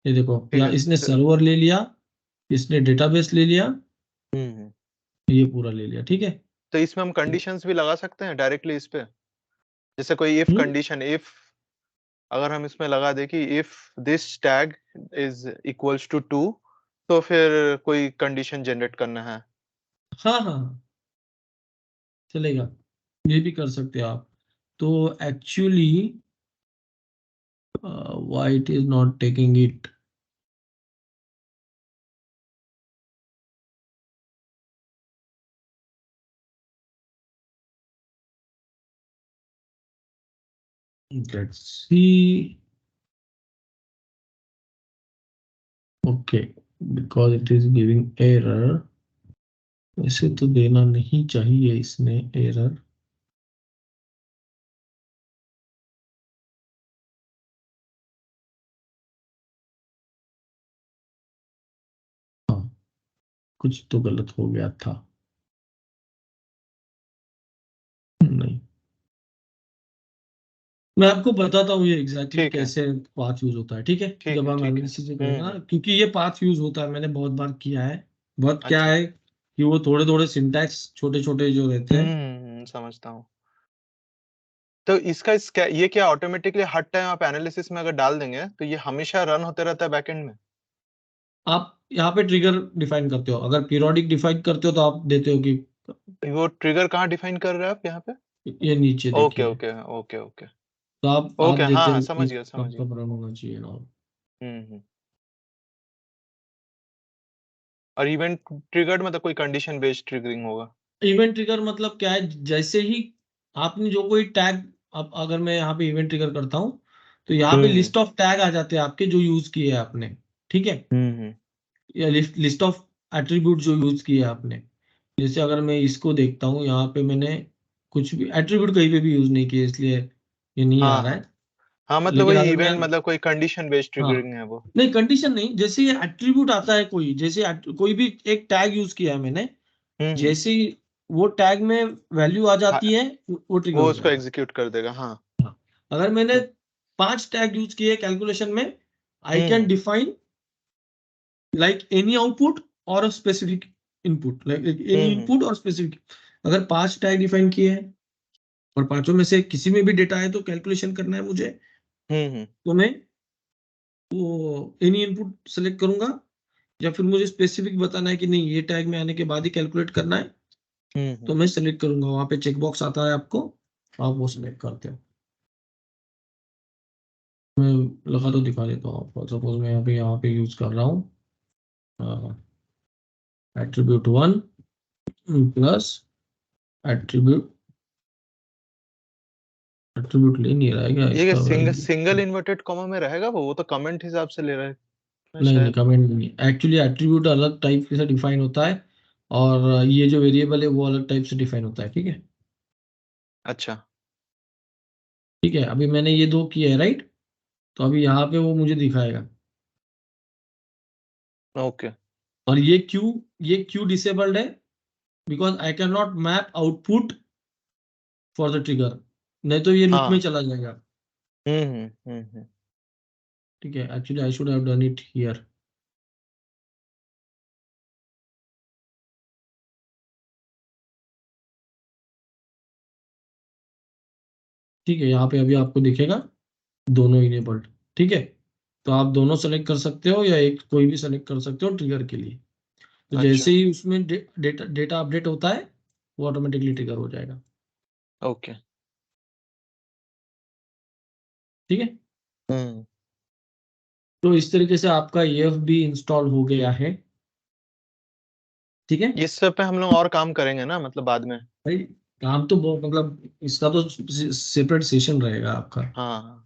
S1: ये देखो,
S2: ठीक
S1: या
S2: है।
S1: इसने सर्वर ले लिया, इसने डेटाबेस ले लिया,
S2: हम्म।
S1: ये पूरा ले लिया। ठीक है।
S2: तो इसमें हम कंडीशंस भी लगा सकते हैं डायरेक्टली इस पे, जैसे कोई इफ
S1: हम्म।
S2: कंडीशन, इफ अगर हम इसमें लगा दे कि if this tag is equals to 2, तो फिर कोई कंडीशन जनरेट करना है।
S1: हाँ हाँ, चलेगा, ये भी कर सकते हैं आप। तो actually why it is not taking it, let's see. Okay, because it is giving error. ऐसे तो देना नहीं चाहिए इसने एरर। हाँ, कुछ तो गलत हो गया था। नहीं, मैं आपको बताता हूँ ये एग्जैक्टली
S2: ठीक है,
S1: कैसे पाथ यूज होता है। ठीक है,
S2: ठीक
S1: जब
S2: है,
S1: हम
S2: ठीक है।
S1: एनालिसिस करेंगे ना,
S2: हम्म।
S1: क्योंकि ये पाथ यूज होता है, मैंने बहुत बार किया है। बहुत क्या
S2: अच्छा।
S1: है कि वो थोड़े थोड़े सिंटैक्स छोटे छोटे जो रहते हैं।
S2: समझता हूँ। तो इसका ये क्या ऑटोमेटिकली हर टाइम आप एनालिसिस में अगर डाल देंगे, तो ये हमेशा रन होते रहता है बैकएंड में?
S1: आप यहाँ पे ट्रिगर डिफाइन करते हो, अगर पीरियोडिक डिफाइन करते हो तो आप देते हो कि
S2: वो ट्रिगर कहाँ डिफाइन कर रहे हैं आप यहाँ पे?
S1: ये नीचे
S2: ओके
S1: देखिए।
S2: ओके ओके ओके
S1: तो आप
S2: ओके, हाँ
S1: देते
S2: हाँ,
S1: हो कि
S2: समझ गया समझ
S1: कब
S2: गया।
S1: कब रन होना चाहिए ना।
S2: हम्म। और इवेंट ट्रिगर्ड मतलब कोई कंडीशन बेस्ड ट्रिगरिंग होगा?
S1: इवेंट ट्रिगर मतलब क्या है, जैसे ही आपने जो कोई टैग, अब अगर मैं यहाँ पे इवेंट ट्रिगर करता हूँ, तो यहाँ पे
S2: हम्म
S1: लिस्ट ऑफ टैग आ जाते हैं आपके जो यूज किए हैं आपने। ठीक है,
S2: हम्म।
S1: या लिस्ट ऑफ एट्रीब्यूट जो यूज किए हैं आपने। जैसे अगर मैं इसको देखता हूँ, यहाँ पे मैंने कुछ भी एट्रीब्यूट कहीं पे भी यूज नहीं किए, इसलिए ये नहीं आ
S2: हाँ
S1: रहा
S2: हाँ
S1: है।
S2: हाँ, मतलब
S1: लेकिन
S2: वही
S1: अगर मैं,
S2: इवेंट, मतलब कोई कंडीशन बेस्ड
S1: हाँ,
S2: ट्रिगरिंग है वो?
S1: नहीं कंडीशन नहीं, जैसे ये एट्रीब्यूट आता है कोई, जैसे कोई भी एक टैग यूज किया है मैंने,
S2: हम्म।
S1: जैसे ही वो टैग में वैल्यू आ
S2: हाँ,
S1: जाती है, वो ट्रिगर
S2: वो
S1: हो
S2: उसको
S1: जाएगा।
S2: एग्जीक्यूट कर देगा, हाँ।
S1: हाँ, अगर मैंने
S2: हम्म
S1: 5 टैग यूज किए कैलकुलेशन में, I can
S2: hmm
S1: define like any output और specific input, like any
S2: hmm
S1: input और स्पेसिफिक। अगर 5 टैग डिफाइन किए हैं और पांचों में से किसी में भी डेटा है तो कैलकुलेशन करना है मुझे,
S2: हम्म।
S1: तो मैं वो एनी इनपुट सेलेक्ट करूंगा, या फिर मुझे स्पेसिफिक बताना है कि नहीं ये टैग में आने के बाद ही कैलकुलेट करना है, तो मैं सेलेक्ट करूंगा। वहां पे चेकबॉक्स आता है आपको, आप वो सेलेक्ट करते हो। मैं लगा तो दिखा देता हूँ आपको। सपोज मैं यहाँ पे यूज कर रहा हूँ एट्रीब्यूट 1 प्लस एट्रीब्यूट एट्रीब्यूट ले नहीं रहा है क्या
S2: ये
S1: इसका
S2: single
S1: value?
S2: Single inverted comma में रहेगा, वो तो कमेंट हिसाब से ले रहा है
S1: नहीं
S2: शायद।
S1: कमेंट नहीं, एक्चुअली एट्रीब्यूट अलग टाइप से डिफाइन होता है, और ये जो वेरिएबल है वो अलग टाइप से डिफाइन होता है। ठीक है,
S2: अच्छा,
S1: ठीक है। अभी मैंने ये दो किए है, राइट? तो अभी यहाँ पे वो मुझे दिखाएगा।
S2: ओके।
S1: और ये क्यू डिसेबल्ड है, because I can not map output for the trigger, नहीं तो ये लूप में
S2: हाँ।
S1: चला जाएगा।
S2: हम्म।
S1: ठीक है, actually I should have done it here. ठीक है, यहाँ पे अभी आपको दिखेगा दोनों इनेबल्ड। ठीक है, तो आप दोनों सेलेक्ट कर सकते हो, या एक कोई भी सेलेक्ट कर सकते हो ट्रिगर के लिए। तो जैसे
S2: अच्छा।
S1: ही उसमें डेटा अपडेट होता है, वो ऑटोमेटिकली ट्रिगर हो जाएगा।
S2: ओके।
S1: ठीक है,
S2: हम्म।
S1: तो इस तरीके से आपका EF भी इंस्टॉल हो गया है। ठीक है
S2: इस सब पे हम लोग और काम करेंगे ना, मतलब बाद में।
S1: भाई, काम तो बहुत, मतलब इसका तो सेपरेट सेशन रहेगा आपका,
S2: हाँ।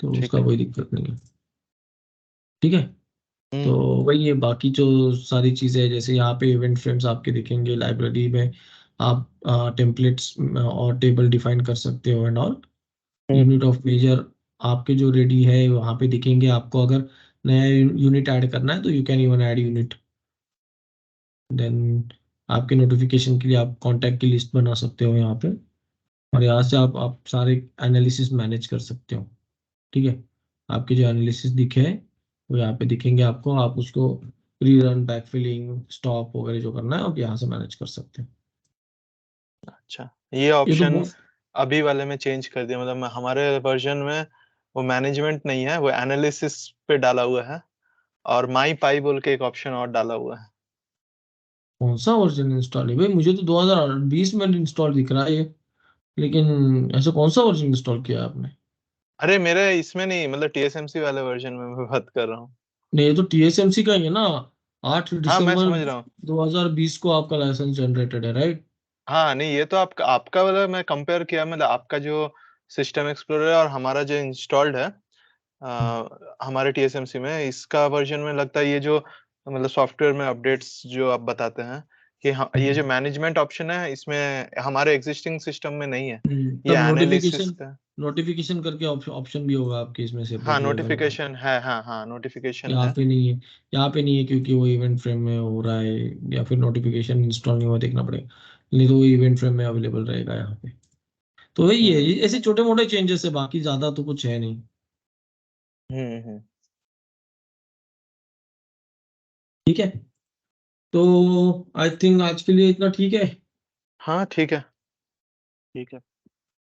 S1: तो
S2: ठीक
S1: उसका
S2: है।
S1: कोई दिक्कत नहीं है। ठीक है, तो
S2: हम्म।
S1: वही है। बाकी जो सारी चीजें हैं, जैसे यहाँ पे इवेंट फ्रेम्स आपके दिखेंगे, लाइब्रेरी में आप टेम्पलेट्स और टेबल डिफाइन कर सकते हो and all. Unit of measure आपके जो रेडी है वहाँ पे दिखेंगे आपको। अगर नया यूनिट ऐड करना है तो you can even add unit. Then आपके नोटिफिकेशन के लिए आप कॉन्टैक्ट की लिस्ट बना सकते हो यहाँ पे, और यहाँ से आप सारे एनालिसिस मैनेज कर सकते हो। ठीक है, आपके जो एनालिसिस दिखे हैं वो यहाँ पे दिखेंगे आपको। आप उसको रीरन, बैकफिलिंग, स्टॉप वगैरह जो करना है आप यहाँ से मैनेज कर सकते हैं।
S2: अच्छा, ये
S1: ये तो
S2: ऑप्शन
S1: बहुत
S2: अभी वाले में चेंज कर दिया, मतलब हमारे वर्जन में वो मैनेजमेंट नहीं है, वो एनालिसिस पे डाला हुआ है, और माई पाई बोल के एक ऑप्शन और डाला हुआ है।
S1: कौन सा वर्जन इंस्टॉल है भाई? मुझे तो 2020 में इंस्टॉल दिख रहा है ये, लेकिन ऐसा कौन सा वर्जन इंस्टॉल किया आपने?
S2: अरे मेरे इसमें नहीं, मतलब टीएसएमसी वाले वर्जन में मैं बात कर रहा हूँ।
S1: नहीं, ये तो TSMC का ही है ना। 8
S2: हाँ, मैं
S1: दिसंबर
S2: समझ रहा हूँ।
S1: 2020 को आपका लाइसेंस जनरेटेड है, राइट?
S2: हाँ, नहीं ये तो आपका आपका वाला मैं कंपेयर किया, मतलब आपका जो सिस्टम एक्सप्लोरर है और हमारा जो इंस्टॉल्ड है हमारे टीएसएमसी में, इसका वर्जन में लगता है ये जो मतलब सॉफ्टवेयर में अपडेट्स जो आप बताते हैं कि ये जो मैनेजमेंट ऑप्शन है इसमें हमारे एग्जिस्टिंग सिस्टम में नहीं है, ये
S1: तब
S2: एनालिसिस
S1: नोटिफिकेशन
S2: का।
S1: नोटिफिकेशन करके ऑप्शन भी होगा आपके इसमें
S2: हाँ,
S1: सेपरेटली अवेलेबल।
S2: नोटिफिकेशन है, हाँ नोटिफिकेशन
S1: यहाँ
S2: है।
S1: पे नहीं है, यहाँ पे नहीं है क्योंकि वो इवेंट फ्रेम में हो रहा है, या फिर नोटिफिकेशन इंस्टॉल नहीं हुआ, देखना पड़ेगा। नहीं तो वो इवेंट फ्रेम में अवेलेबल रहेगा यहाँ पे। तो वही है,
S2: हम्म
S1: ये ऐसे छोटे मोटे चेंजेस है, बाकी ज्यादा तो कुछ है नहीं।
S2: हम्म।
S1: ठीक है, तो आई थिंक आज के लिए इतना ठीक है।
S2: हाँ ठीक है।
S3: ठीक है।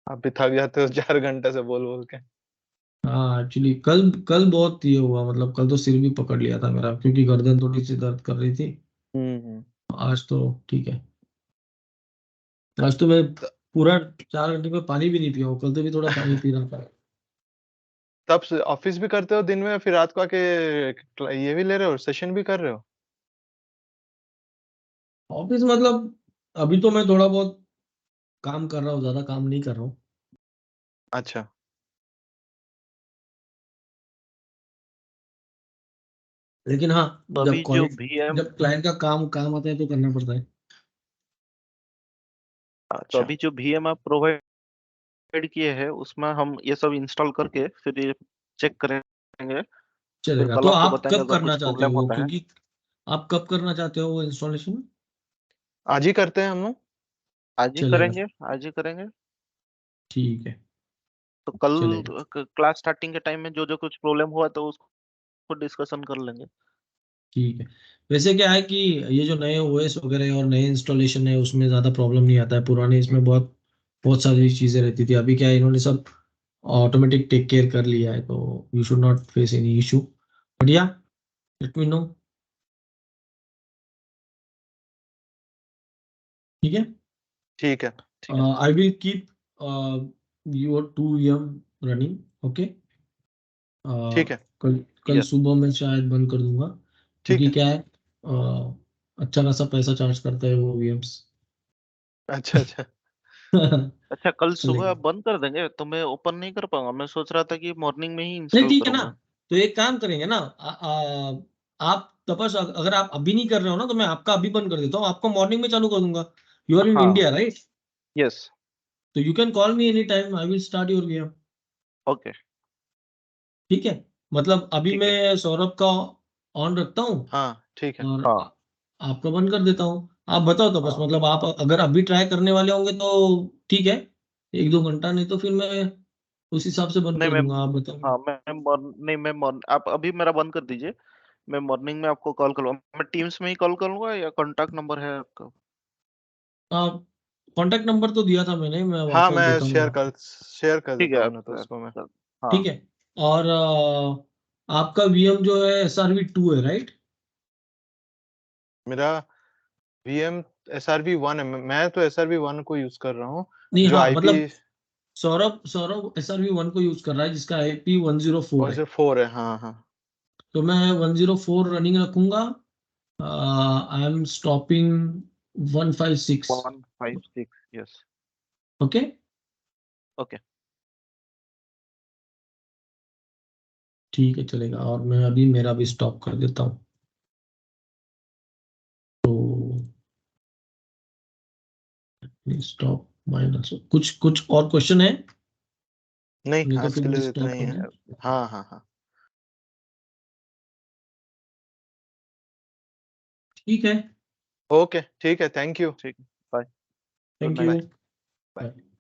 S2: आप भी थक जाते हो 4 घंटे से बोल बोल के।
S1: हाँ, एक्चुअली कल कल बहुत ये हुआ, मतलब कल तो सिर भी पकड़ लिया था मेरा, क्योंकि गर्दन थोड़ी सी दर्द कर रही थी।
S2: हम्म।
S1: आज तो ठीक है। आज तो मैं पूरा 4 घंटे में पानी भी नहीं पिया हूँ, कल तो भी थोड़ा पानी पी रहा था।
S2: तब से ऑफिस भी करते हो दिन में, फिर रात को आके ये भी ले रहे हो, सेशन भी कर रहे हो?
S1: ऑफिस मतलब अभी तो मैं थोड़ा बहुत काम कर रहा हूँ, ज्यादा काम नहीं कर रहा हूँ।
S2: अच्छा।
S1: लेकिन हाँ,
S3: तो
S1: जब
S3: अभी जो VM,
S1: जब क्लाइंट का काम काम आता है तो करना पड़ता है।
S3: तो
S2: अच्छा।
S3: अभी जो VM आप प्रोवाइड किए हैं उसमें हम ये सब इंस्टॉल करके फिर ये चेक करेंगे। फिर
S1: चलेगा,
S3: कल
S1: तो
S3: आपको
S1: आप
S3: बताएंगे
S1: कब
S3: अगर
S1: करना
S3: कुछ
S1: चाहते हो
S3: प्रॉब्लम
S1: वो?
S3: होता है।
S1: क्योंकि आप कब करना चाहते हो वो इंस्टॉलेशन?
S2: आज ही करते हैं हम लोग।
S3: आज ही
S1: चलेगा,
S3: करेंगे, आज ही करेंगे।
S1: ठीक है,
S3: तो कल
S1: चलेगा,
S3: क्लास स्टार्टिंग के टाइम में जो जो कुछ प्रॉब्लम हुआ तो उसको डिस्कशन कर लेंगे।
S1: ठीक है। वैसे क्या है कि ये जो नए OS वगैरह और नए इंस्टॉलेशन है उसमें ज़्यादा प्रॉब्लम नहीं आता है। पुराने इसमें बहुत बहुत सारी चीज़ें रहती थी। अभी क्या है, इन्होंने सब ऑटोमेटिक टेक केयर कर लिया है, तो you should not face any issue. But या लेट मी नो। ठीक है,
S2: ठीक है।
S3: ठीक है
S1: I will keep your 2 VM running. Okay,
S2: ठीक है।
S1: कल कल
S3: यस
S1: सुबह मैं शायद बंद कर दूंगा,
S2: ठीक
S1: क्योंकि
S2: है।
S1: क्या है, अच्छा खासा पैसा चार्ज करता है वो VMs।
S2: अच्छा अच्छा।
S3: अच्छा कल सुबह
S1: चलेगा,
S3: आप बंद कर देंगे तो मैं ओपन नहीं कर पाऊंगा। मैं सोच रहा था कि मॉर्निंग में ही
S1: नहीं
S3: इंस्टॉल
S1: ठीक है ना।
S3: करूंगा।
S1: तो एक काम करेंगे ना, आप तपस, अगर आप अभी नहीं कर रहे हो ना, तो मैं आपका अभी बंद कर देता हूँ, आपको मॉर्निंग में चालू कर दूंगा। यू आर इन
S3: हाँ
S1: इंडिया राइट?
S3: यस
S1: तो you can call me any time, I will start your game.
S3: Okay
S1: ठीक है, मतलब अभी
S3: ठीक है
S1: मैं सौरभ का ऑन रखता हूँ
S2: हाँ ठीक है।
S1: और
S3: हाँ
S1: आपका बंद कर देता हूँ। आप बताओ तो बस,
S3: हाँ
S1: मतलब आप अगर अभी ट्राई करने वाले होंगे तो ठीक है, 1-2 घंटा, नहीं तो फिर मैं उस हिसाब से बंद
S3: नहीं
S1: कर
S3: मैं
S1: दूंगा, आप बताओ।
S3: हाँ नहीं मैं मॉर्निंग आप अभी मेरा बंद कर दीजिए। मैं मॉर्निंग में आपको कॉल करूंगा। मैं टीम्स में ही कॉल करूंगा या कांटेक्ट नंबर है आपका?
S1: आप कांटेक्ट नंबर तो दिया था मैंने, मैं
S2: हाँ
S1: व्हाट्सएप
S2: मैं
S1: देता हूँ।
S3: ठीक
S2: शेयर कर
S3: है
S2: देता हूँ
S3: आप
S2: ना तो उसको मैं।
S3: हाँ
S1: ठीक है, और आपका VM जो है SRV 2 है राइट?
S2: मेरा VM SRV 1 है। मैं तो SRV 1 को यूज कर रहा हूँ।
S1: नहीं,
S2: जो
S1: हाँ
S2: IP
S1: मतलब सौरभ सौरभ SRV 1 को यूज कर रहा है, जिसका IP 104 है।
S2: 4 है। हाँ हाँ।
S1: तो मैं 104 रनिंग रखूंगा। I am stopping 156।
S3: 156 yes
S1: okay,
S3: okay
S1: ठीक है चलेगा, और मैं अभी मेरा भी स्टॉप कर देता हूँ। तो स्टॉप माइनस, कुछ कुछ और क्वेश्चन है?
S2: नहीं
S1: नहीं तो
S2: आज
S1: फिर
S2: के
S1: मैं
S2: लिए इतना
S1: स्टॉप
S2: ही
S1: कर
S2: है।
S1: दूँ।
S2: हाँ हाँ हाँ।
S1: ठीक है,
S2: ओके ठीक है। Thank you.
S3: ठीक bye good
S1: thank
S3: night
S1: you.
S2: Bye. Bye.